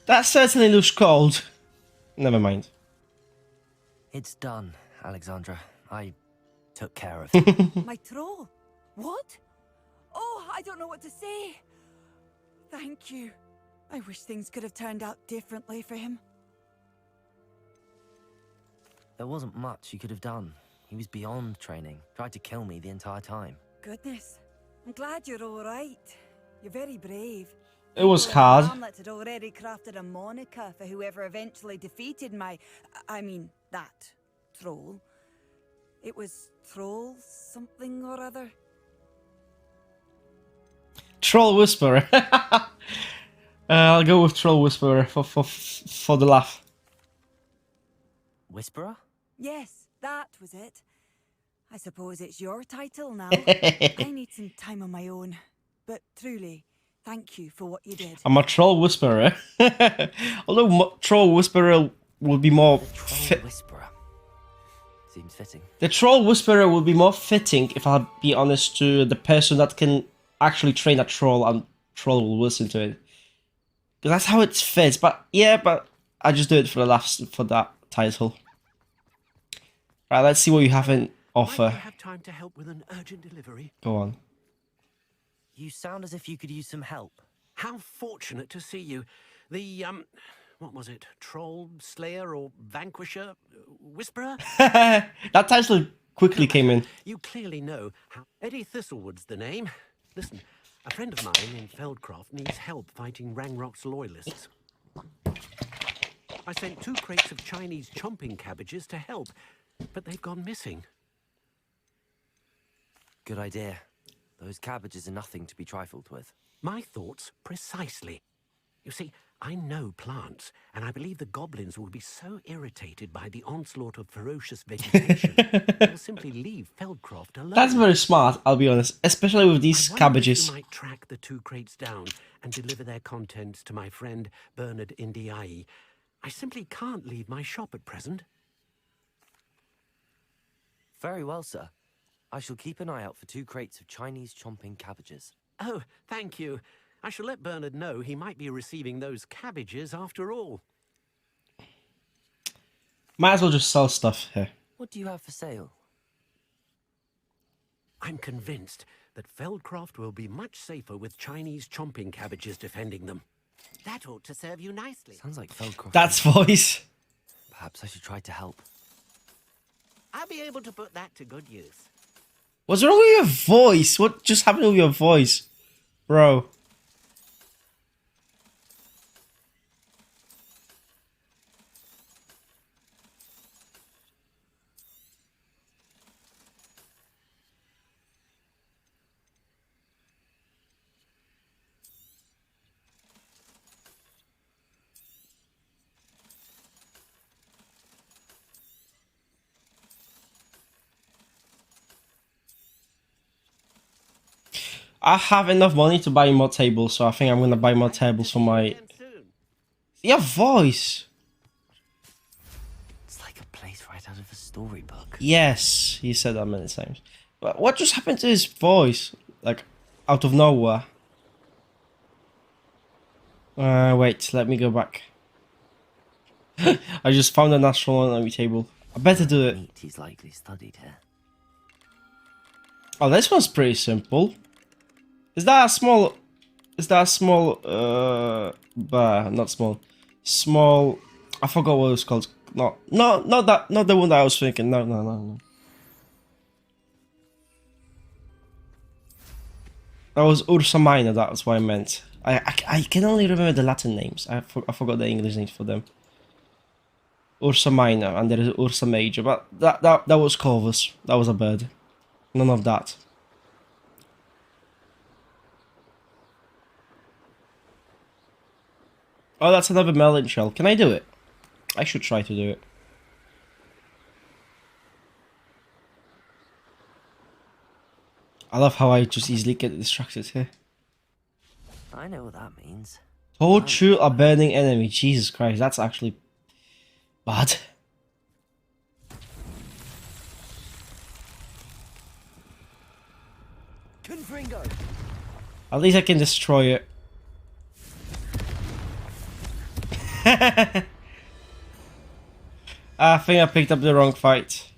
A: That certainly looks cold. Never mind.
B: It's done, Alexandra. I took care of it.
M: My troll? What? Oh, I don't know what to say. Thank you. I wish things could have turned out differently for him.
B: There wasn't much you could have done. He was beyond training. Tried to kill me the entire time.
M: Goodness. I'm glad you're all right. You're very brave.
A: It was
M: People in
A: hard.
M: Hamlet had already crafted a moniker for whoever eventually defeated that troll. It was Troll something or other.
A: Troll Whisperer. I'll go with Troll Whisperer for the laugh.
B: Whisperer?
M: Yes, that was it. I suppose it's your title now. I need some time on my own. But truly, thank you for what you did.
A: I'm a Troll Whisperer. Although Troll Whisperer would be more...
B: Troll Whisperer. Seems fitting.
A: The Troll Whisperer would be more fitting, if I'll be honest, to the person that can actually train a troll and troll will listen to it. Because that's how it fits. But yeah, but I just do it for the laughs for that title. Right, let's see what you have in offer.
E: Might you have time to help with an urgent delivery?
A: Go on.
B: You sound as if you could use some help.
E: How fortunate to see you. The, what was it? Troll, Slayer, or Vanquisher? Whisperer?
A: That title quickly came in.
E: You clearly know how... Eddie Thistlewood's the name. Listen, a friend of mine in Feldcroft needs help fighting Rangrock's loyalists. I sent 2 crates of Chinese chomping cabbages to help, but they've gone missing.
B: Good idea. Those cabbages are nothing to be trifled with.
E: My thoughts precisely. You see, I know plants, and I believe the goblins will be so irritated by the onslaught of ferocious vegetation, they'll simply leave Feldcroft alone.
A: That's very smart, I'll be honest. Especially with these
E: I wonder
A: cabbages.
E: if you might track the 2 crates down and deliver their contents to my friend Bernard Indiai. I simply can't leave my shop at present.
B: Very well, sir. I shall keep an eye out for 2 crates of Chinese chomping cabbages.
E: Oh, thank you. I shall let Bernard know he might be receiving those cabbages after all.
A: Might as well just sell stuff here.
B: What do you have for sale?
E: I'm convinced that Feldcroft will be much safer with Chinese chomping cabbages defending them. That ought to serve you nicely.
B: Sounds like Feldcroft.
A: That's voice.
B: Perhaps I should try to help.
E: I'll be able to put that to good use.
A: What's wrong with your voice? What just happened with your voice? Bro. I have enough money to buy more tables, so I think I'm gonna buy more tables for my... Your voice!
B: It's like a place right out of a storybook.
A: Yes, you said that many times. But what just happened to his voice? Like, out of nowhere. Wait, let me go back. I just found an astronomy table. I better do it.
B: He's likely studied here.
A: Oh, this one's pretty simple. Is that a small... Is that a small... bar? Not small. Small... I forgot what it was called. No, not that... Not the one that I was thinking. No. That was Ursa Minor, that's what I meant. I can only remember the Latin names. I forgot the English names for them. Ursa Minor, and there is Ursa Major, but that was Corvus. That was a bird. None of that. Oh, that's another melon shell. Can I do it? I should try to do it. I love how I just easily get distracted here.
B: I know what that means.
A: Torture a burning enemy. Jesus Christ, that's actually bad.
B: Confringo.
A: At least I can destroy it. I think I picked up the wrong fight.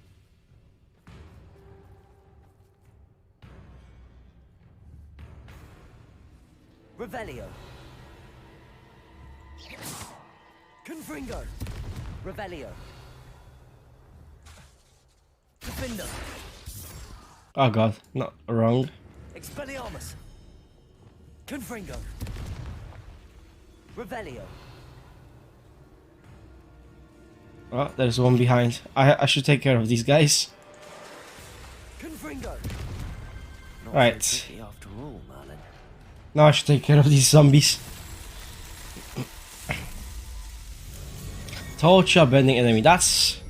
B: Revelio. Confringo. Revelio. Defender.
A: Oh god, not wrong.
B: Expelliarmus. Confringo. Revelio.
A: Oh, there's one behind. I should take care of these guys.
B: Confringo.
A: Right.
B: So tricky after all, Merlin.
A: Now I should take care of these zombies. Torture bending enemy. That's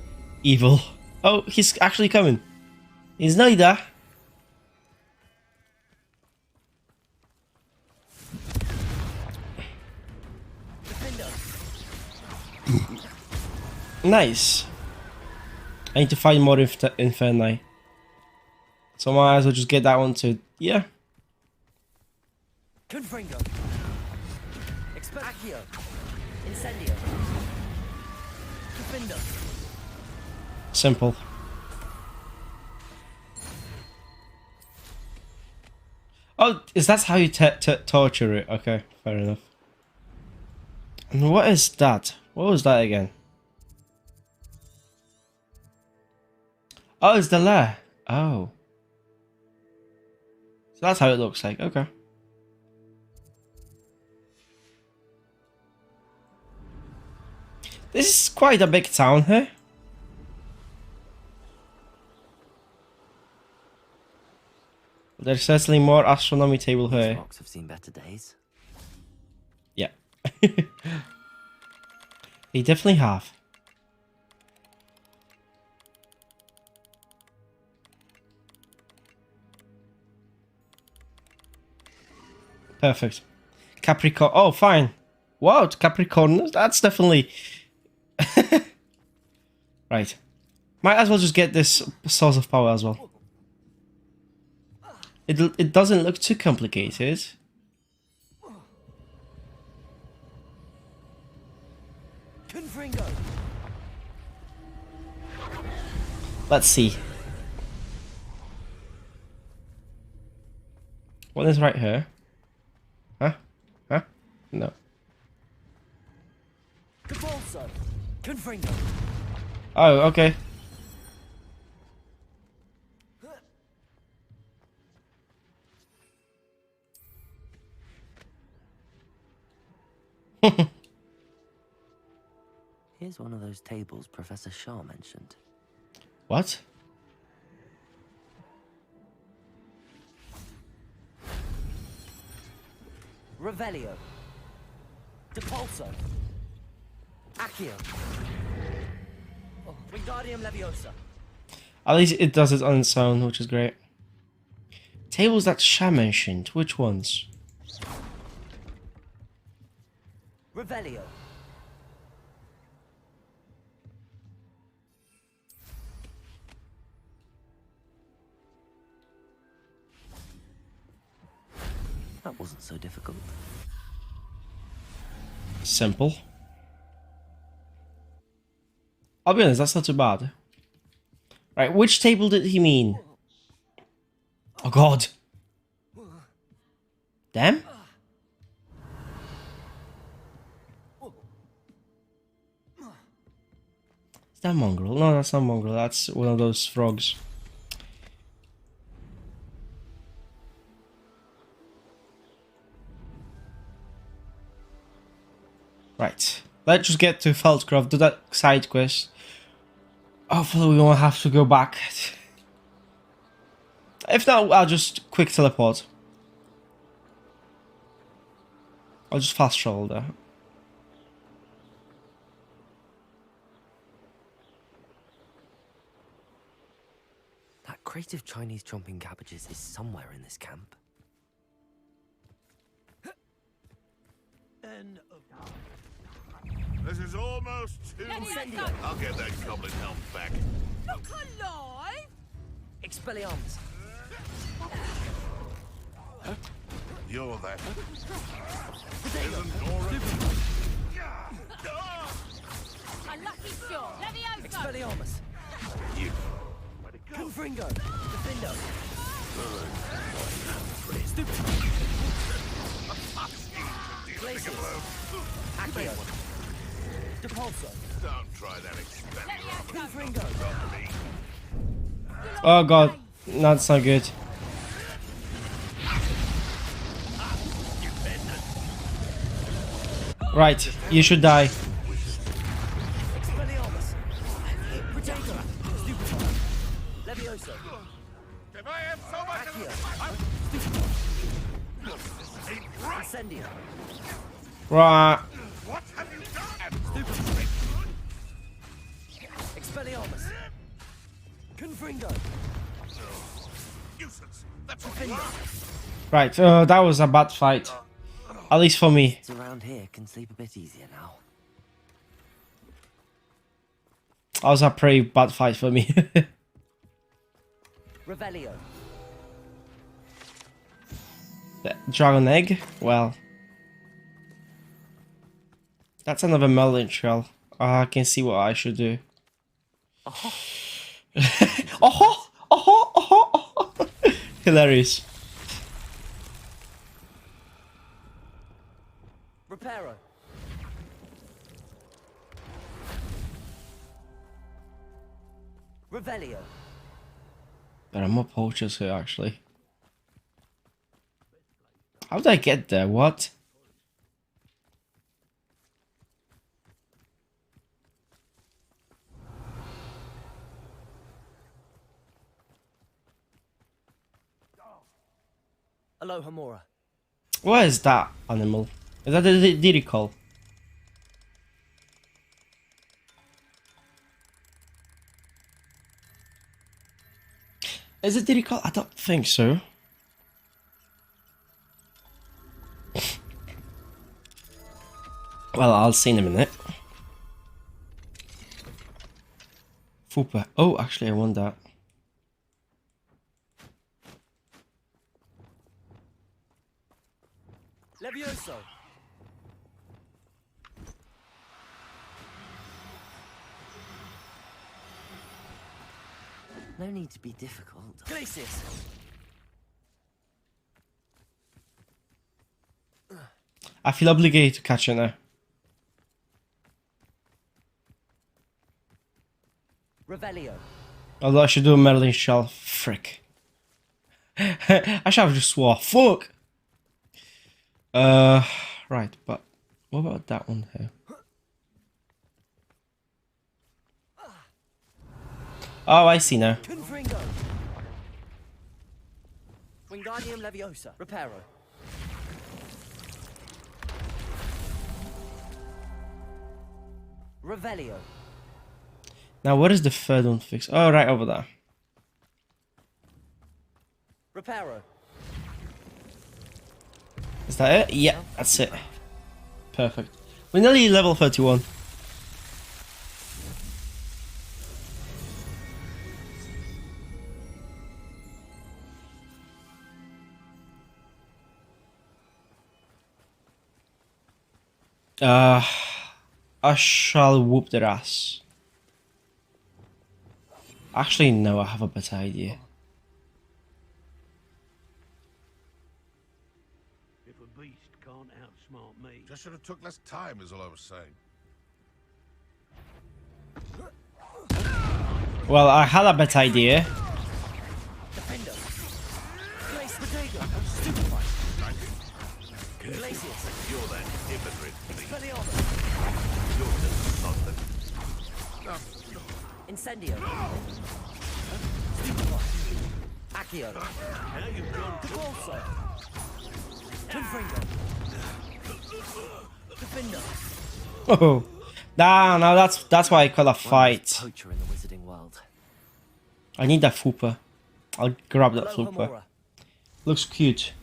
A: evil. Oh, he's actually coming. He's not there. Nice. I need to find more Inferni. So I might as well just get that one too. Yeah.
B: Confringo. Accio. Incendio. Defender.
A: Simple. Oh, is that how you torture it? Okay, fair enough. And what is that? What was that again? Oh, it's the lair. Oh. So that's how it looks like. Okay. This is quite a big town here. There's certainly more astronomy table here.
B: Rocks have seen better days.
A: Yeah. They definitely have. Perfect. Capricorn. Oh, fine. Wow, Capricorn. That's definitely... Right. Might as well just get this source of power as well. It doesn't look too complicated.
B: Confringo.
A: Let's see. What is right here? Huh? Huh? No.
B: Cabalso. Confringo.
A: Oh, okay.
B: Here's one of those tables Professor Shaw mentioned.
A: What?
B: Revelio. Depulso. Accio. Oh, Wingardium Leviosa.
A: At least it does it on its own, which is great. Tables that Sha mentioned. Which ones?
B: Revelio. That wasn't so difficult.
A: Simple. I'll be honest, that's not too bad. Right, which table did he mean? Oh god. Damn. Is that mongrel? No, that's not mongrel. That's one of those frogs. Right. Let's just get to Feldcroft, do that side quest. Hopefully we won't have to go back. If not, I'll just quick teleport. I'll just fast travel there.
B: That crate of Chinese chomping cabbages is somewhere in this camp.
K: This is almost too... I'll get that goblin helm back.
M: Look alive!
B: Expelliarmus!
K: You're that.
M: A lucky shot! Levioso!
B: Expelliarmus!
K: You.
B: Confringo! Defendo! Glacius! Accio! Depulso!
K: Don't try that Expelliarmus.
B: Confringo!
A: Oh god, that's not good. Right, you should die.
B: Expelliarmus! Protego! Stupefy! Levioso!
K: If I have so much
B: Accio! Incendio!
A: Right.
K: What have you done?
B: Stupefy! Expelliarmus! Confringo!
K: Nuisance. That's what
A: Right, that was a bad fight. At least for me.
B: It's around here can sleep a bit easier now.
A: That was a pretty bad fight for me.
B: Revelio!
A: The dragon egg? Well. That's another melon shell. I can see what I should do.
B: Oh!
A: Oh! Oh! Oh! Hilarious.
B: Reparo! Revelio!
A: There are more poachers here, actually. How did I get there? What?
B: Aloha Mora!
A: What is that animal? Is that a Dirical? Is it Dirical? I don't think so. Well, I'll see in a minute. Fupa. Oh, actually, I want that.
B: Levioso! No need to be difficult. Glacius!
A: I feel obligated to catch it now.
B: Revelio!
A: Although I should do a Merlin shell. Frick. I should have just swore. Fuck! Right, but what about that one here? Oh, I see now.
B: Confringo! Wingardium Leviosa! Reparo! Revelio!
A: Now, what is the third one fixed? Oh, right over there.
B: Reparo!
A: Is that it? Yeah, that's it. Perfect. We're nearly level 31. I shall whoop their ass. Actually, no, I have a better idea.
L: If a beast can't outsmart me.
K: Just should have took less time, is all I was saying.
A: Well, I had a better idea.
B: Defender. Place Potato. Stupefy. Glacius.
K: You're that hypocrite.
B: Expelliarmus.
K: You're just something.
B: Incendio. Stupefy. Accio.
L: Now you've gone
B: Depulso. Confringo. Defender.
A: Oh, nah, no, that's why I call a fight.
B: Poacher in the wizarding world.
A: I need that Fooper. I'll grab that
B: Hello,
A: Fooper.
B: Homura.
A: Looks cute.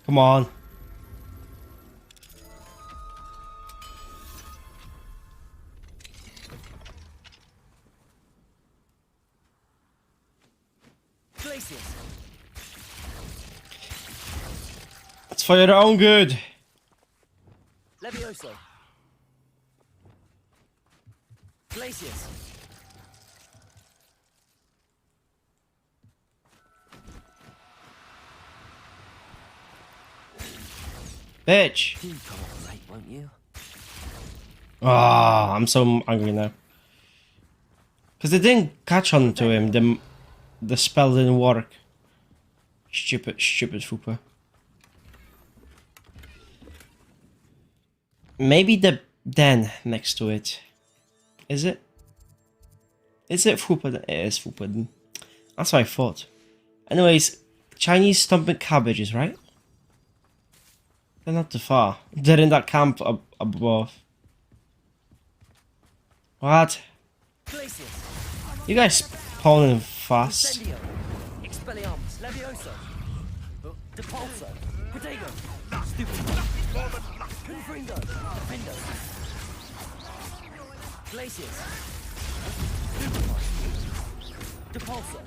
A: Come on.
B: Glacius.
A: It's for your own good.
B: Levioso. Glacius.
A: Bitch.
B: You cooperate, won't you?
A: Ah, I'm so angry now. Because they didn't catch on to him. The spell didn't work. Stupid Fooper. Maybe the den next to it. Is it? Is it Fooper? It is Fooper. That's what I thought. Anyways, Chinese stomping cabbages, right? They're not too far. They're in that camp above. What?
B: Glacius.
A: You guys spawning fast.
B: Incendio. Expelliarmus. Levioso. Depulso. Protego. Stupefy. Confringo. Defendo. Glacius. Stupefy. Depulso.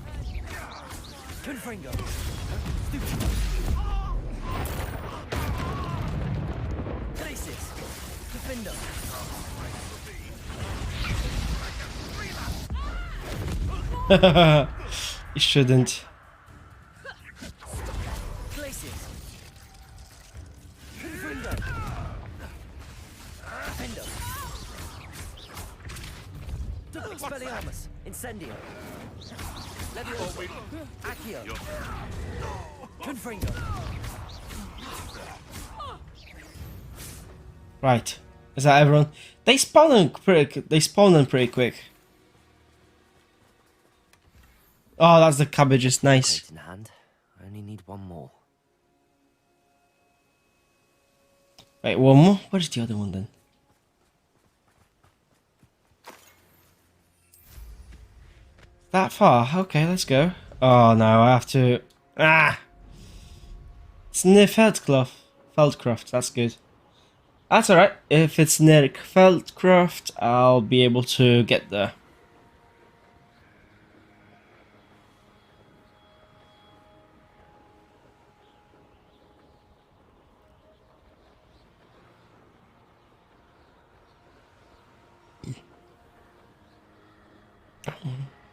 B: Confringo. Stupefy. Glacius. Defendo.
A: You shouldn't.
B: Glacius. Confringo. Defendo. Expelliarmus. Incendio. Levioso. Accio. Confringo.
A: Right. Is that everyone? They spawn in pretty quick. Oh, that's the cabbages. Nice.
B: Crate in hand. I only need one more.
A: Wait, one more? Where's the other one then? That far? Okay, let's go. Oh no, I have to... Ah! It's near Feldcroft, that's good. That's alright. If it's near Feldcroft, I'll be able to get there.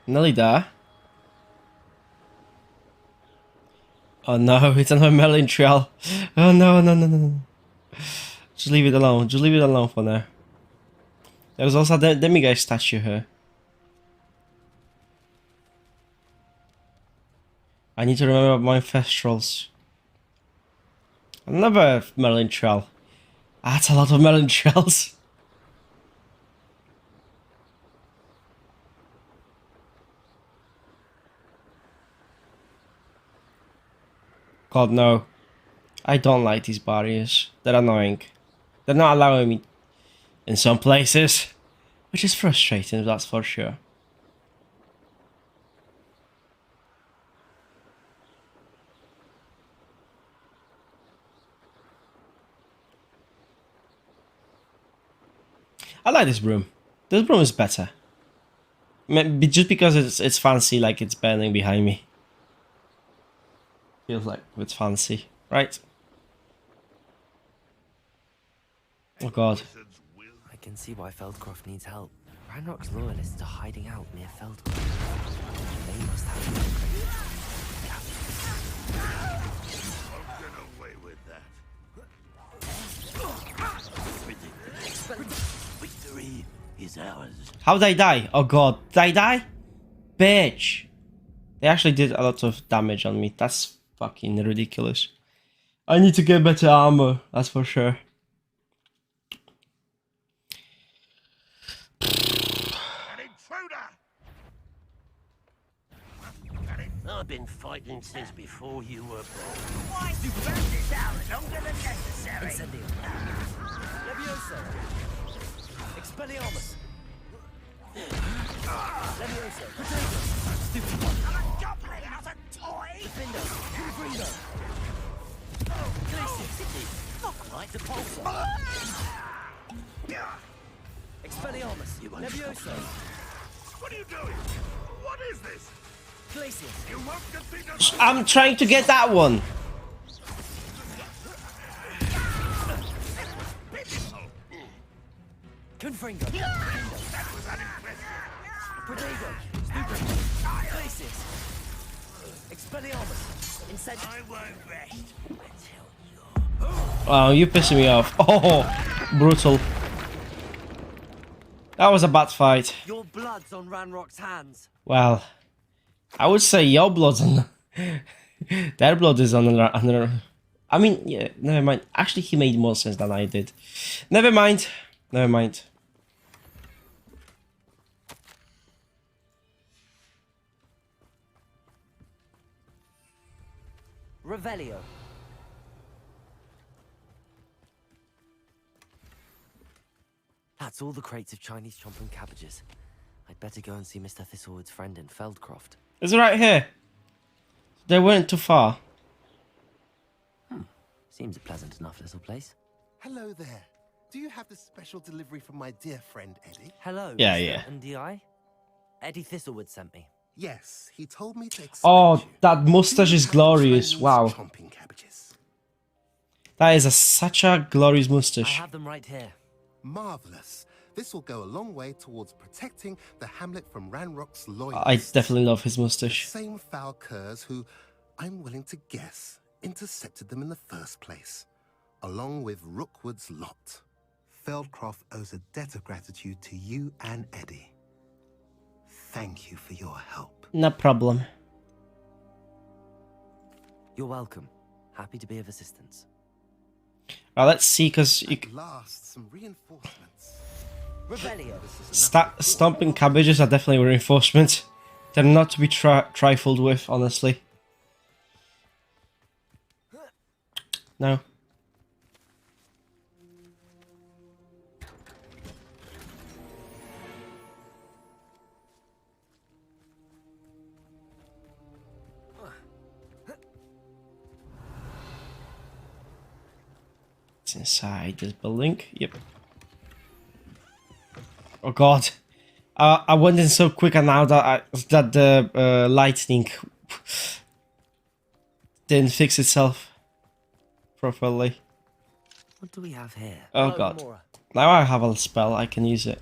A: Nearly there. Oh no, it's another Merlin trail. Oh no, no, no, no, no. Just leave it alone. Just leave it alone for now. There's also a demiguise statue here. I need to remember my Festrals. Another Merlin trail. That's a lot of Merlin trails. God, no. I don't like these barriers. They're annoying. They're not allowing me in some places. Which is frustrating, that's for sure. I like this broom. This broom is better. Maybe just because it's fancy, like it's burning behind me. Feels like it's fancy, right? Oh god.
B: I can see why Feldcroft needs help. Ranrock's loyalists are hiding out near Feldcroft. They must have an upgrade.
K: I'll get away with that.
E: Victory is ours.
A: How did I die? Oh god. Did I die? Bitch. They actually did a lot of damage on me. That's fucking ridiculous. I need to get better armor, that's for sure.
K: An intruder!
E: I've been fighting since before you were born.
B: Why do you burn this out longer than necessary? Incendio. Levioso. Expelliarmus. Levioso. Potato. Stupid one. I'm a goblin, not a toy. Defender. Confringo. Glacius. Not quite. Depulsor. Expelliarmus. Levioso.
K: What are you doing? What is this?
B: Glacius.
K: You won't defeat us.
A: I'm trying to get that one.
B: Confringo.
K: That was unimpressive.
B: Protego. Stupid. Glacius. Expelliarmus. Incendio.
K: I won't rest.
A: Oh, you pissing me off. Oh, brutal. That was a bad fight.
B: Your blood's on Ranrock's hands.
A: Well, I would say your blood's on... Their blood is on another... I mean, yeah, never mind. Actually, he made more sense than I did. Never mind. Never mind.
B: Revelio. That's all the crates of Chinese chomping cabbages. I'd better go and see Mr. Thistlewood's friend in Feldcroft.
A: It's right here. They weren't too far.
B: Seems a pleasant enough little place.
N: Hello there. Do you have this special delivery from my dear friend Eddie?
B: Hello,
A: Yeah,
B: Mr.
A: yeah.
B: NDI? Eddie Thistlewood sent me.
N: Yes, he told me to expect
A: Oh,
N: you.
A: that mustache is glorious.
N: Chinese
A: Wow.
N: chomping cabbages.
A: That is such a glorious
B: I
A: mustache.
B: have them right here.
N: Marvelous. This will go a long way towards protecting the hamlet from Ranrock's
A: I
N: loyalists.
A: definitely love his
N: The
A: mustache.
N: same foul curs who, I'm willing to guess, intercepted them in the first place, along with Rookwood's lot. Feldcroft owes a debt of gratitude to you and Eddie. Thank you for your help.
A: No problem.
B: You're welcome. Happy to be of assistance.
A: Let's see, because
N: At last, some reinforcements.
B: Revelio.
A: stomping cabbages are definitely a reinforcement. They're not to be trifled with, honestly. No. It's inside this building. Yep. Oh god. I went in so quick and now that the lightning didn't fix itself properly.
B: What do we have here?
A: Oh
B: Hello,
A: god.
B: Gamora.
A: Now I have a spell, I can use it.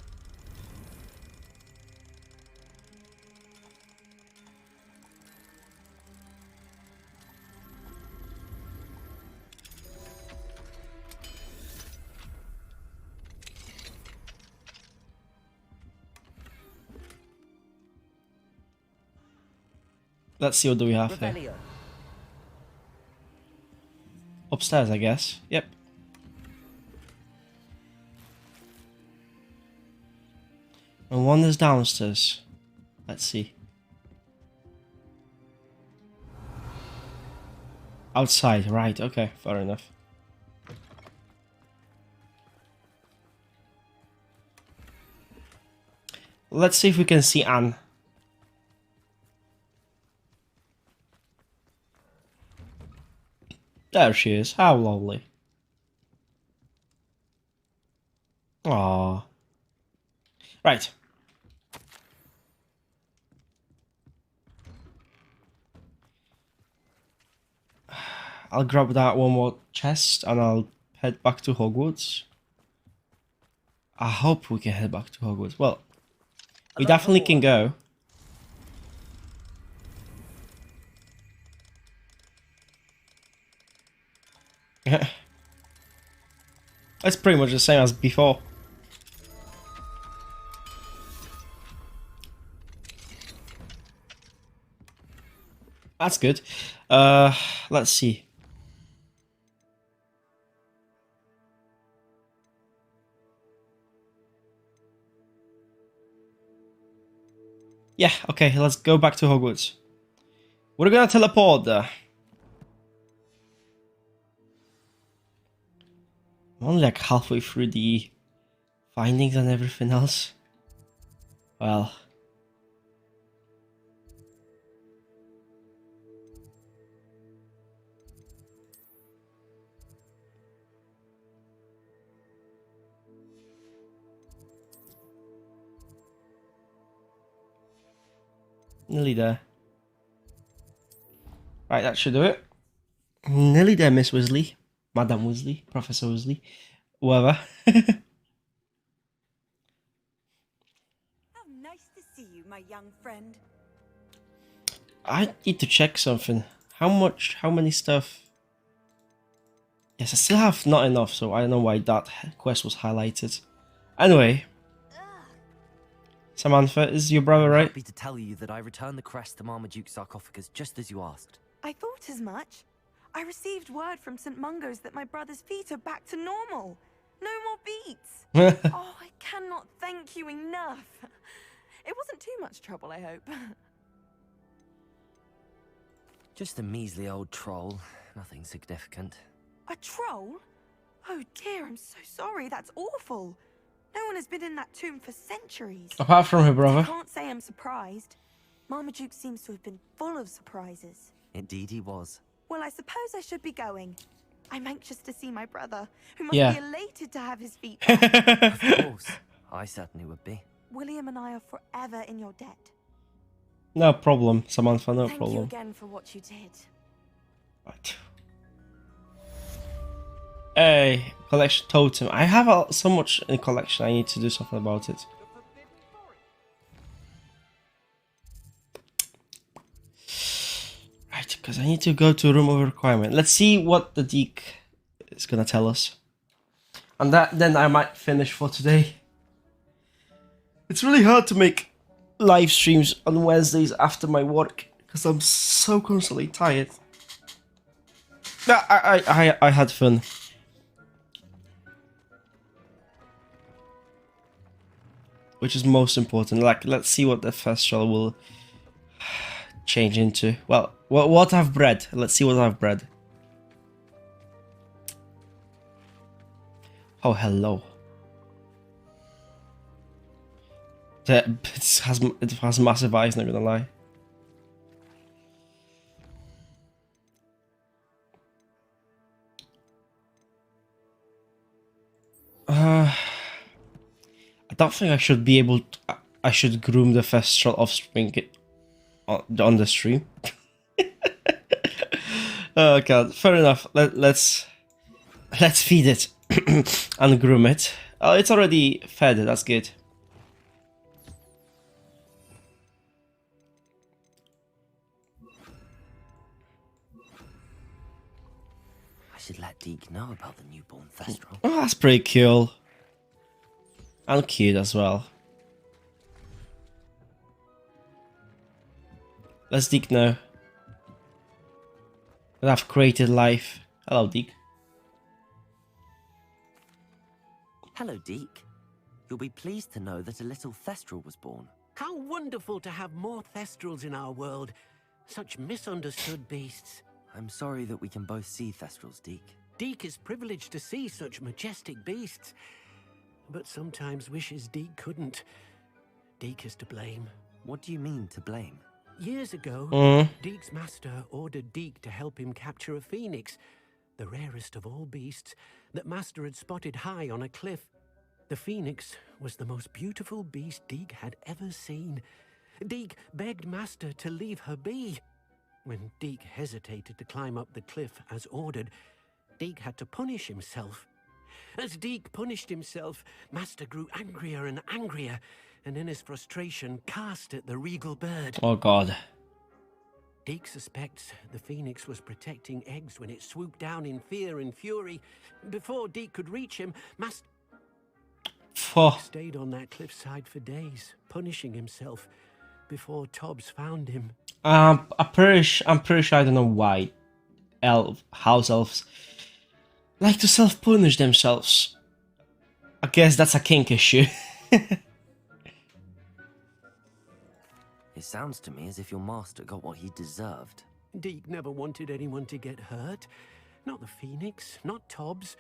A: Let's see what do we have here.
B: Revelio.
A: Upstairs, I guess. Yep. And one is downstairs. Let's see. Outside, right, okay, fair enough. Let's see if we can see Anne. There she is, how lovely. Aww. Right. I'll grab that one more chest and I'll head back to Hogwarts. I hope we can head back to Hogwarts. Well, we definitely can go. It's pretty much the same as before. That's good. Let's see. Yeah, okay, let's go back to Hogwarts. We're gonna teleport there. I'm only like halfway through the findings and everything else. Well. Nearly there. Right, that should do it. Nearly there, Miss Weasley. Madam Weasley. Professor Weasley. Whoever.
M: How nice to see you, my young friend.
A: I need to check something. How many stuff? Yes, I still have not enough, so I don't know why that quest was highlighted. Anyway. Samantha, is your brother right?
B: Happy to tell you that I returned the crest to Marmaduke's sarcophagus just as you asked.
C: I thought as much. I received word from St. Mungo's that my brother's feet are back to normal. No more beats. Oh, I cannot thank you enough. It wasn't too much trouble, I hope.
B: Just a measly old troll. Nothing significant.
C: A troll? Oh dear, I'm so sorry. That's awful. No one has been in that tomb for centuries.
A: Apart from her brother.
C: I can't say I'm surprised. Marmaduke seems to have been full of surprises.
B: Indeed he was.
C: Well, I suppose I should be going. I'm anxious to see my brother, who must
A: Yeah.
C: be elated to have his feet back.
B: Of course. I certainly would be.
C: William and I are forever in your debt.
A: No problem, Samantha, no
C: Thank
A: problem.
C: you again for what you did.
A: Right. Hey, collection totem. I have so much in collection, I need to do something about it. Right, because I need to go to room of requirement. Let's see what the Deke is gonna tell us. And then I might finish for today. It's really hard to make live streams on Wednesdays after my work because I'm so constantly tired. I had fun. Which is most important. Like, let's see what the festival will change into. Well, what I've bred. Let's see what I've bred. Oh, hello. It has massive eyes, not gonna lie. I don't think I should be able to, I should groom the Thestral offspring on the stream. Oh god, fair enough. Let's feed it and groom it. Oh, it's already fed, that's good.
B: I should let Deke know about the newborn Thestral.
A: Oh, that's pretty cool. And cute as well. Let's Deke know that I've created life. Hello, Deke.
B: Hello, Deke. You'll be pleased to know that a little Thestral was born.
E: How wonderful to have more Thestrals in our world. Such misunderstood beasts.
B: I'm sorry that we can both see Thestrals, Deke.
E: Deke is privileged to see such majestic beasts, but sometimes wishes Deke couldn't. Deke is to blame.
B: What do you mean, to blame?
E: Years ago, Deke's master ordered Deke to help him capture a phoenix, the rarest of all beasts, that master had spotted high on a cliff. The phoenix was the most beautiful beast Deke had ever seen. Deke begged master to leave her be. When Deke hesitated to climb up the cliff as ordered, Deke had to punish himself. As Deke punished himself, Master grew angrier and angrier, and in his frustration cast at the regal bird.
A: Oh god.
E: Deke suspects the phoenix was protecting eggs when it swooped down in fear and fury. Before Deke could reach him, Master stayed on that cliffside for days, punishing himself before Tobbs found him.
A: I'm pretty sure I don't know why house elves like to self-punish themselves. I guess that's a kink issue.
B: It sounds to me as if your master got what he deserved.
E: Deke never wanted anyone to get hurt. Not the Phoenix, not Tobbs,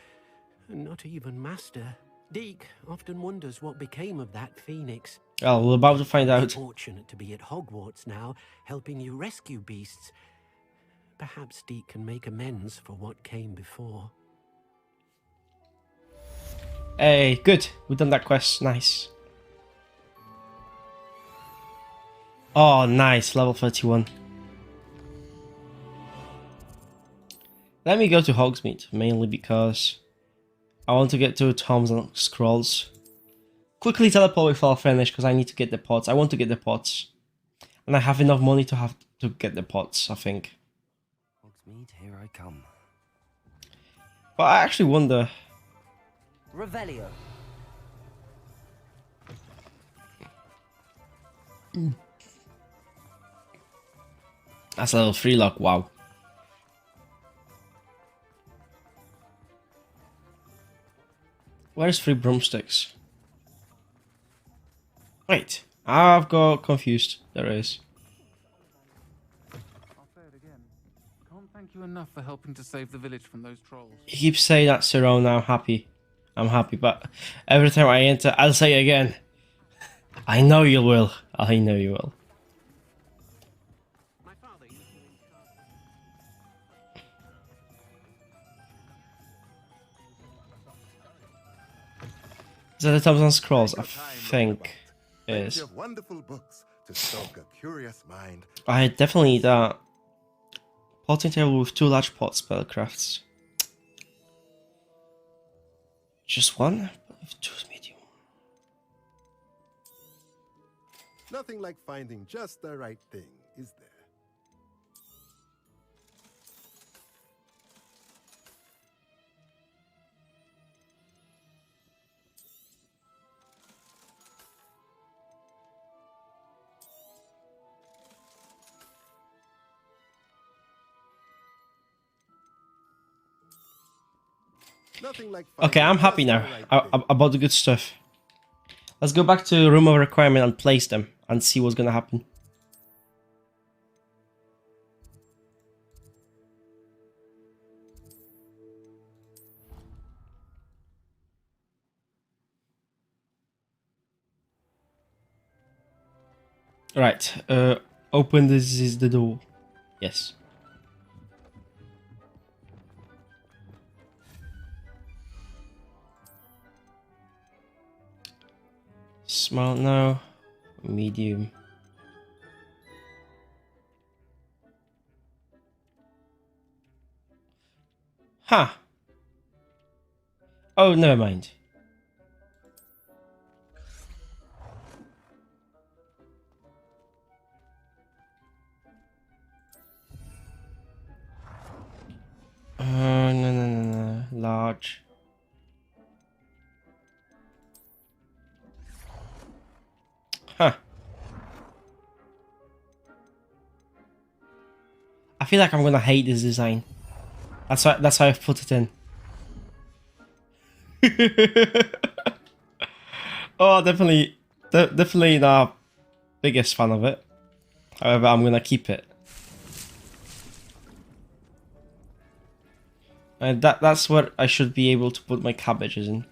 E: and not even Master. Deke often wonders what became of that Phoenix.
A: Well, we're about to find out.
E: Fortunate to be at Hogwarts now, helping you rescue beasts. Perhaps Deke can make amends for what came before.
A: Hey, good. We've done that quest. Nice. Oh, nice. Level 31. Let me go to Hogsmeade, mainly because I want to get to Tomes and Scrolls. Quickly teleport before I finish, because I need to get the pots. I want to get the pots. And I have enough money to have to get the pots, I think.
B: Hogsmeade, here I come.
A: But I actually wonder...
B: Revelio.
A: That's a level 3 lock, wow. Where's 3 broomsticks? Wait, I've got confused. There is.
L: I'll say it again. Can't thank you enough for helping to save the village from those trolls.
A: He keeps saying that, Sirona. I'm happy, but every time I enter, I'll say it again. I know you will. I know you will. Is that the Thompson Scrolls? I think is.
N: Of wonderful books to stoke a curious mind.
A: I definitely need that potting table with 2 large pot spellcrafts. Just one, but with 2 medium.
N: Nothing like finding just the right thing, is there?
A: Okay, I'm happy now about the good stuff. Let's go back to Room of Requirement and place them and see what's gonna happen. Right, open this is the door. Yes. Small now, medium. Huh. Oh, never mind. No. Large. Huh. I feel like I'm gonna hate this design. That's why I've put it in. Oh, definitely the biggest fan of it. However, I'm gonna keep it. And that's what I should be able to put my cabbages in.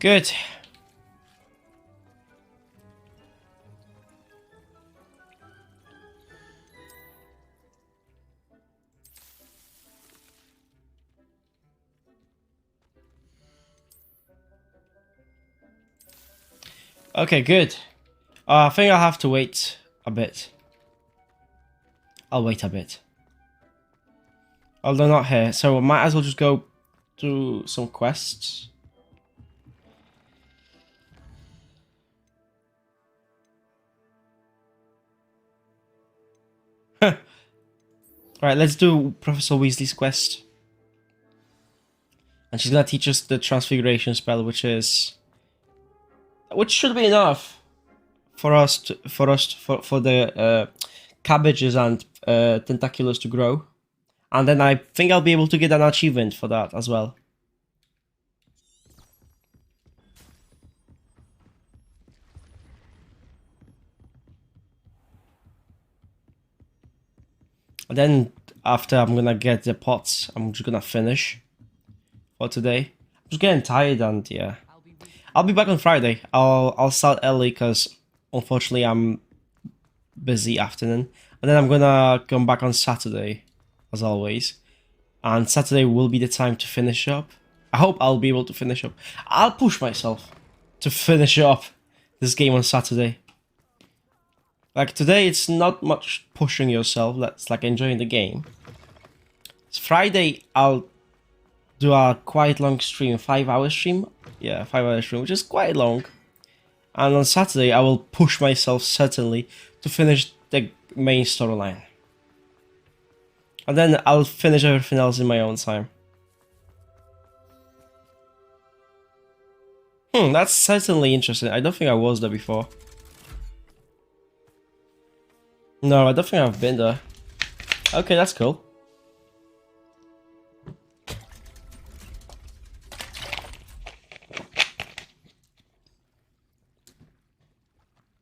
A: Good. Okay, good. I think I'll have to wait a bit. I'll wait a bit. Although not here, so I might as well just go do some quests. Alright, let's do Professor Weasley's quest. And she's gonna teach us the transfiguration spell, which should be enough for the cabbages and tentaculars to grow. And then I think I'll be able to get an achievement for that as well. And then after I'm gonna get the pots, I'm just gonna finish for today. I'm just getting tired, and yeah. I'll be back on Friday. I'll start early because unfortunately I'm busy afternoon. And then I'm gonna come back on Saturday, as always. And Saturday will be the time to finish up. I hope I'll be able to finish up. I'll push myself to finish up this game on Saturday. Like today, it's not much pushing yourself. That's like enjoying the game. It's Friday, I'll do a quite long stream, 5-hour stream. Yeah, 5-hour stream, which is quite long. And on Saturday, I will push myself certainly to finish the main storyline. And then I'll finish everything else in my own time. That's certainly interesting. I don't think I was there before. No, I don't think I've been there. Okay, that's cool.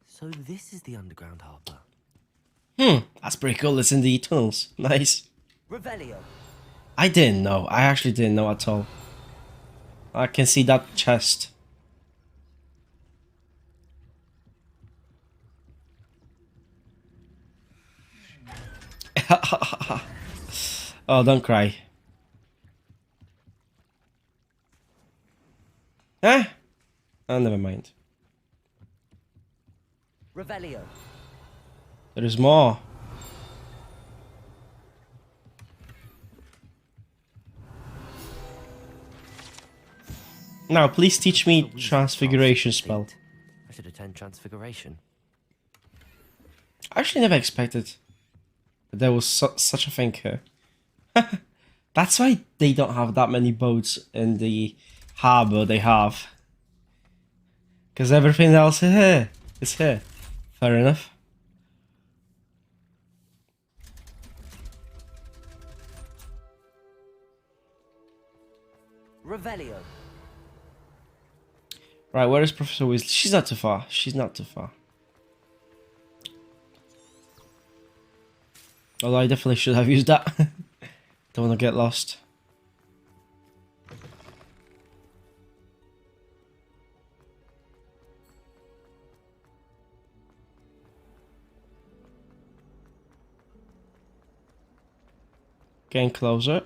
B: So this is the underground harbour.
A: That's pretty cool. It's in the tunnels. Nice.
B: Revelio.
A: I didn't know. I actually didn't know at all. I can see that chest. Oh, don't cry. Eh? Oh, never mind.
B: Revelio.
A: There is more. Now, please teach me transfiguration spell.
B: I should attend transfiguration.
A: I actually never expected that there was such a thing here. That's why they don't have that many boats in the harbor they have. Because everything else is here. It's here. Fair enough.
B: Revelio.
A: Right, where is Professor Weasley? She's not too far. She's not too far. Although I definitely should have used that. Don't want to get lost. Getting closer.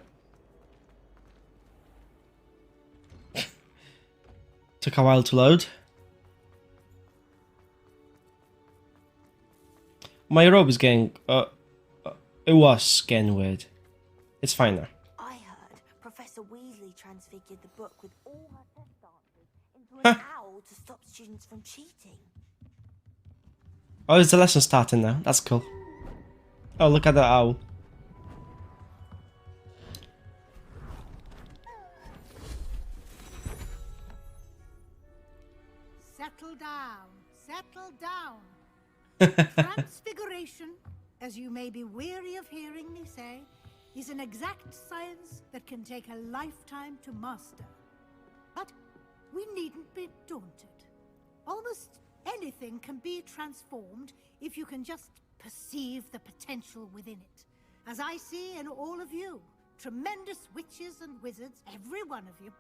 A: Took a while to load. My robe is getting... it was getting weird. It's fine now.
C: I heard Professor Weasley transfigured the book with all her test answers into an owl to stop students from cheating.
A: Oh, is the lesson starting now? That's cool. Oh, look at that owl.
O: Settle down. Settle down. Transfiguration, as you may be weary of hearing me say, is an exact science that can take a lifetime to master. But we needn't be daunted. Almost anything can be transformed if you can just perceive the potential within it. As I see in all of you, tremendous witches and wizards, every one of you.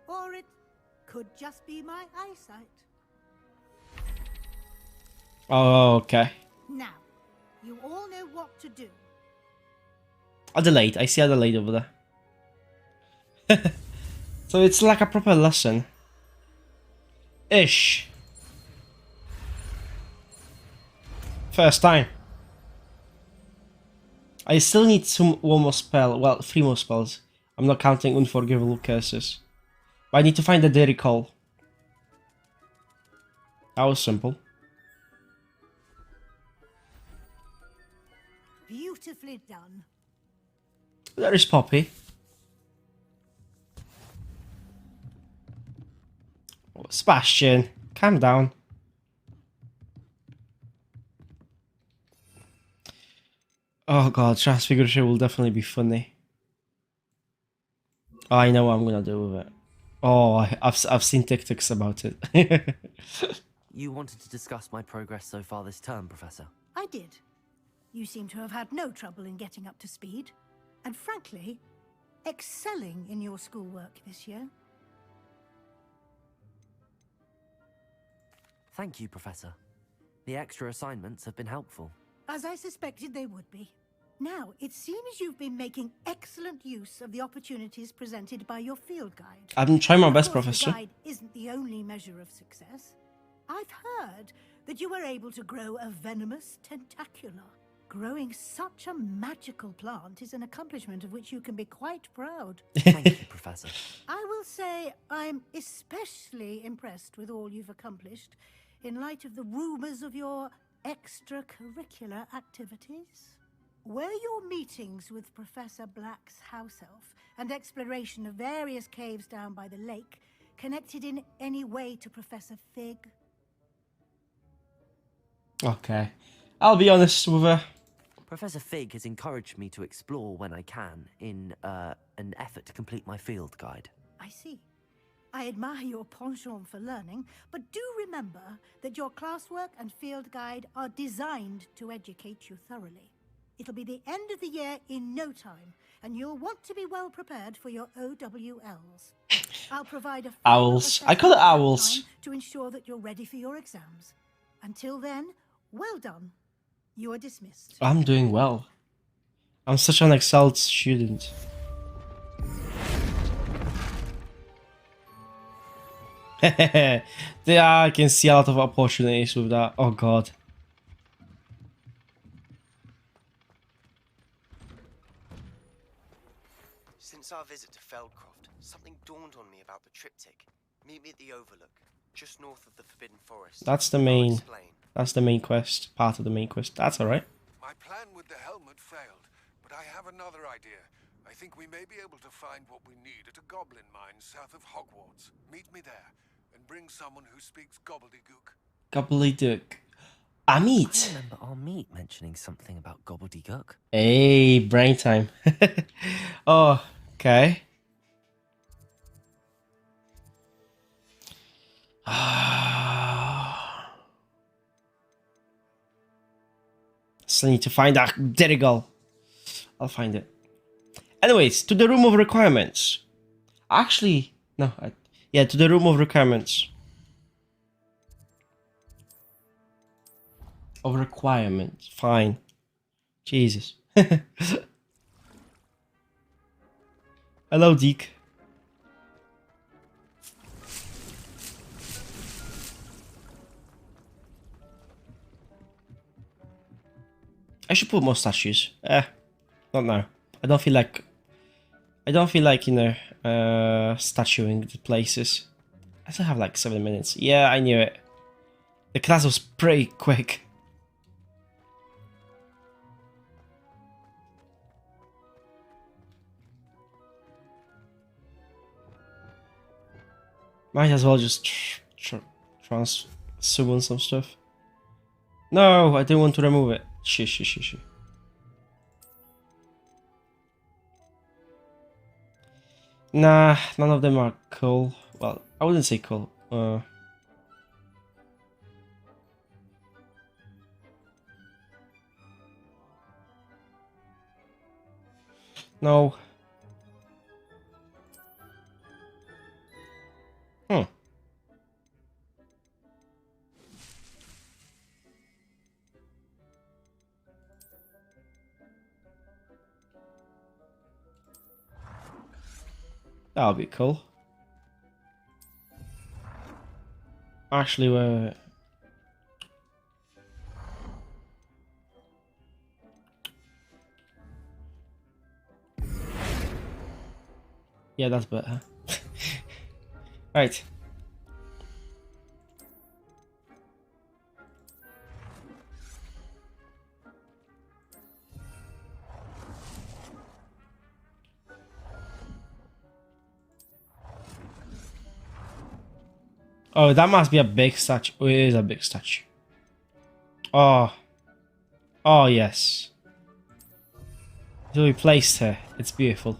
O: Or it Could just be my eyesight.
A: Oh, okay.
O: Now, you all know what to do.
A: Adelaide. I see Adelaide over there. So it's like a proper lesson. Ish. First time. I still need one more spell. Well, 3 more spells. I'm not counting unforgivable curses. But I need to find the Dairy Call. That was simple.
O: Beautifully done.
A: There is Poppy. Oh, Sebastian, calm down. Oh god, Transfiguration will definitely be funny. I know what I'm gonna do with it. Oh, I've seen TikToks about it.
B: You wanted to discuss my progress so far this term, Professor?
O: I did. You seem to have had no trouble in getting up to speed. And frankly, excelling in your schoolwork this year.
B: Thank you, Professor. The extra assignments have been helpful.
O: As I suspected they would be. Now, it seems you've been making excellent use of the opportunities presented by your field guide.
A: I'm trying my
O: Of
A: best,
O: course,
A: Professor.
O: The guide isn't the only measure of success. I've heard that you were able to grow a venomous tentacula. Growing such a magical plant is an accomplishment of which you can be quite proud.
B: Thank you, Professor.
O: I will say I'm especially impressed with all you've accomplished in light of the rumors of your extracurricular activities. Were your meetings with Professor Black's house elf and exploration of various caves down by the lake connected in any way to Professor Fig?
A: Okay. I'll be honest with her.
B: Professor Fig has encouraged me to explore when I can in an effort to complete my field guide.
O: I see. I admire your penchant for learning, but do remember that your classwork and field guide are designed to educate you thoroughly. It'll be the end of the year in no time, and you'll want to be well prepared for your OWLs. I'll provide a
A: Owls. I call it owls.
O: time to ensure that you're ready for your exams. Until then, well done. You are dismissed.
A: I'm doing well. I'm such an excelled student. Yeah, I can see a lot of opportunities with that. Oh god.
I: Since our visit to Feldcroft, something dawned on me about the triptych. Meet me at the Overlook, just north of the Forbidden Forest.
A: That's the
I: I'll
A: main.
I: explain.
A: That's the main quest. Part of the main quest. That's alright.
P: My plan with the helmet failed, but I have another idea. I think we may be able to find what we need at a goblin mine south of Hogwarts. Meet me there, and bring someone who speaks gobbledygook.
A: Gobbledygook.
B: I
A: Amit.
B: remember our meet mentioning something about gobbledygook.
A: Hey, brain time. Oh, okay. Still need to find that Dirigal. I'll find it. Anyways, to the room of requirements. Actually, no. Yeah, to the room of requirements. Of requirements. Fine. Jesus. Hello, Deke. I should put more statues. Not now. I don't feel like, you know, statuing the places. I still have like 7 minutes. Yeah, I knew it. The class was pretty quick. Might as well just summon some stuff. No, I didn't want to remove it. Shh. Nah, none of them are cool. Well, I wouldn't say cool. No. That'll be cool. Actually, we're... Yeah, that's better. Right. Oh, that must be a big statue. Oh, it is a big statue. Oh. Oh, yes. So we placed her. It's beautiful.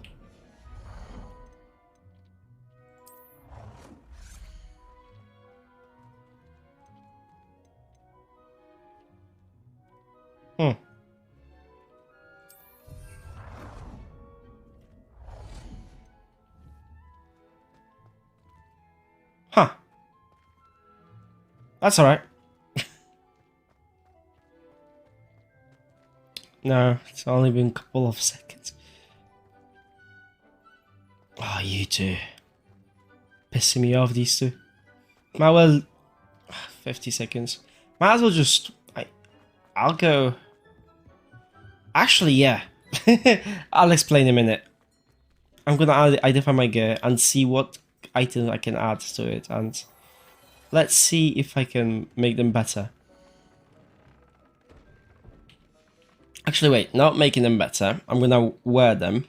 A: Hmm. Huh. That's alright. No, it's only been a couple of seconds. Oh, you two. Pissing me off, these two. Might well... 50 seconds. Might as well just... I'll go... Actually, yeah. I'll explain in a minute. I'm gonna identify my gear and see what items I can add to it, and let's see if I can make them better. Actually, wait, not making them better. I'm gonna wear them.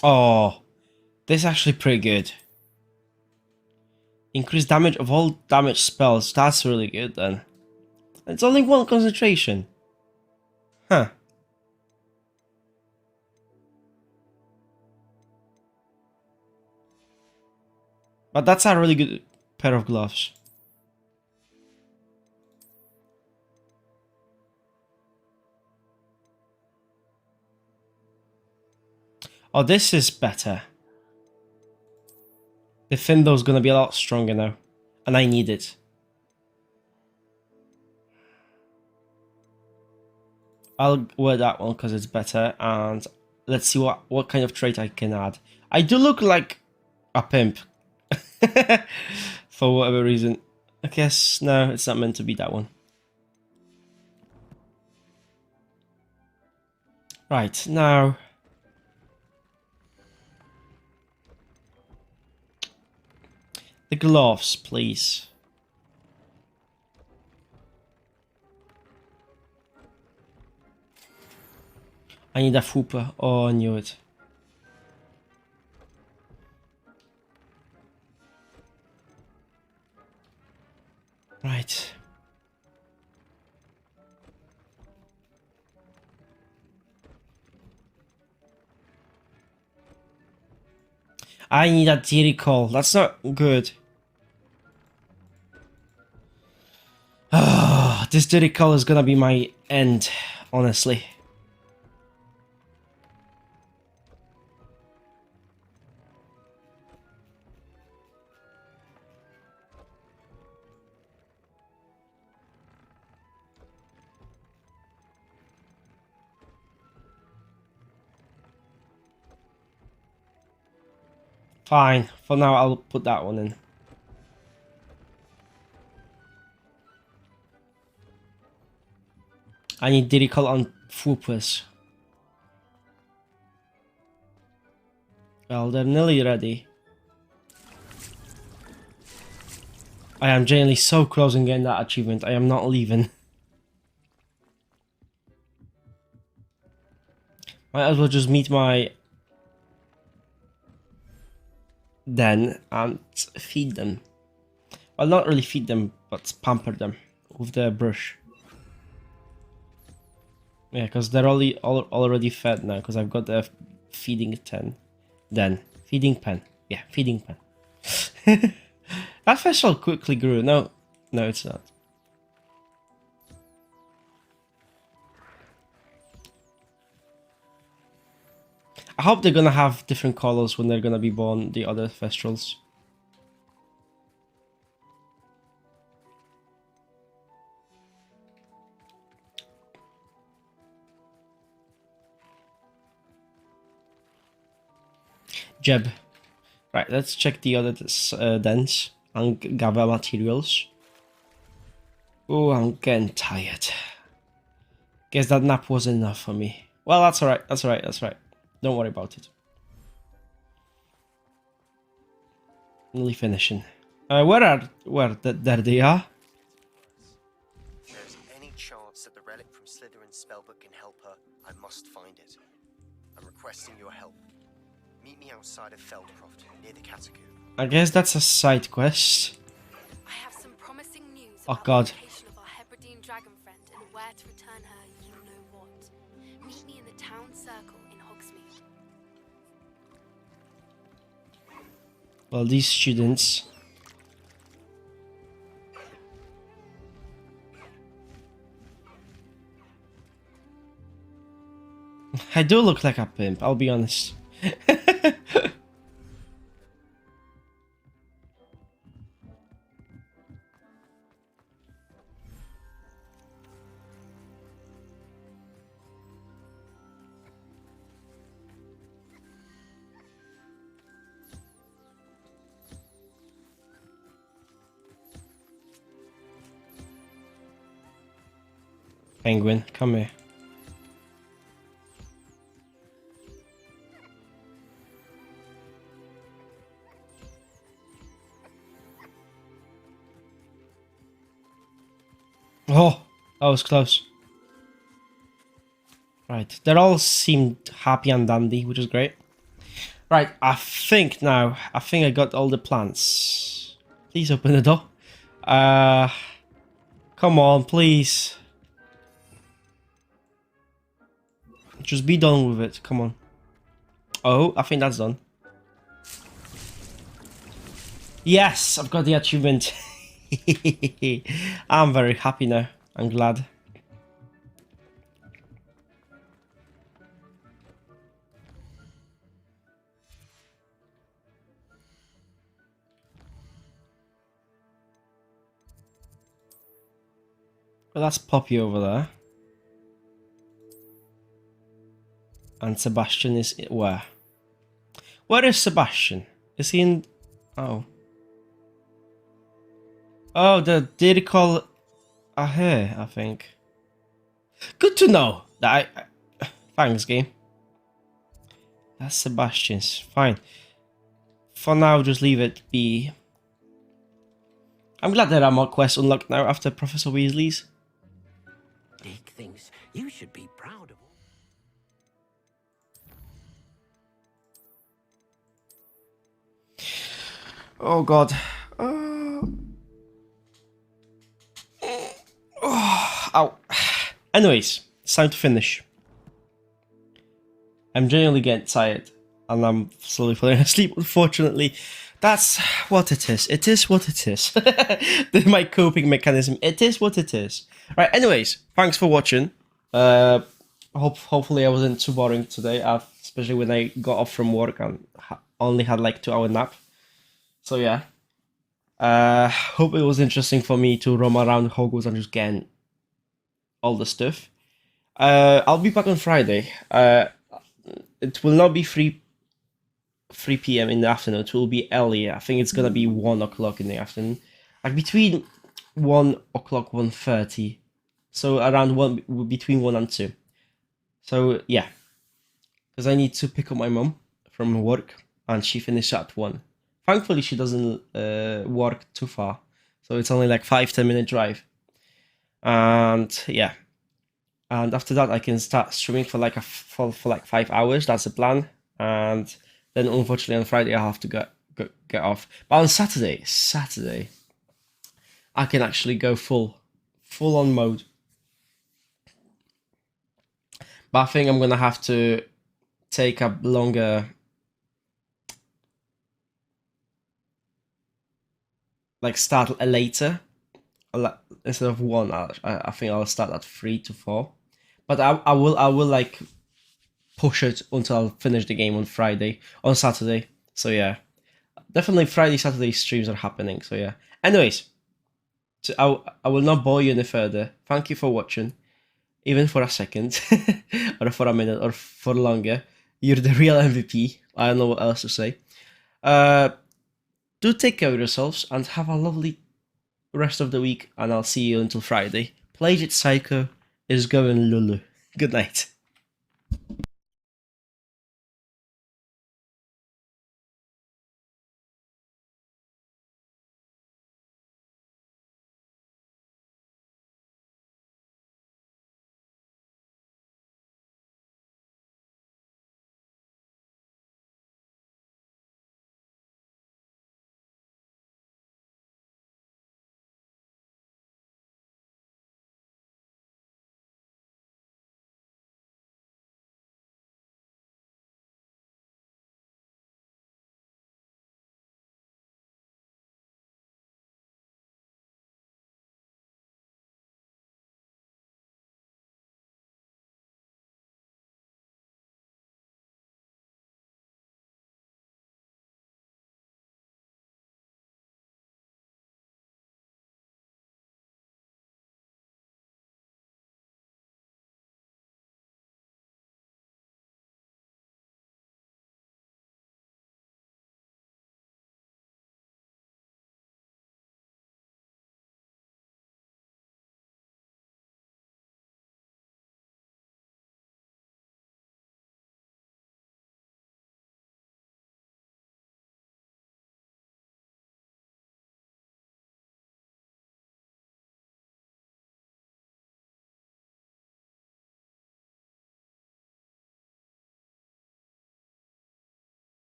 A: Oh, this is actually pretty good. Increase damage of all damage spells. That's really good then. It's only one concentration. Huh. But that's a really good pair of gloves. Oh, this is better. The Findo's gonna be a lot stronger now. And I need it. I'll wear that one because it's better, and let's see what kind of trait I can add. I do look like a pimp. For whatever reason. I guess, no, it's not meant to be that one. Right, now... the gloves, please. I need a fupa. Oh, I knew it. Right. I need a Diddy call. That's not good. This Diddy call is gonna be my end, honestly. Fine. For now, I'll put that one in. I need Diddy call on Fupas. Well, they're nearly ready. I am genuinely so close in getting that achievement. I am not leaving. Might as well just meet my den and feed them. Well, not really feed them, but pamper them with the brush. Yeah, because they're already fed now, because I've got the feeding feeding pen. Yeah, feeding pen. That vessel quickly grew. No, it's not. I hope they're gonna have different colors when they're gonna be born, the other Thestrals. Jeb. Right, let's check the other dens and gather materials. Oh, I'm getting tired. Guess that nap wasn't enough for me. Well, that's alright, that's alright, that's right. Don't worry about it. Nearly finishing. There they are.
I: If there's any chance that the relic from Slytherin's spellbook can help her, I must find it. I'm requesting your help. Meet me outside of Feldcroft, near the catacomb.
A: I guess that's a side quest.
Q: I have some promising news
A: Oh
Q: about
A: god.
Q: the location of our Hebridean dragon friend and where to return her you know what. Meet me in the town circle in Hogsmeade.
A: Well, these students. I do look like a pimp, I'll be honest. Penguin, come here. Oh, that was close. Right, they all seemed happy and dandy, which is great. Right, I think I got all the plants. Please open the door. Come on, please. Just be done with it, come on. Oh, I think that's done. Yes, I've got the achievement. I'm very happy now. I'm glad. Well, that's Poppy over there. And Sebastian is where? Where is Sebastian? Is he in... Oh. Oh, did he call here, I think. Good to know. Thanks, game. That's Sebastian's. Fine. For now, just leave it be. I'm glad there are more quests unlocked now after Professor Weasley's.
E: Big things. You should be proud of.
A: Oh god. Ow. Anyways, it's time to finish. I'm genuinely getting tired and I'm slowly falling asleep, unfortunately. That's what it is. It is what it is. My coping mechanism. It is what it is. Right, anyways, thanks for watching. Hopefully I wasn't too boring today, especially when I got off from work and only had like 2-hour nap. So yeah. Hope it was interesting for me to roam around Hogwarts and just get all the stuff. I'll be back on Friday. It will not be 3 p.m. in the afternoon. It will be earlier. I think it's gonna be 1 o'clock in the afternoon, like between 1 o'clock 1:30. So around between 1 and 2. So yeah, because I need to pick up my mom from work and she finishes at 1. Thankfully, she doesn't work too far, so it's only like 5-10 minute drive. And yeah, and after that, I can start streaming for like for like 5 hours. That's the plan. And then unfortunately on Friday I have to get off. But on Saturday, I can actually go full on mode. But I think I'm gonna have to take a longer. Like start later, instead of 1. I think I'll start at 3 to 4, but I will like push it until I'll finish the game on Saturday. So yeah, definitely Saturday streams are happening. So yeah. Anyways, so I will not bore you any further. Thank you for watching, even for a second, or for a minute, or for longer. You're the real MVP. I don't know what else to say. Do take care of yourselves and have a lovely rest of the week, and I'll see you until Friday. Plague Psycho is going Lulu. Good night.